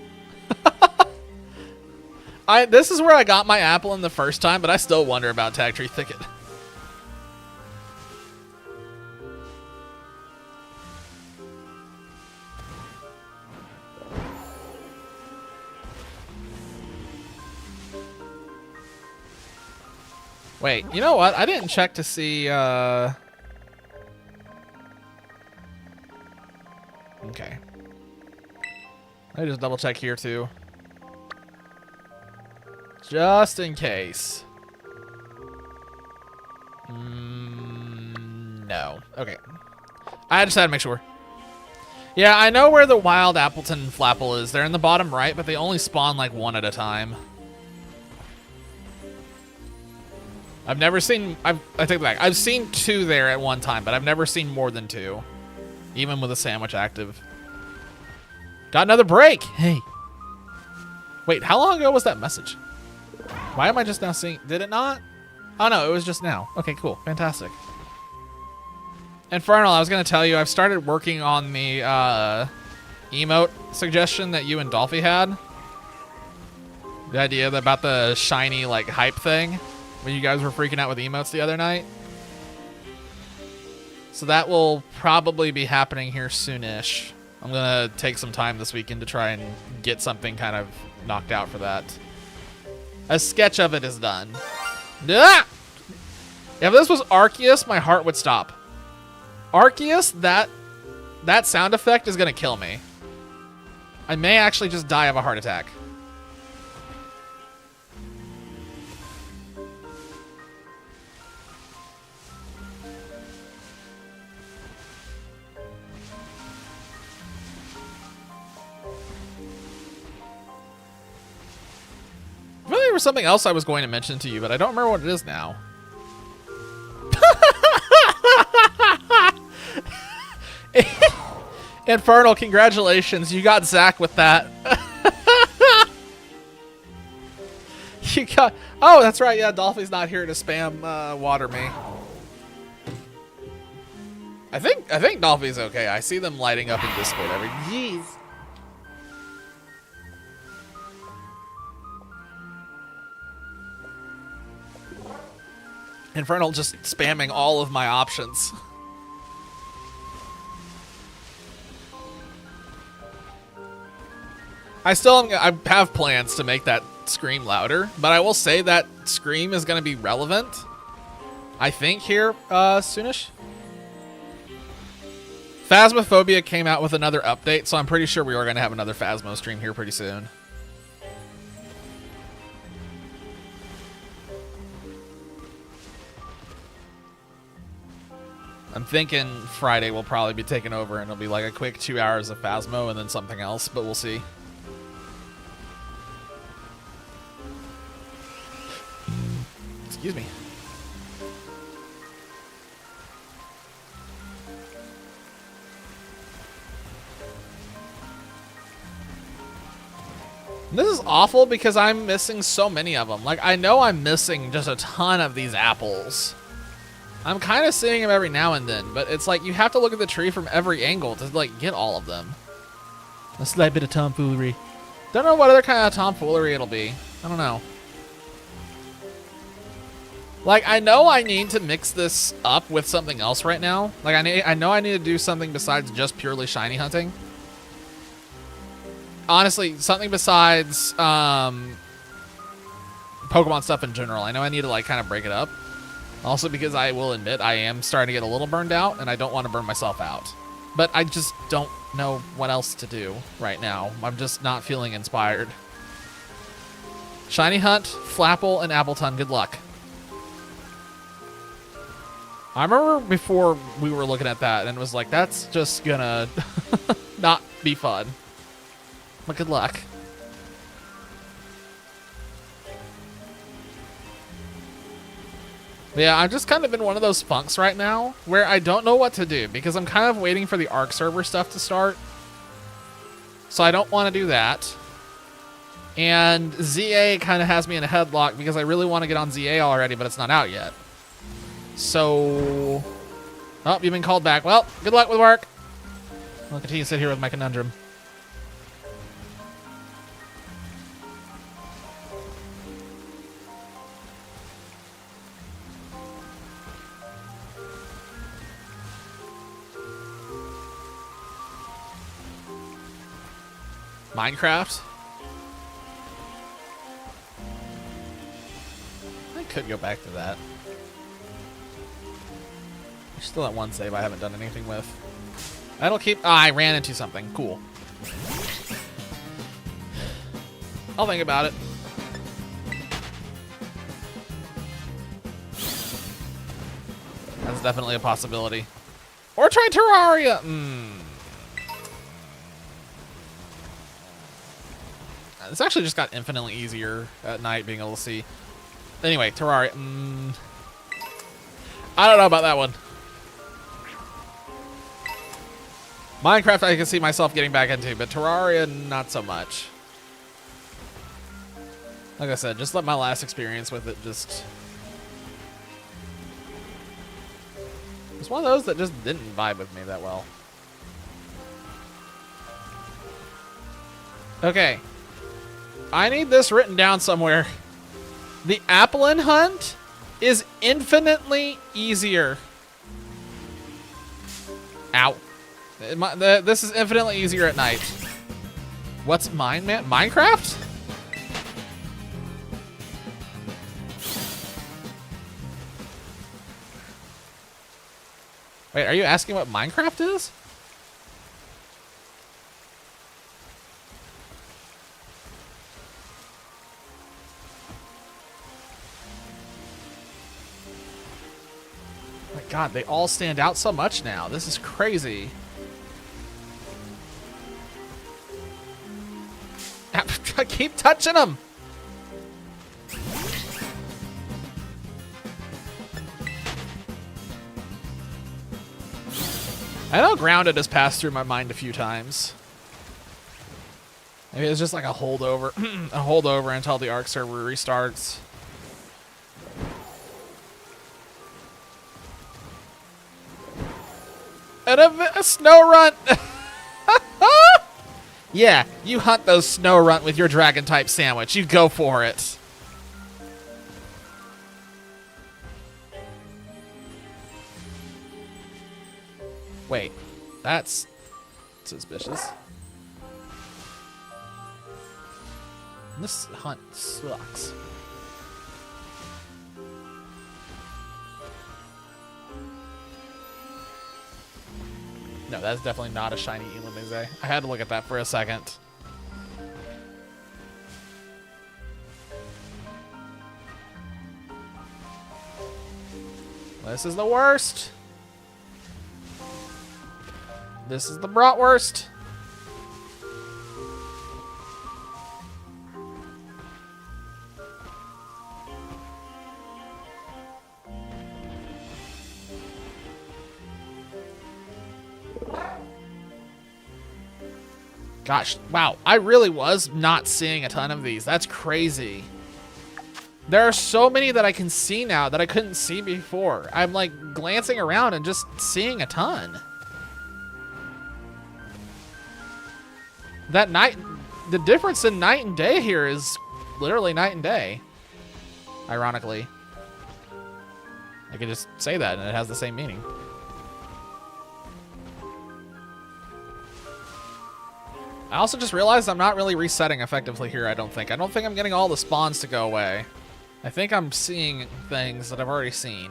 This is where I got my Applin the first time, but I still wonder about Tag Tree Thicket. Wait, you know what? I didn't check to see, Okay. Let me just double check here, too. Just in case. No. Okay. I just had to make sure. Yeah, I know where the wild Appleton Flapple is. They're in the bottom right, but they only spawn like 1 at a time. I've never seen... I take it back. I've seen 2 there at one time, but I've never seen more than 2. Even with a sandwich active. Got another break! Hey. Wait, how long ago was that message? Why am I just now seeing... Did it not? Oh, no, it was just now. Okay, cool. Fantastic. Infernal, I was going to tell you, I've started working on the emote suggestion that you and Dolphy had. The idea about the shiny, like, hype thing. When you guys were freaking out with emotes the other night. So that will probably be happening here soonish. I'm going to take some time this weekend to try and get something kind of knocked out for that. A sketch of it is done. Ah! If this was Arceus, my heart would stop. Arceus, that sound effect is going to kill me. I may actually just die of a heart attack. there was something else I was going to mention to you, but I don't remember what it is now. Infernal, congratulations. You got Zach with that. You got... Oh, that's right. Yeah, Dolphy's not here to spam water me. I think Dolphy's okay. I see them lighting up in Discord every... Jeez. Infernal just spamming all of my options. I have plans to make that scream louder, but I will say that scream is going to be relevant, I think, here soonish. Phasmophobia came out with another update, so I'm pretty sure we are going to have another Phasmo stream here pretty soon. I'm thinking Friday will probably be taken over and it'll be like a quick 2 hours of Phasmo and then something else, but we'll see. Excuse me. This is awful because I'm missing so many of them. Like, I know I'm missing just a ton of these apples. I'm kind of seeing them every now and then, but it's like you have to look at the tree from every angle to like get all of them. A slight bit of tomfoolery. Don't know what other kind of tomfoolery it'll be. I don't know. Like, I know I need to mix this up with something else right now. Like, I know I need to do something besides just purely shiny hunting. Honestly, something besides Pokemon stuff in general. I know I need to like kind of break it up. Also because I will admit I am starting to get a little burned out and I don't want to burn myself out. But I just don't know what else to do right now. I'm just not feeling inspired. Shiny Hunt, Flapple, and Appleton, good luck. I remember before we were looking at that and it was like, that's just gonna not be fun. But good luck. Yeah, I'm just kind of in one of those funks right now where I don't know what to do because I'm kind of waiting for the Arc server stuff to start. So I don't want to do that. And ZA kind of has me in a headlock because I really want to get on ZA already, but it's not out yet. So... Oh, you've been called back. Well, good luck with work. I'll continue to sit here with my conundrum. Minecraft? I could go back to that. There's still that one save I haven't done anything with. That'll keep... Ah, I ran into something. Cool. I'll think about it. That's definitely a possibility. Or try Terraria! This actually just got infinitely easier at night being able to see. Anyway, Terraria. I don't know about that one. Minecraft I can see myself getting back into, but Terraria not so much. Like I said, just let my last experience with it just... It's one of those that just didn't vibe with me that well. Okay. I need this written down somewhere. The Applin hunt is infinitely easier. Ow. This is infinitely easier at night. What's mine, man? Minecraft? Wait, are you asking what Minecraft is? God, they all stand out so much now. This is crazy. I keep touching them. I know Grounded has passed through my mind a few times. Maybe it's just like a holdover, a holdover until the Ark server restarts. And a snow runt. Yeah, you hunt those snow runt with your dragon type sandwich. You go for it. Wait, that's suspicious. This hunt sucks. No, that's definitely not a shiny Illumise. I had to look at that for a second. This is the worst. This is the bratwurst. Gosh, wow, I really was not seeing a ton of these. That's crazy. There are so many that I can see now that I couldn't see before. I'm like glancing around and just seeing a ton. That night, the difference in night and day here is literally night and day. Ironically. I could just say that and it has the same meaning. I also just realized I'm not really resetting effectively here, I don't think. I don't think I'm getting all the spawns to go away. I think I'm seeing things that I've already seen.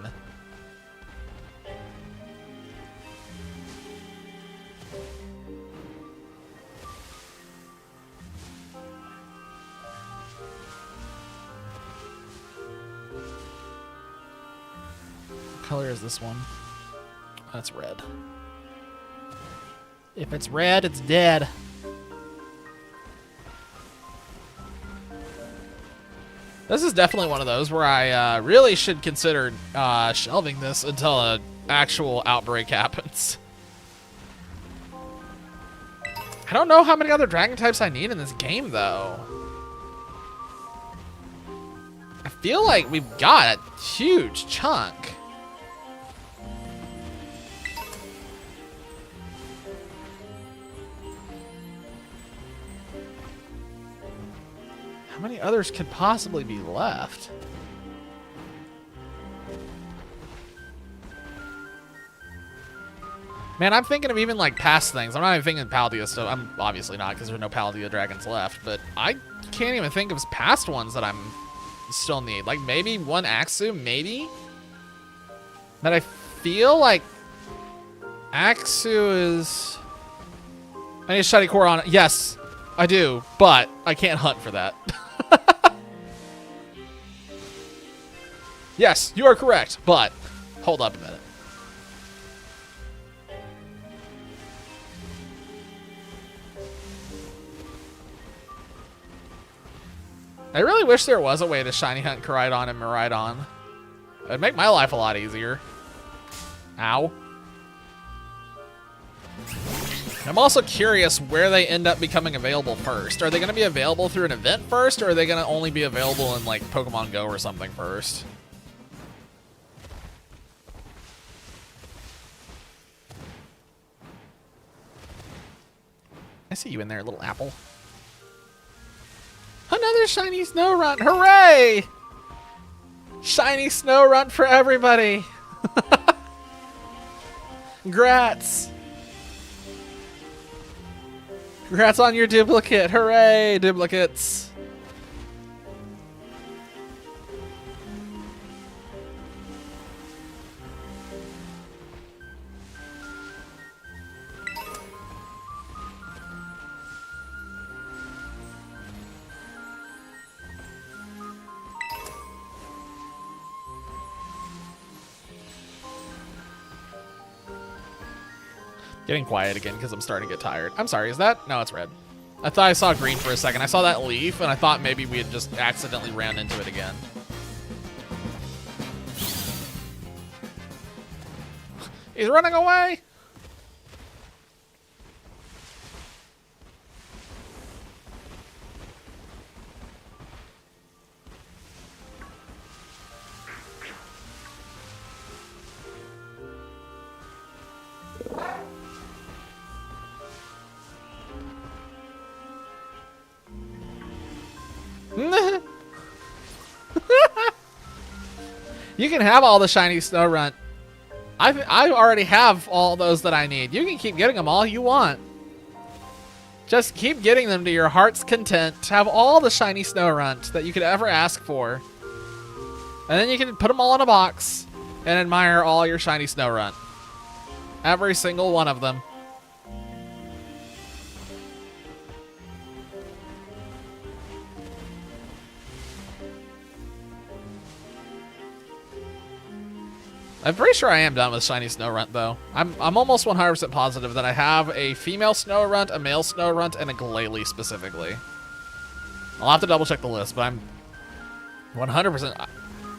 What color is this one? That's red. If it's red, it's dead. This is definitely one of those where I really should consider shelving this until an actual outbreak happens. I don't know how many other dragon types I need in this game, though. I feel like we've got a huge chunk. How many others could possibly be left? Man, I'm thinking of even like past things. I'm not even thinking Paldea stuff. I'm obviously not because there's no Paldea dragons left, but I can't even think of past ones that I'm still need. Like maybe one Axu, maybe? That I feel like Axu is... I need a shiny core on it. Yes, I do, but I can't hunt for that. Yes, you are correct, but hold up a minute. I really wish there was a way to shiny hunt Koraidon and Miraidon. It'd make my life a lot easier. Ow. I'm also curious where they end up becoming available first. Are they going to be available through an event first, or are they going to only be available in like Pokemon Go or something first? I see you in there, little apple. Another shiny Snorunt! Hooray! Shiny Snorunt for everybody! Congrats! Congrats on your duplicate! Hooray, duplicates! Getting quiet again because I'm starting to get tired. I'm sorry, is that? No, it's red. I thought I saw green for a second. I saw that leaf, and I thought maybe we had just accidentally ran into it again. He's running away! You can have all the shiny snow runt. I already have all those that I need. You can keep getting them all you want. Just keep getting them to your heart's content. Have all the shiny snow runt that you could ever ask for. And then you can put them all in a box and admire all your shiny snow runt. Every single one of them. I'm pretty sure I am done with shiny snow runt though. I'm almost 100% positive that I have a female snow runt, a male snow runt, and a glalie specifically. I'll have to double check the list, but I'm 100%.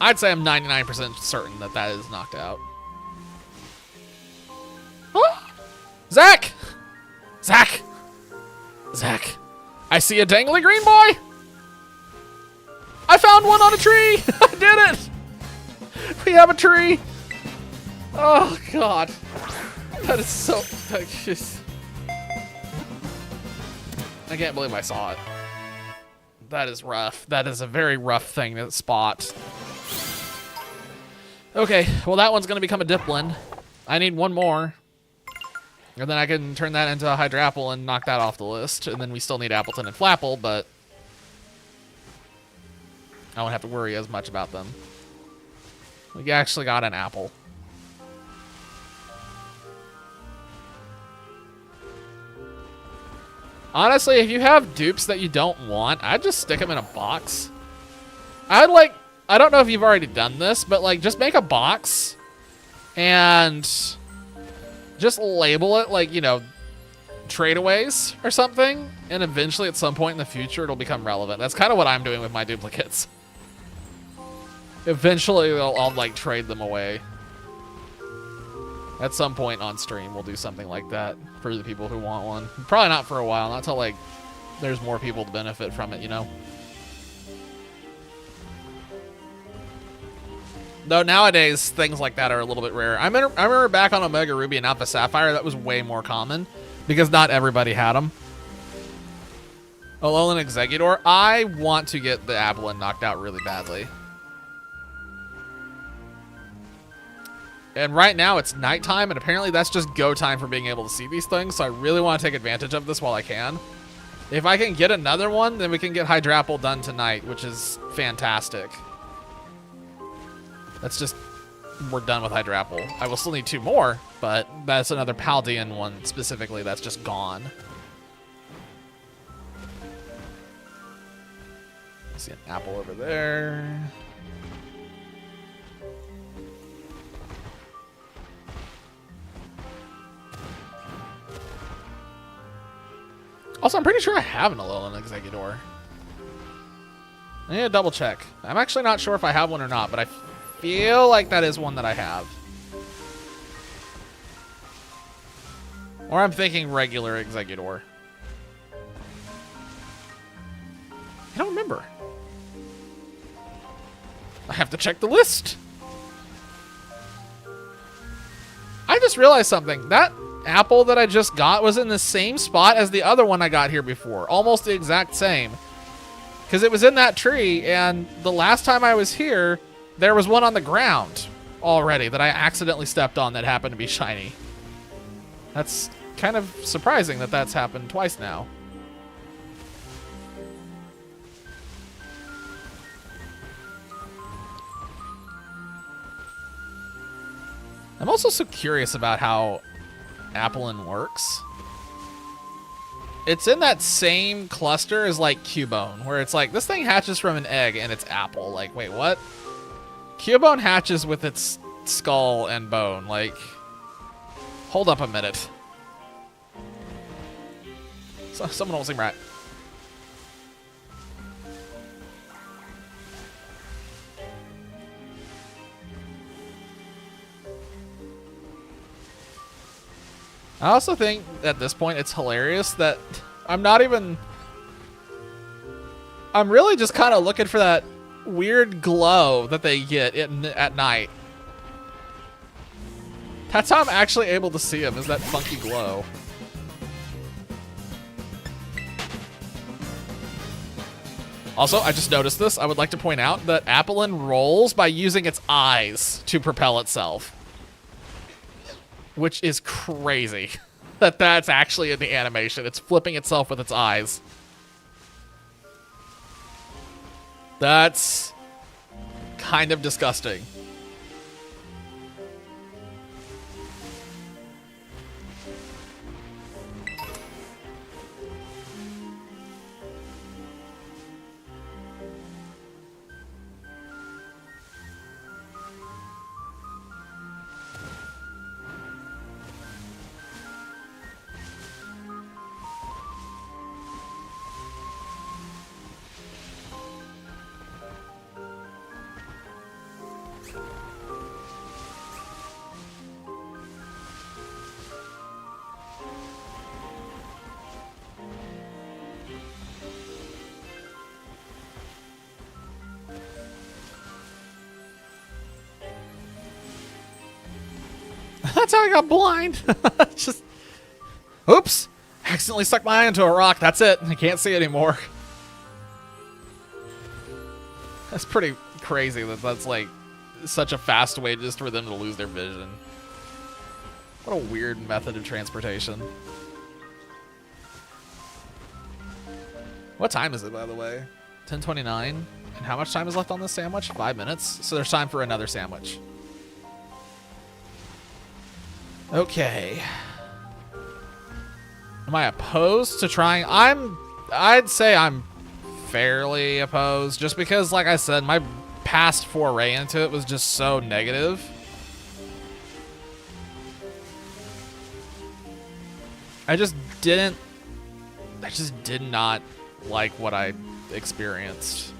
I'd say I'm 99% certain that that is knocked out. Zach! Zach! Zach! I see a dangly green boy! I found one on a tree! I did it! We have a tree! Oh, God. That is so... I can't believe I saw it. That is rough. That is a very rough thing to spot. Okay, well that one's going to become a Diplin. I need one more. And then I can turn that into a Hydrapple and knock that off the list. And then we still need Appleton and Flapple, but I won't have to worry as much about them. We actually got an apple. Honestly, if you have dupes that you don't want, I'd just stick them in a box. I don't know if you've already done this, but like just make a box and just label it like, you know, tradeaways or something. And eventually at some point in the future, it'll become relevant. That's kind of what I'm doing with my duplicates. Eventually I'll like trade them away. At some point on stream, we'll do something like that for the people who want one. Probably not for a while, not till like there's more people to benefit from it, you know? Though nowadays, things like that are a little bit rare. I remember back on Omega Ruby and Alpha Sapphire, that was way more common because not everybody had them. Alolan Exeggutor, I want to get the Applin knocked out really badly. And right now it's nighttime, and apparently that's just go time for being able to see these things, so I really want to take advantage of this while I can. If I can get another one, then we can get Hydrapple done tonight, which is fantastic. That's just, we're done with Hydrapple. I will still need 2 more, but that's another Paldean one specifically that's just gone. I see an apple over there. Also, I'm pretty sure I have an Alolan Exeggutor. I need to double check. I'm actually not sure if I have one or not, but I feel like that is one that I have. Or I'm thinking regular Exeggutor. I don't remember. I have to check the list. I just realized something. That apple that I just got was in the same spot as the other one I got here before. Almost the exact same. Because it was in that tree, and the last time I was here, there was one on the ground already that I accidentally stepped on that happened to be shiny. That's kind of surprising that that's happened twice now. I'm also so curious about how Applin works. It's in that same cluster as like Cubone, where it's like this thing hatches from an egg and it's apple. Like, wait, what? Cubone hatches with its skull and bone. Like, hold up a minute. So, someone almost seem right. I also think at this point it's hilarious that I'm really just kind of looking for that weird glow that they get at night. That's how I'm actually able to see them, is that funky glow. Also, I just noticed this. I would like to point out that Applin rolls by using its eyes to propel itself. Which is crazy. That's actually in the animation. It's flipping itself with its eyes. That's kind of disgusting. That's how I got blind. Just, oops. Accidentally stuck my eye into a rock. That's it. I can't see anymore. That's pretty crazy that that's like such a fast way just for them to lose their vision. What a weird method of transportation. What time is it, by the way? 10:29. And how much time is left on this sandwich? 5 minutes. So there's time for another sandwich. Okay. Am I opposed to trying? I'd say I'm fairly opposed, just because, like I said, my past foray into it was just so negative. I just did not like what I experienced.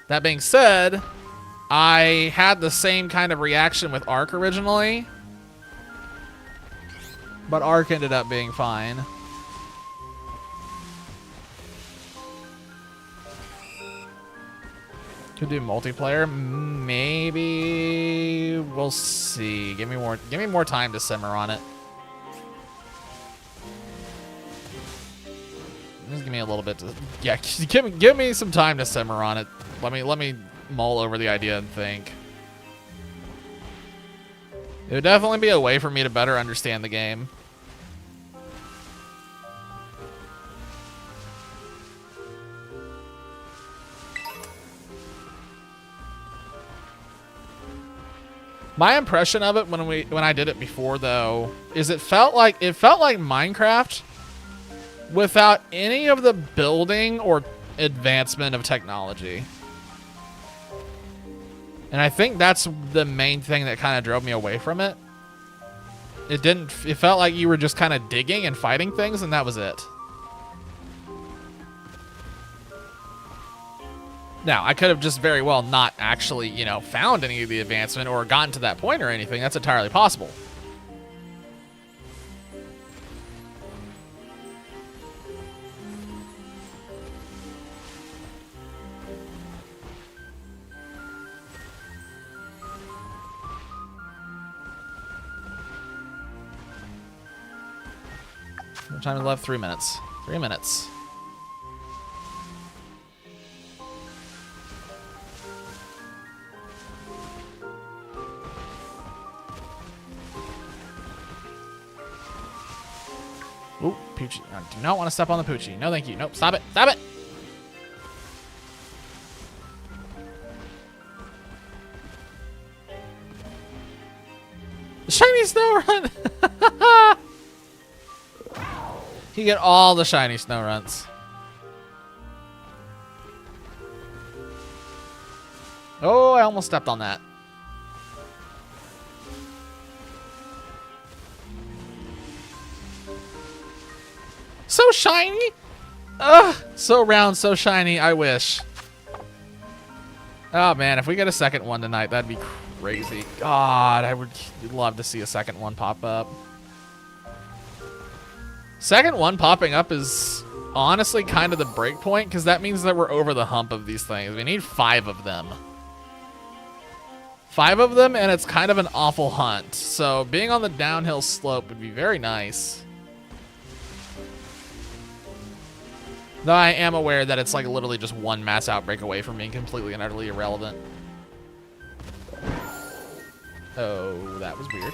That being said, I had the same kind of reaction with Ark originally, but Ark ended up being fine. Could do multiplayer, maybe. We'll see. Give me more time to simmer on it. Just give me a little bit to, yeah. Give me some time to simmer on it. Let me mull over the idea and think. It would definitely be a way for me to better understand the game. My impression of it when I did it before, though, is it felt like Minecraft without any of the building or advancement of technology. And I think that's the main thing that kind of drove me away from it. It felt like you were just kind of digging and fighting things, and that was it. Now, I could have just very well not actually, you know, found any of the advancement or gotten to that point or anything. That's entirely possible. What time is left? 3 minutes. 3 minutes. Ooh, Poochie. I do not want to step on the Poochie. No, thank you. Nope, stop it. Stop it! The shiny snow run! You get all the shiny snow runs. Oh, I almost stepped on that. So shiny! Ugh, so round, so shiny, I wish. Oh man, if we get a second one tonight, that'd be crazy. God, I would love to see a second one pop up. Second one popping up is honestly kind of the break point, because that means that we're over the hump of these things. We need 5 of them. 5 of them, and it's kind of an awful hunt. So being on the downhill slope would be very nice. Though I am aware that it's like literally just one mass outbreak away from being completely and utterly irrelevant. Oh, that was weird.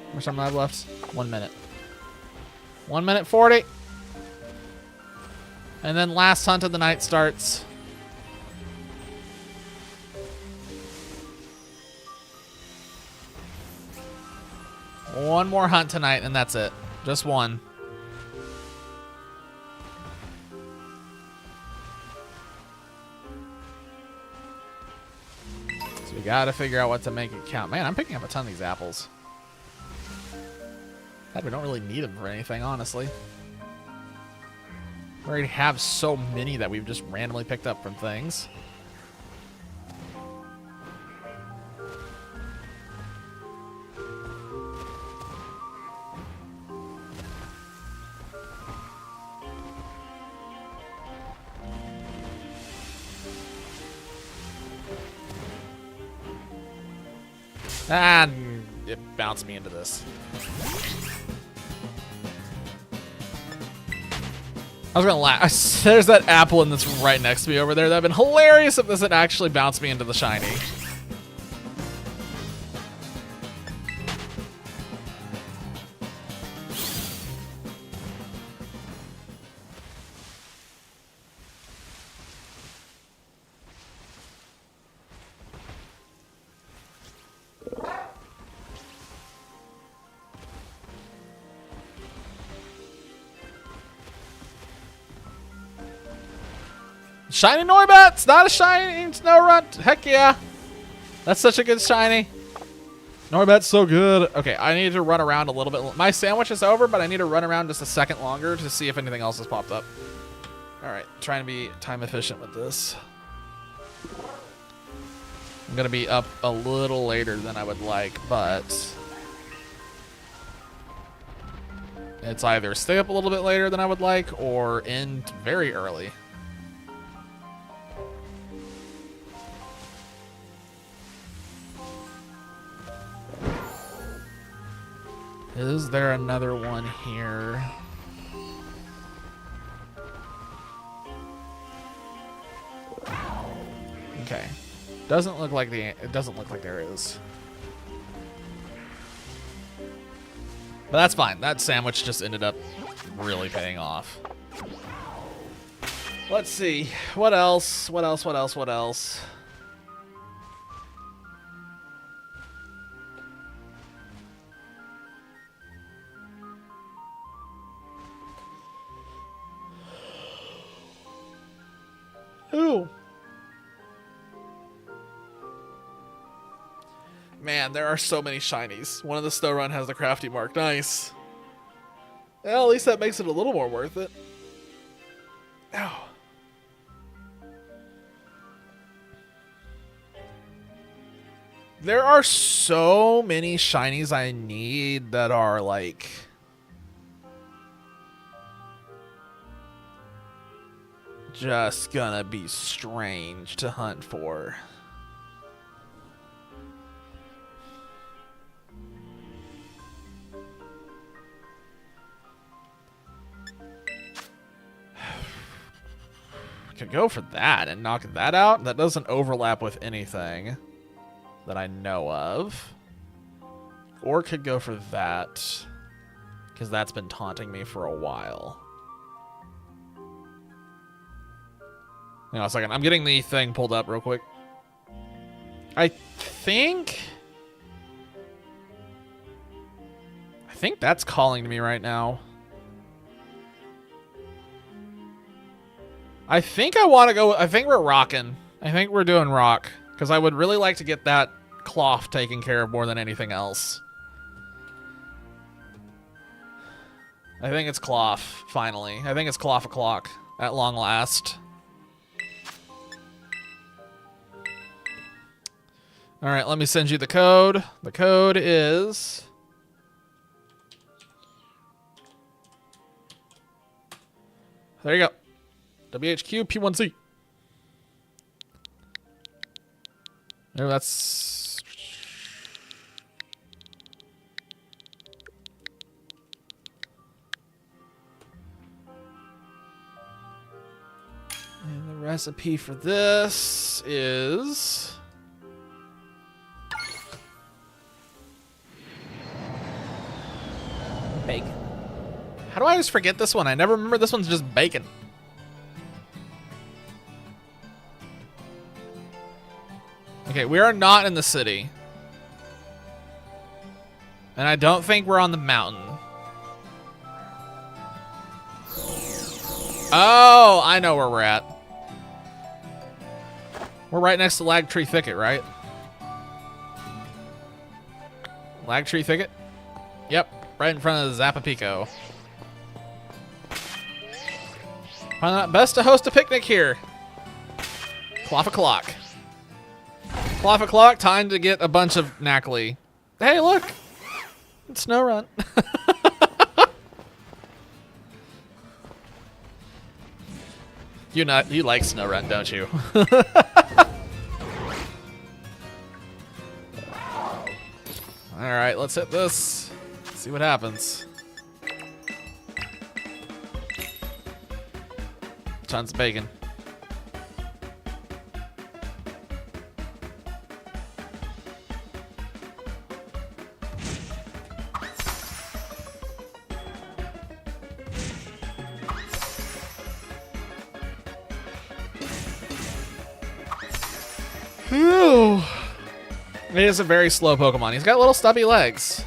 How much time do I have left? 1 minute. 1 minute 40. And then last hunt of the night starts. One more hunt tonight, and that's it. Just one. So we gotta figure out what to make it count. Man, I'm picking up a ton of these apples. God, we don't really need them for anything, honestly. We already have so many that we've just randomly picked up from things. And it bounced me into this. I was gonna laugh. There's that apple and that's right next to me over there. That'd been hilarious if this had actually bounced me into the shiny. Shiny Noibat! It's not a shiny Snow Runt! Heck yeah! That's such a good shiny. Noibat's so good. Okay, I need to run around a little bit. My sandwich is over, but I need to run around just a second longer to see if anything else has popped up. Alright, trying to be time efficient with this. I'm gonna be up a little later than I would like, but it's either stay up a little bit later than I would like or end very early. Is there another one here? Okay. Doesn't look like it doesn't look like there is. But that's fine. That sandwich just ended up really paying off. Let's see. What else? What else? What else? What else? Ooh. Man, there are so many shinies. One of the Snow Run has the crafty mark. Nice. Well, at least that makes it a little more worth it. Ow. There are so many shinies I need that are like just gonna be strange to hunt for. Could go for that and knock that out. That doesn't overlap with anything that I know of. Or could go for that, because that's been taunting me for a while. Hang on a second. I'm getting the thing pulled up real quick. I think that's calling to me right now. I think I want to go. I think we're rocking. I think we're doing rock, because I would really like to get that cloth taken care of more than anything else. I think it's cloth, finally. I think it's cloth o'clock at long last. All right, let me send you the code. The code is... There you go. WHQ P1C. No, that's... And the recipe for this is... bacon. How do I always forget this one? I never remember this one's just bacon. Okay, we are not in the city. And I don't think we're on the mountain. Oh, I know where we're at. We're right next to Lag Tree Thicket, right? Lag Tree Thicket? Yep, right in front of the Zapapico. Best to host a picnic here. Clock o'clock. Clock o'clock, time to get a bunch of Knackley. Hey, look! It's Snow Run. You like Snow Run, don't you? Alright, let's hit this. See what happens. Tons of bacon. Whew. He is a very slow Pokemon. He's got little stubby legs.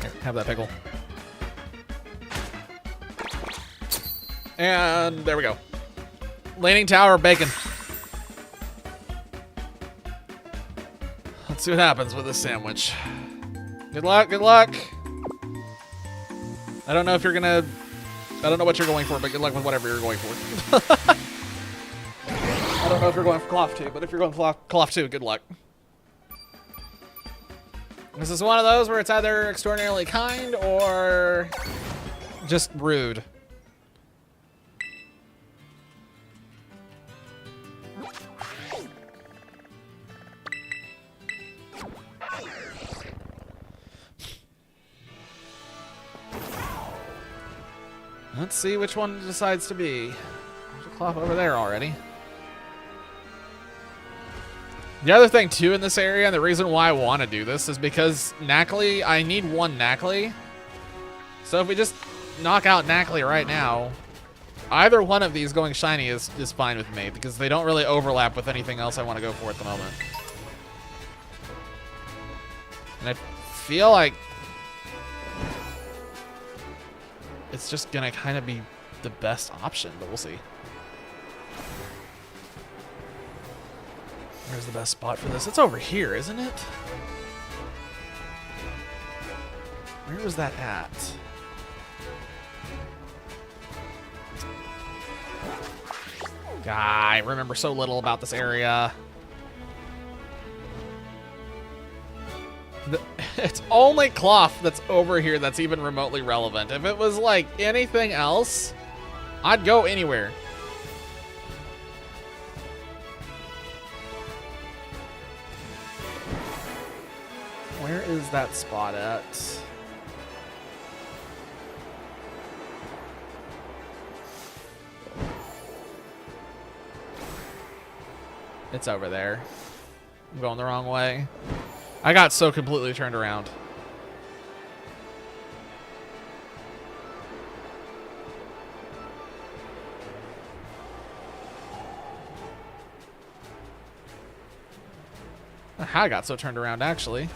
Here, have that pickle. And there we go. Leaning Tower bacon. Let's see what happens with this sandwich. Good luck, good luck. I don't know if you're gonna... I don't know what you're going for, but good luck with whatever you're going for. I don't know if you're going for Cloth 2, but if you're going for Cloth 2, good luck. This is one of those where it's either extraordinarily kind or just rude. Let's see which one it decides to be. There's a Cloth over there already. The other thing, too, in this area, and the reason why I want to do this is because Knackley, I need one Knackley. So if we just knock out Knackley right now, either one of these going shiny is fine with me because they don't really overlap with anything else I want to go for at the moment. And I feel like it's just going to kind of be the best option, but we'll see. Where's the best spot for this? It's over here, isn't it? Where was that at? I remember so little about this area. It's only Cloth that's over here that's even remotely relevant. If it was like anything else, I'd go anywhere. Where is that spot at? It's over there. I'm going the wrong way. I got so completely turned around. I got so turned around, actually.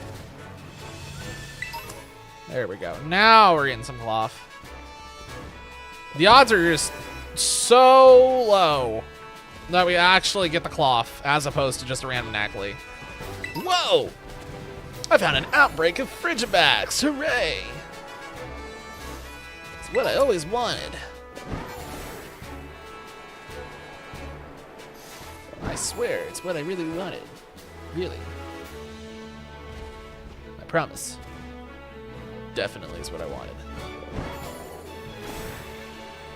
There we go. Now we're getting some Cloth. The odds are just so low that we actually get the Cloth as opposed to just a random Knackley. Whoa! I found an outbreak of Frigibacks! Hooray! It's what I always wanted. I swear, it's what I really wanted. Really. I promise. Definitely is what I wanted.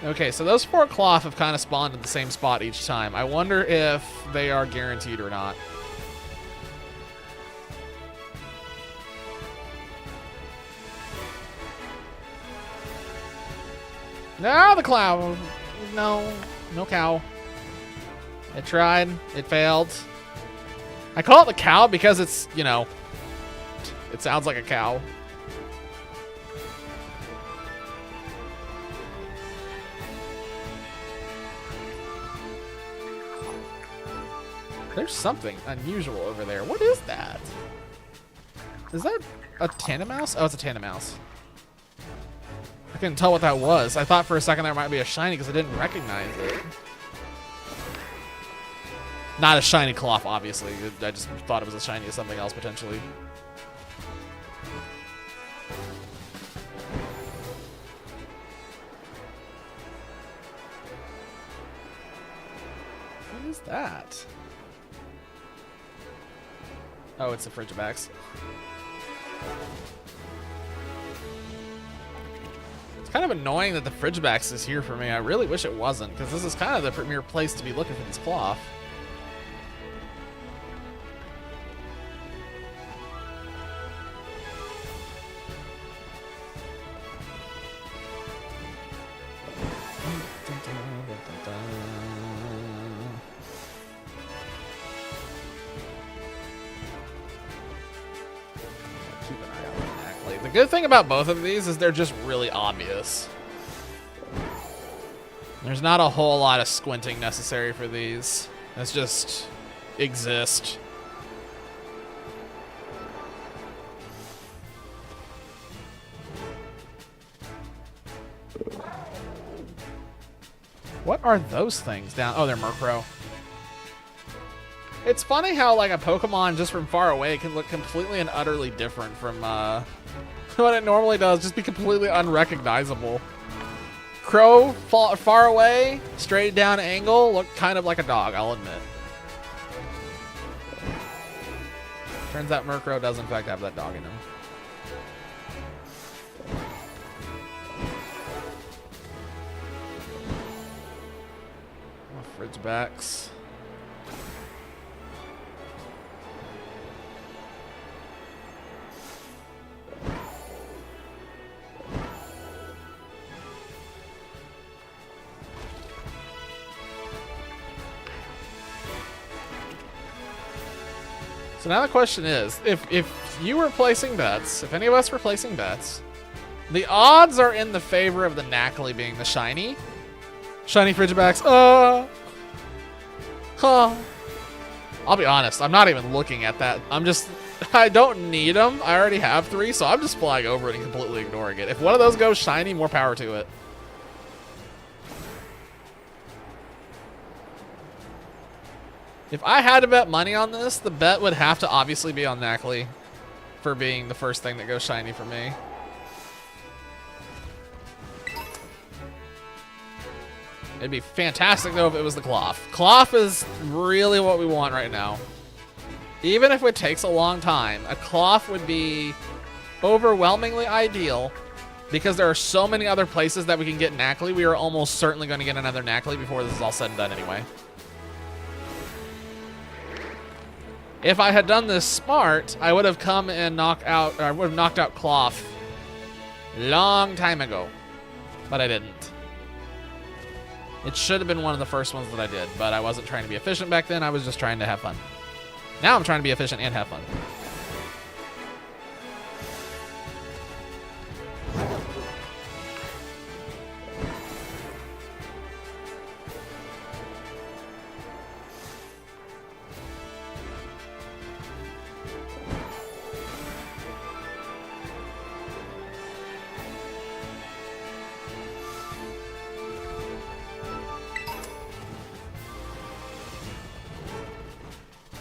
Okay, so those 4 cloth have kind of spawned in the same spot each time. I wonder if they are guaranteed or not. No, the cow. No, no cow. I tried. It failed. I call it the cow because it's, you know, it sounds like a cow. There's something unusual over there. What is that? Is that a tandem mouse? Oh, it's a tandem mouse. I couldn't tell what that was. I thought for a second there might be a shiny because I didn't recognize it. Not a shiny cloth, obviously. I just thought it was a shiny of something else, potentially. What is that? Oh, it's the Frigibacks. It's kind of annoying that the Frigibacks is here for me. I really wish it wasn't, because this is kind of the premier place to be looking for this cloth. The good thing about both of these is they're just really obvious. There's not a whole lot of squinting necessary for these. It's just exist. What are those things down? Oh, they're Murkrow. It's funny how like a Pokemon just from far away can look completely and utterly different from what it normally does, just be completely unrecognizable. Crow, far away, straight down angle, look kind of like a dog, I'll admit. Turns out Murkrow does in fact have that dog in him. Oh, Frigibacks. So now the question is, if you were placing bets, if any of us were placing bets, the odds are in the favor of the Nacli being the shiny. Shiny Frigibacks, I'll be honest, I'm not even looking at that. I don't need them. I already have 3, so I'm just flying over it and completely ignoring it. If one of those goes shiny, more power to it. If I had to bet money on this, the bet would have to obviously be on Nacli for being the first thing that goes shiny for me. It'd be fantastic, though, if it was the Cloth. Cloth is really what we want right now. Even if it takes a long time, a Cloth would be overwhelmingly ideal because there are so many other places that we can get Nacli. We are almost certainly going to get another Nacli before this is all said and done anyway. If I had done this smart, I would have come and knocked out Cloth long time ago, but I didn't. It should have been one of the first ones that I did, but I wasn't trying to be efficient back then. I was just trying to have fun. Now I'm trying to be efficient and have fun.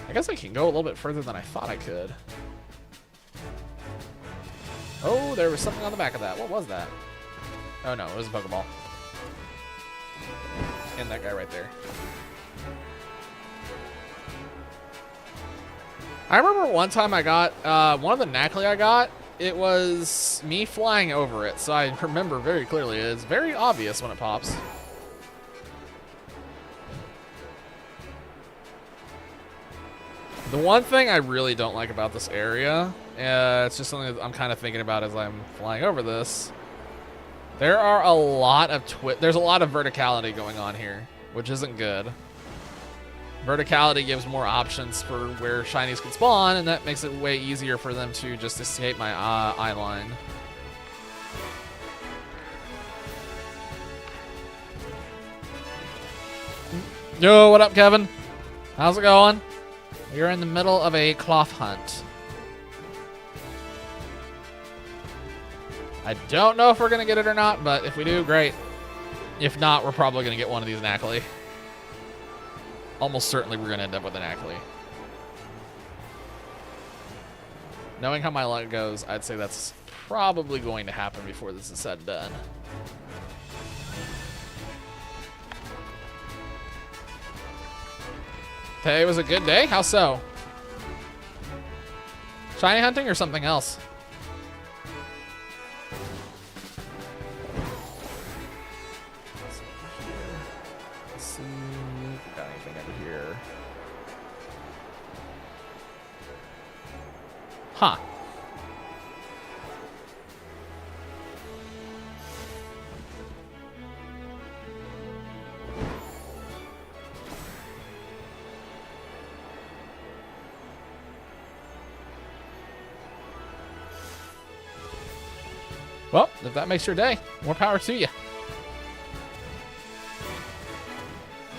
I guess I can go a little bit further than I thought I could. Oh, there was something on the back of that. What was that? Oh no, it was a Pokeball. And that guy right there. I remember one time I got, one of the Knackley I got, it was me flying over it, so I remember very clearly. It's very obvious when it pops. The one thing I really don't like about this area, it's just something that I'm kind of thinking about as I'm flying over this. There are a lot of there's a lot of verticality going on here, which isn't good. Verticality gives more options for where shinies can spawn, and that makes it way easier for them to just escape my eye line. Yo, what up, Kevin? How's it going? We're in the middle of a cloth hunt. I don't know if we're going to get it or not, but if we do, great. If not, we're probably going to get one of these Knackley. Almost certainly we're going to end up with an Knackley. Knowing how my luck goes, I'd say that's probably going to happen before this is said and done. Today was a good day? How so? Shiny hunting or something else? Let's see if we got anything over here. Huh. Well, if that makes your day, more power to you.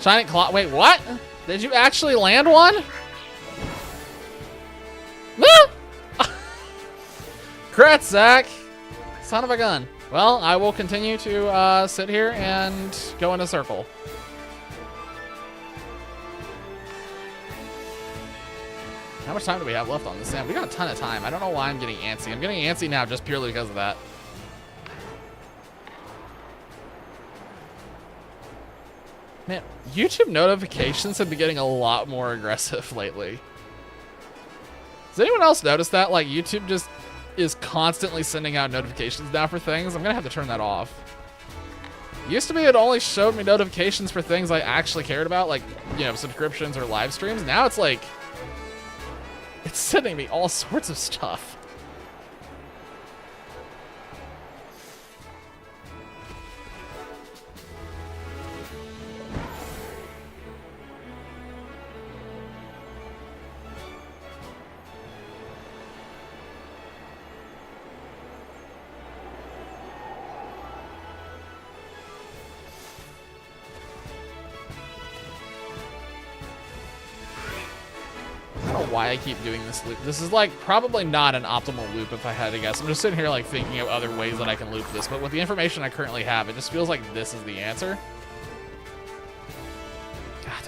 Shiny Claw. Wait, what? Did you actually land one? No! Congrats, Zach. Son of a gun. Well, I will continue to sit here and go in a circle. How much time do we have left on this, Sam? We got a ton of time. I don't know why I'm getting antsy. I'm getting antsy now just purely because of that. Man, YouTube notifications have been getting a lot more aggressive lately. Does anyone else notice that? Like, YouTube just is constantly sending out notifications now for things. I'm gonna have to turn that off. Used to be it only showed me notifications for things I actually cared about, like, you know, subscriptions or live streams. Now it's like, it's sending me all sorts of stuff. I don't know why I keep doing this loop. This is like probably not an optimal loop if I had to guess. I'm just sitting here like thinking of other ways that I can loop this, but with the information I currently have, it just feels like this is the answer. God,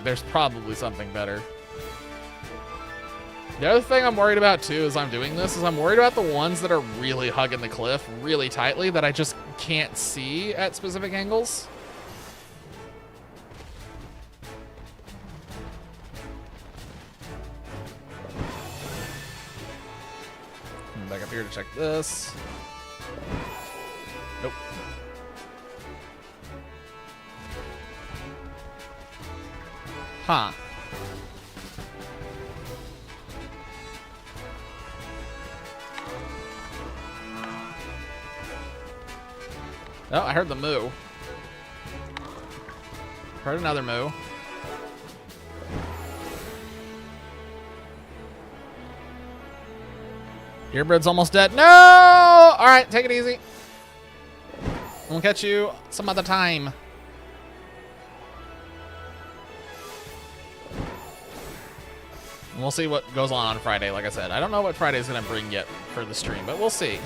there's probably something better. The other thing I'm worried about too as I'm doing this is I'm worried about the ones that are really hugging the cliff really tightly that I just can't see at specific angles. Back up here to check this. Nope. Huh. Oh, I heard the moo. Heard another moo. Earbud's almost dead. No! All right, take it easy. We'll catch you some other time. And we'll see what goes on Friday, like I said. I don't know what Friday's going to bring yet for the stream, but we'll see.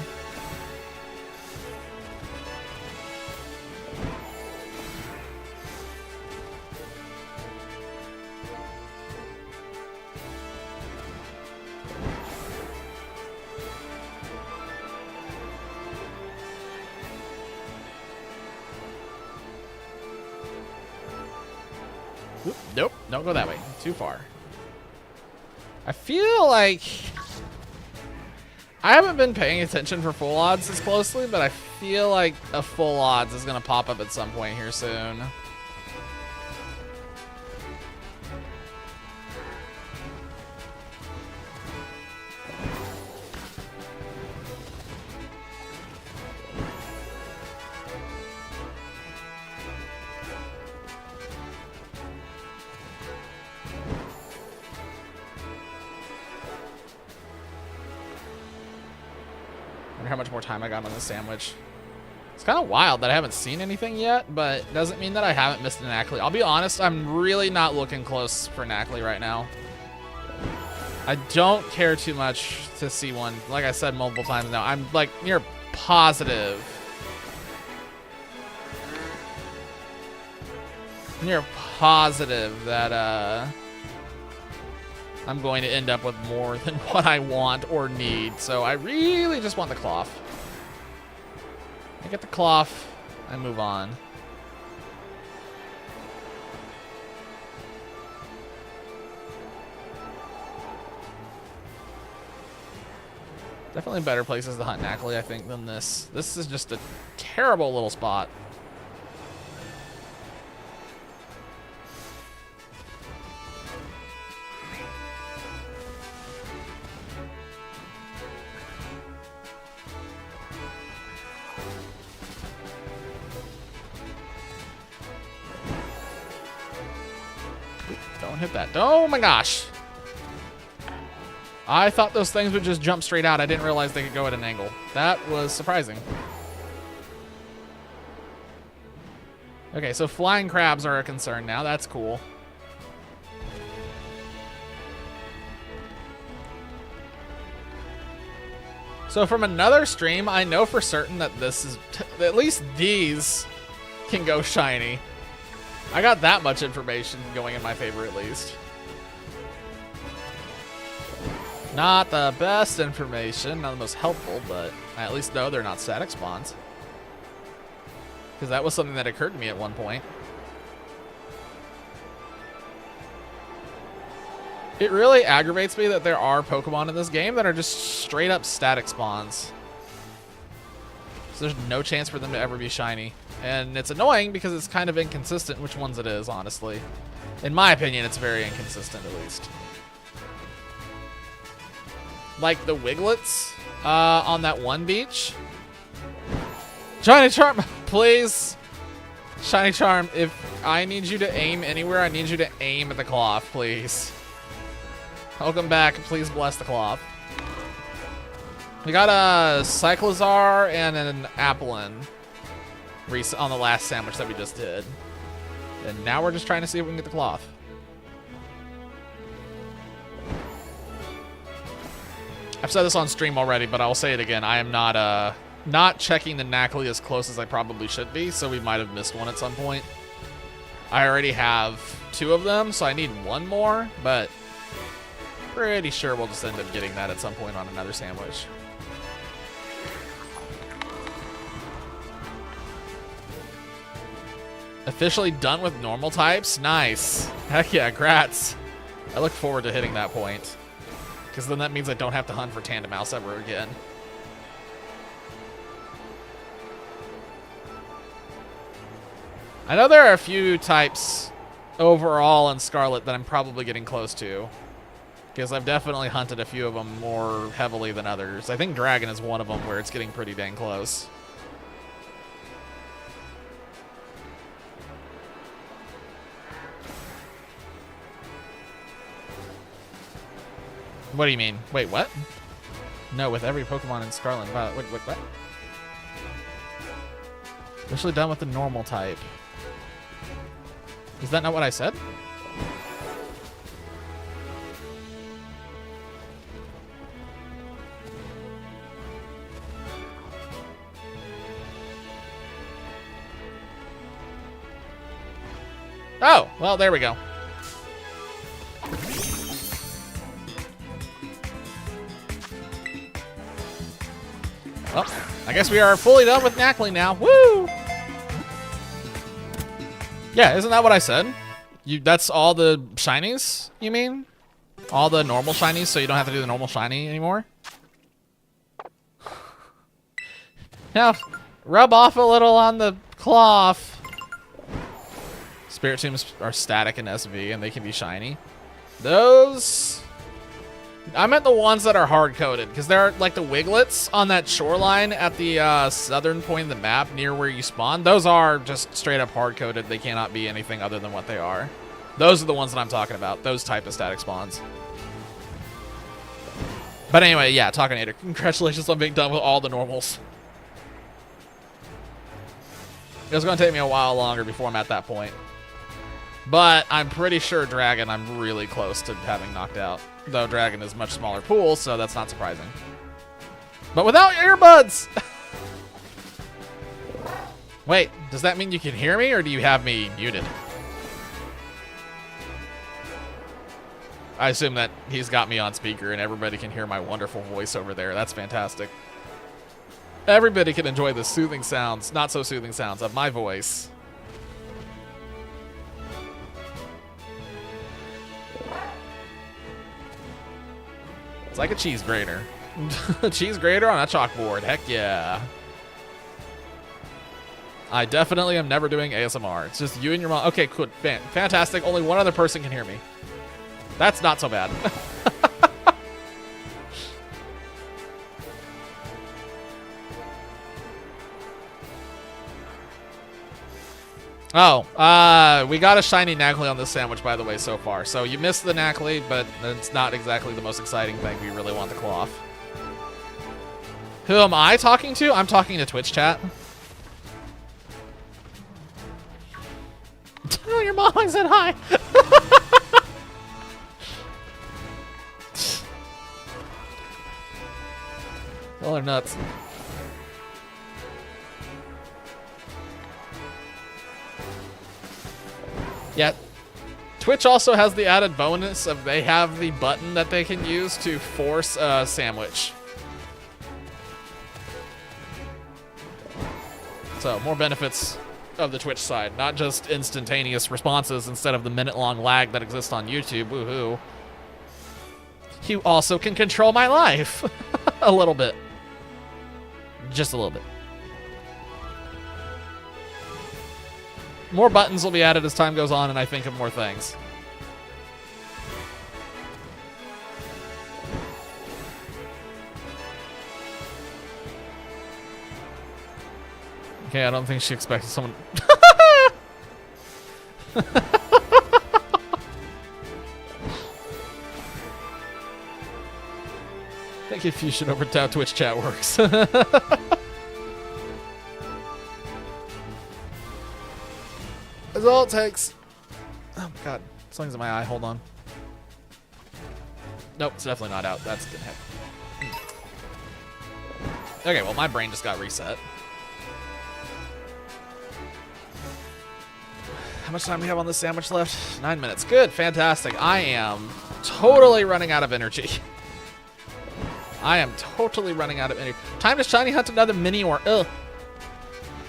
Oop, nope, don't go that way. Too far. I feel like I haven't been paying attention for full odds as closely, but I feel like a full odds is going to pop up at some point here soon. How much more time I got on this sandwich. It's kind of wild that I haven't seen anything yet, but doesn't mean that I haven't missed an Ackley. I'll be honest, I'm really not looking close for an Ackley right now. I don't care too much to see one. Like I said multiple times now, I'm like near positive. Near positive that I'm going to end up with more than what I want or need. So I really just want the cloth. I get the cloth, I move on. Definitely better places to hunt Ackley, I think, than this. This is just a terrible little spot. Don't hit that. Oh my gosh. I thought those things would just jump straight out. I didn't realize they could go at an angle. That was surprising. Okay, so flying crabs are a concern now. That's cool. So from another stream, I know for certain that this is, at least these can go shiny. I got that much information going in my favor at least. Not the best information, not the most helpful, but I at least know they're not static spawns. Because that was something that occurred to me at one point. It really aggravates me that there are Pokemon in this game that are just straight up static spawns. So there's no chance for them to ever be shiny. And it's annoying because it's kind of inconsistent which ones it is, honestly. In my opinion, it's very inconsistent, at least. Like the Wiglets on that one beach. Shiny Charm, please. Shiny Charm, if I need you to aim anywhere, I need you to aim at the cloth, please. Welcome back. Please bless the cloth. We got a Cyclizar and an Applin on the last sandwich that we just did. And now we're just trying to see if we can get the cloth. I've said this on stream already, but I'll say it again. I am not checking the Knackley as close as I probably should be, so we might have missed one at some point. I already have 2 of them, so I need 1 more, but pretty sure we'll just end up getting that at some point on another sandwich. Officially done with normal types? Nice. Heck yeah, grats. I look forward to hitting that point. Because then that means I don't have to hunt for Tandemaus ever again. I know there are a few types overall in Scarlet that I'm probably getting close to. Because I've definitely hunted a few of them more heavily than others. I think Dragon is one of them where it's getting pretty dang close. What do you mean? Wait, what? No, with every Pokemon in Scarlet and Violet. Wait, what? Officially done with the normal type. Is that not what I said? Oh, well, there we go. Well, I guess we are fully done with Knackley now. Woo! Yeah, isn't that what I said? That's all the shinies, you mean? All the normal shinies, so you don't have to do the normal shiny anymore? Now, rub off a little on the cloth. Spirit tombs are static in SV, and they can be shiny. Those... I meant the ones that are hard-coded, because they're like the wiglets on that shoreline at the southern point of the map near where you spawn. Those are just straight-up hard-coded. They cannot be anything other than what they are. Those are the ones that I'm talking about. Those type of static spawns. But anyway, yeah, Talkinator. Congratulations on being done with all the normals. It was going to take me a while longer before I'm at that point. But I'm pretty sure Dragon I'm really close to having knocked out. Though Dragon is a much smaller pool, so that's not surprising. But without earbuds! Wait, does that mean you can hear me, or do you have me muted? I assume that he's got me on speaker and everybody can hear my wonderful voice over there. That's fantastic. Everybody can enjoy the soothing sounds, not so soothing sounds of my voice. It's like a cheese grater. A cheese grater on a chalkboard. Heck yeah. I definitely am never doing ASMR. It's just you and your mom. Okay, cool. Fantastic. Only one other person can hear me. That's not so bad. Oh, we got a shiny Nacli on this sandwich, by the way, so far. So you missed the Nacli, but it's not exactly the most exciting thing. We really want the cloth. Who am I talking to? I'm talking to Twitch chat. Tell your mom I said hi. Tell her nuts. Yeah, Twitch also has the added bonus of they have the button that they can use to force a sandwich. So, more benefits of the Twitch side, not just instantaneous responses instead of the minute-long lag that exists on YouTube. Woohoo. You also can control my life. A little bit. Just a little bit. More buttons will be added as time goes on, and I think of more things. Okay, I don't think she expected someone... I think if you should over how Twitch chat works. That's all it takes. Oh my god, something's in my eye. Hold on. Nope, it's definitely not out. That's gonna happen. Okay, well my brain just got reset. How much time do we have on this sandwich left? 9 minutes. Good, fantastic. I am totally running out of energy. I am totally running out of energy. Time to shiny hunt another mini ore. Ugh.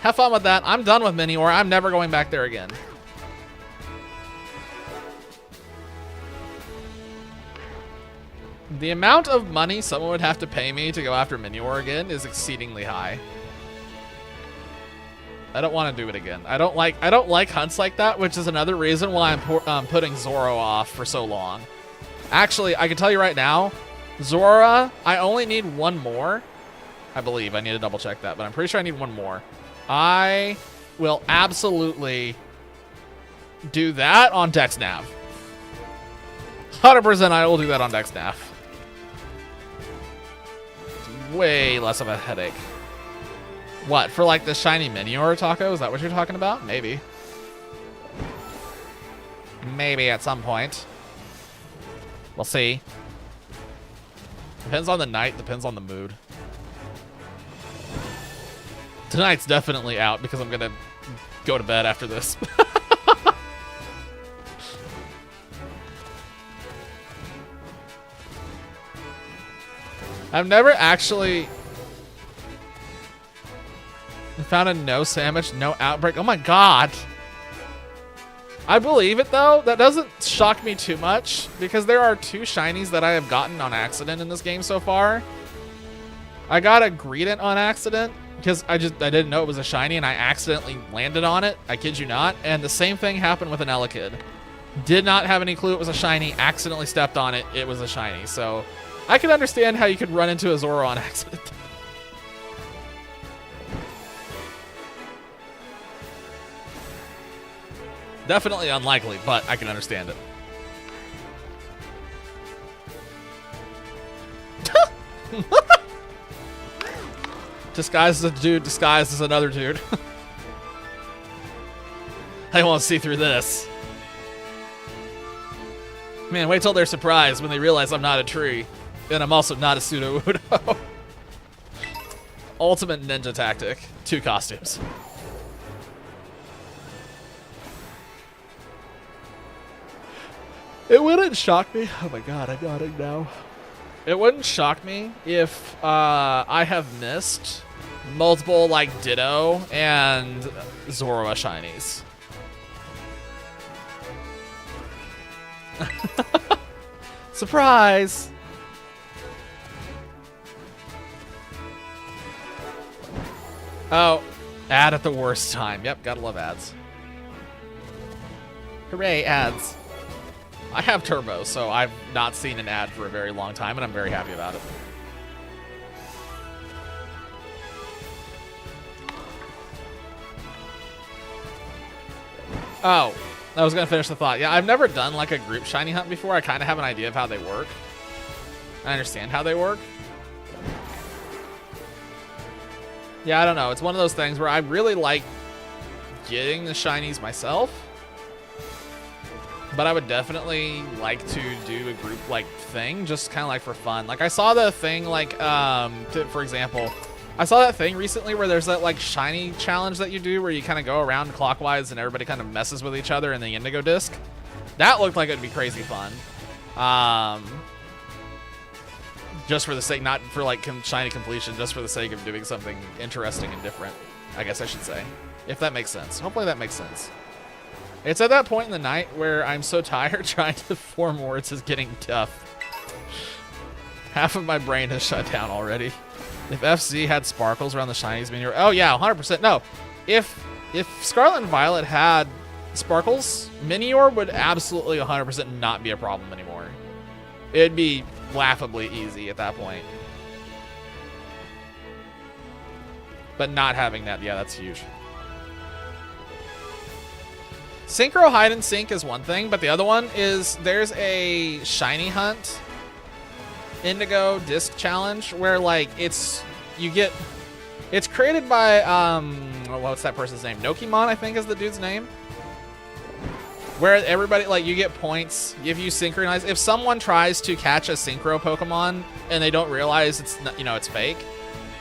Have fun with that. I'm done with mini ore. I'm never going back there again. The amount of money someone would have to pay me to go after mini ore again is exceedingly high. I don't want to do it again. I don't like hunts like that, which is another reason why I'm putting Zoro off for so long. Actually, I can tell you right now, Zora, I only need one more. I believe. I need to double check that, but I'm pretty sure I need one more. I will absolutely do that on DexNav. 100% I will do that on DexNav. It's way less of a headache. What, for like the shiny mini ore taco? Is that what you're talking about? Maybe. Maybe at some point. We'll see. Depends on the night, depends on the mood. Tonight's definitely out because I'm gonna go to bed after this. I've never actually found a no sandwich, no outbreak. Oh my god. I believe it though. That doesn't shock me too much because there are 2 shinies that I have gotten on accident in this game so far. I got a Greedent on accident because I didn't know it was a shiny and I accidentally landed on it. I kid you not. And the same thing happened with an Elekid. Did not have any clue it was a shiny, accidentally stepped on it, it was a shiny. So I can understand how you could run into a Zoro on accident. Definitely unlikely, but I can understand it. Disguised as a dude, disguised as another dude. I won't see through this. Man, wait till they're surprised when they realize I'm not a tree. And I'm also not a pseudo Udo. Ultimate ninja tactic. 2 costumes. It wouldn't shock me. Oh my god, I'm nodding now. It wouldn't shock me if I have missed multiple like Ditto and Zoroa shinies. Surprise! Oh, ad at the worst time. Yep, gotta love ads. Hooray, ads. I have Turbo, so I've not seen an ad for a very long time, and I'm very happy about it. Oh, I was going to finish the thought. Yeah, I've never done like a group shiny hunt before. I kind of have an idea of how they work. I understand how they work. Yeah, I don't know. It's one of those things where I really like getting the shinies myself. But I would definitely like to do a group like thing, just kind of like for fun. Like I saw the thing like, for example, I saw that thing recently where there's that like shiny challenge that you do where you kind of go around clockwise and everybody kind of messes with each other in the indigo disc. That looked like it'd be crazy fun. Just for the sake, not for like shiny completion, just for the sake of doing something interesting and different, I guess I should say. If that makes sense. Hopefully that makes sense. It's at that point in the night where I'm so tired trying to form words is getting tough. Half of my brain has shut down already. If FZ had sparkles around the shinies mini, oh yeah, 100%. No, if Scarlet and Violet had sparkles, Minior would absolutely 100% not be a problem anymore. It'd be laughably easy at that point. But not having that, yeah, that's huge. Synchro hide and seek is one thing, but the other one is there's a shiny hunt indigo disc challenge where like it's created by what's that person's name? Nokimon, I think is the dude's name. Where everybody like you get points if you synchronize. If someone tries to catch a synchro Pokemon and they don't realize it's not, it's fake,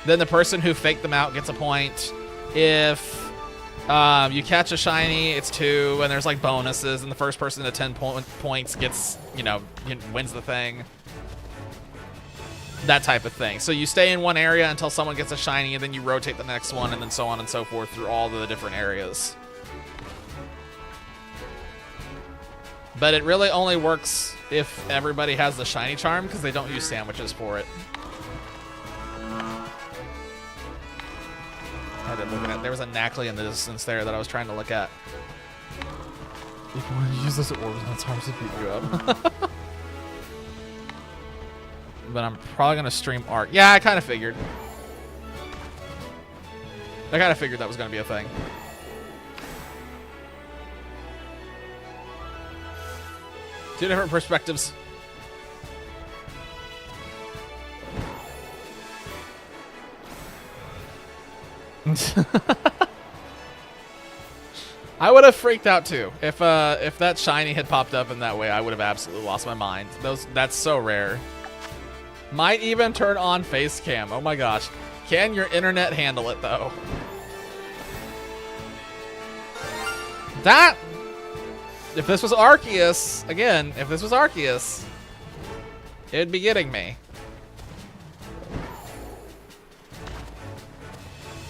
then the person who faked them out gets a point. If you catch a shiny, it's 2, and there's like bonuses, and the first person to 10 points gets, wins the thing. That type of thing. So you stay in one area until someone gets a shiny, and then you rotate the next one, and then so on and so forth through all of the different areas. But it really only works if everybody has the shiny charm, because they don't use sandwiches for it. There was a Knackley in the distance there that I was trying to look at. If you want to use this at orbs, it's hard to beat you up. But I'm probably going to stream Arc. Yeah, I kind of figured. I kind of figured that was going to be a thing. Two different perspectives. I would have freaked out too if that shiny had popped up in that way. I would have absolutely lost my mind. That's so rare. Might even turn on face cam. Oh my gosh, can your internet handle it though? That if this was Arceus again, if this was Arceus, it'd be getting me.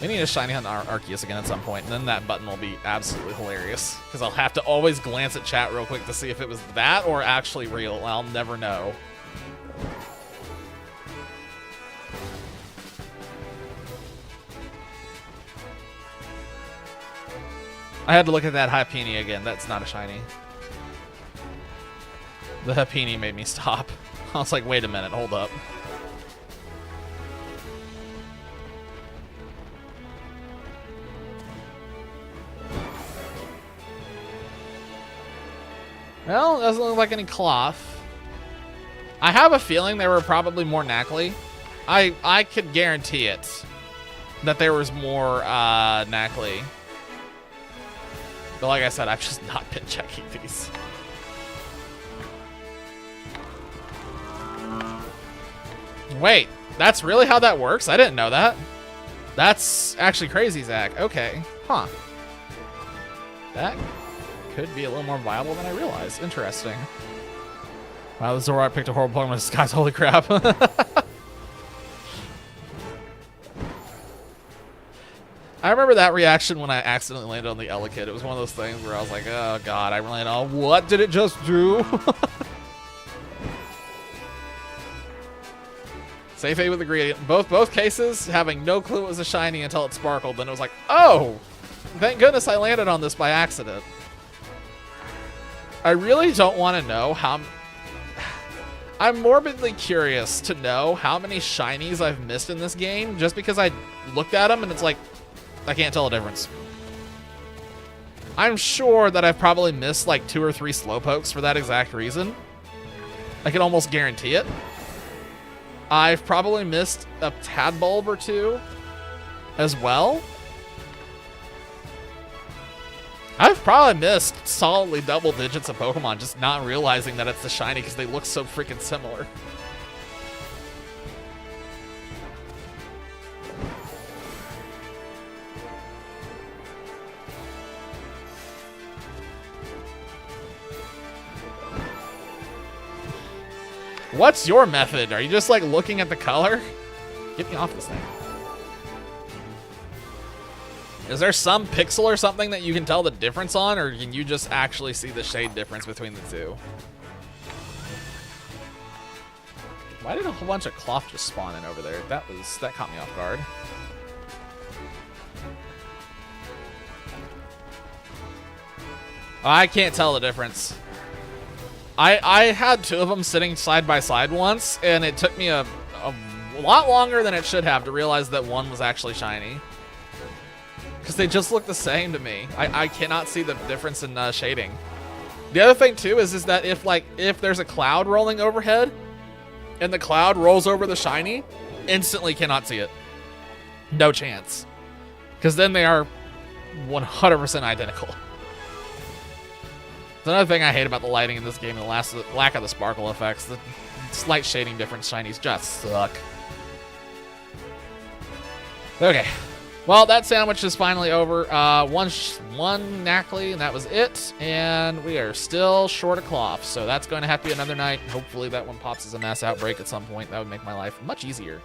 We need to shiny hunt Arceus again at some point, and then that button will be absolutely hilarious. Because I'll have to always glance at chat real quick to see if it was that or actually real. I'll never know. I had to look at that Happiny again. That's not a shiny. The Happiny made me stop. I was like, wait a minute, hold up. Well, it doesn't look like any cloth. I have a feeling there were probably more Knackley. I could guarantee it. That there was more Knackley. But like I said, I've just not been checking these. Wait, that's really how that works? I didn't know that. That's actually crazy, Zach. Okay. Huh. That could be a little more viable than I realized. Interesting. Wow, the Zoroark picked a horrible Pokemon disguise. Holy crap. I remember that reaction when I accidentally landed on the Elekid. It was one of those things where I was like, oh god, I really know. What did it just do? Safe A with the gradient. Both cases, having no clue it was a shiny until it sparkled. Then it was like, oh, thank goodness I landed on this by accident. I really don't want to know how... I'm morbidly curious to know how many shinies I've missed in this game just because I looked at them and it's like, I can't tell the difference. I'm sure that I've probably missed like 2 or 3 Slowpokes for that exact reason. I can almost guarantee it. I've probably missed a Tadbulb or 2 as well. I've probably missed solidly double digits of Pokemon just not realizing that it's the shiny because they look so freaking similar. What's your method? Are you just like looking at the color? Get me off this thing. Is there some pixel or something that you can tell the difference on, or can you just actually see the shade difference between the two? Why did a whole bunch of cloth just spawn in over there? That caught me off guard. I can't tell the difference. I had 2 of them sitting side by side once, and it took me a lot longer than it should have to realize that one was actually shiny. Because they just look the same to me. I cannot see the difference in shading. The other thing too is that if there's a cloud rolling overhead, and the cloud rolls over the shiny, instantly cannot see it. No chance. Because then they are 100% identical. It's another thing I hate about the lighting in this game, and the lack of the sparkle effects. The slight shading difference shinies just suck. Okay. Well, that sandwich is finally over. One Knackley, and that was it. And we are still short of cloth, so that's going to have to be another night. Hopefully that one pops as a mass outbreak at some point. That would make my life much easier.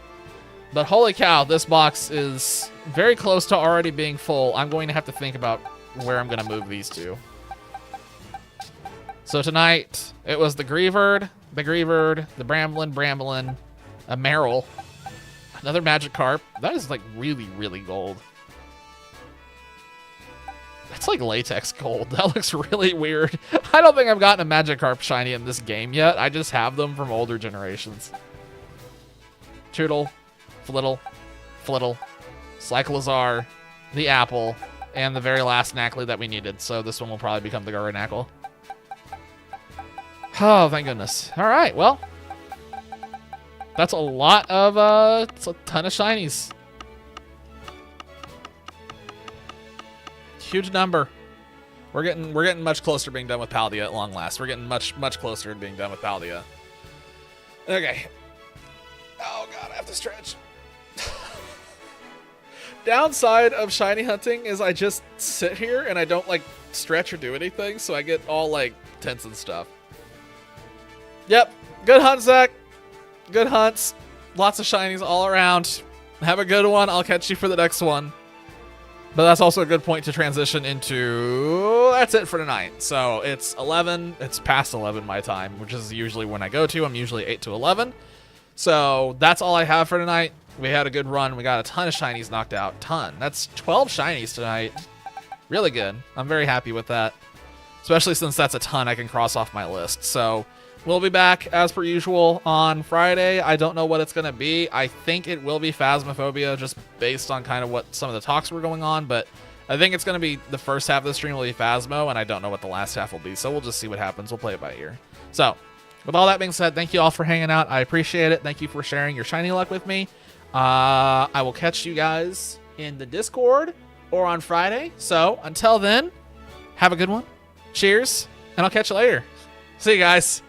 But holy cow, this box is very close to already being full. I'm going to have to think about where I'm going to move these to. So tonight, it was the Greavard, the Bramblin, a Meryl, another Magikarp. That is like really, really gold. That's like latex gold. That looks really weird. I don't think I've gotten a Magikarp shiny in this game yet. I just have them from older generations. Tootle, Flittle, Cyclizar, the Apple, and the very last Knackley that we needed. So this one will probably become the Garganacl. Oh, thank goodness. All right, well. That's a lot of, it's a ton of shinies. Huge number. We're getting much closer to being done with Paldea at long last. We're getting much closer to being done with Paldea. Okay. Oh god, I have to stretch. Downside of shiny hunting is I just sit here and I don't like stretch or do anything, so I get all like tense and stuff. Yep. Good hunt, Zach. Good hunts. Lots of shinies all around. Have a good one. I'll catch you for the next one. But that's also a good point to transition into. That's it for tonight. So it's 11. It's past 11 my time, which is usually when I go to. I'm usually 8 to 11. So that's all I have for tonight. We had a good run. We got a ton of shinies knocked out. Ton. That's 12 shinies tonight. Really good. I'm very happy with that. Especially since that's a ton I can cross off my list. So we'll be back as per usual on Friday. I don't know what it's going to be. I think it will be Phasmophobia just based on kind of what some of the talks were going on. But I think it's going to be the first half of the stream will be Phasmo, and I don't know what the last half will be. So we'll just see what happens. We'll play it by ear. So with all that being said, thank you all for hanging out. I appreciate it. Thank you for sharing your shiny luck with me. I will catch you guys in the Discord or on Friday. So until then, have a good one. Cheers, and I'll catch you later. See you guys.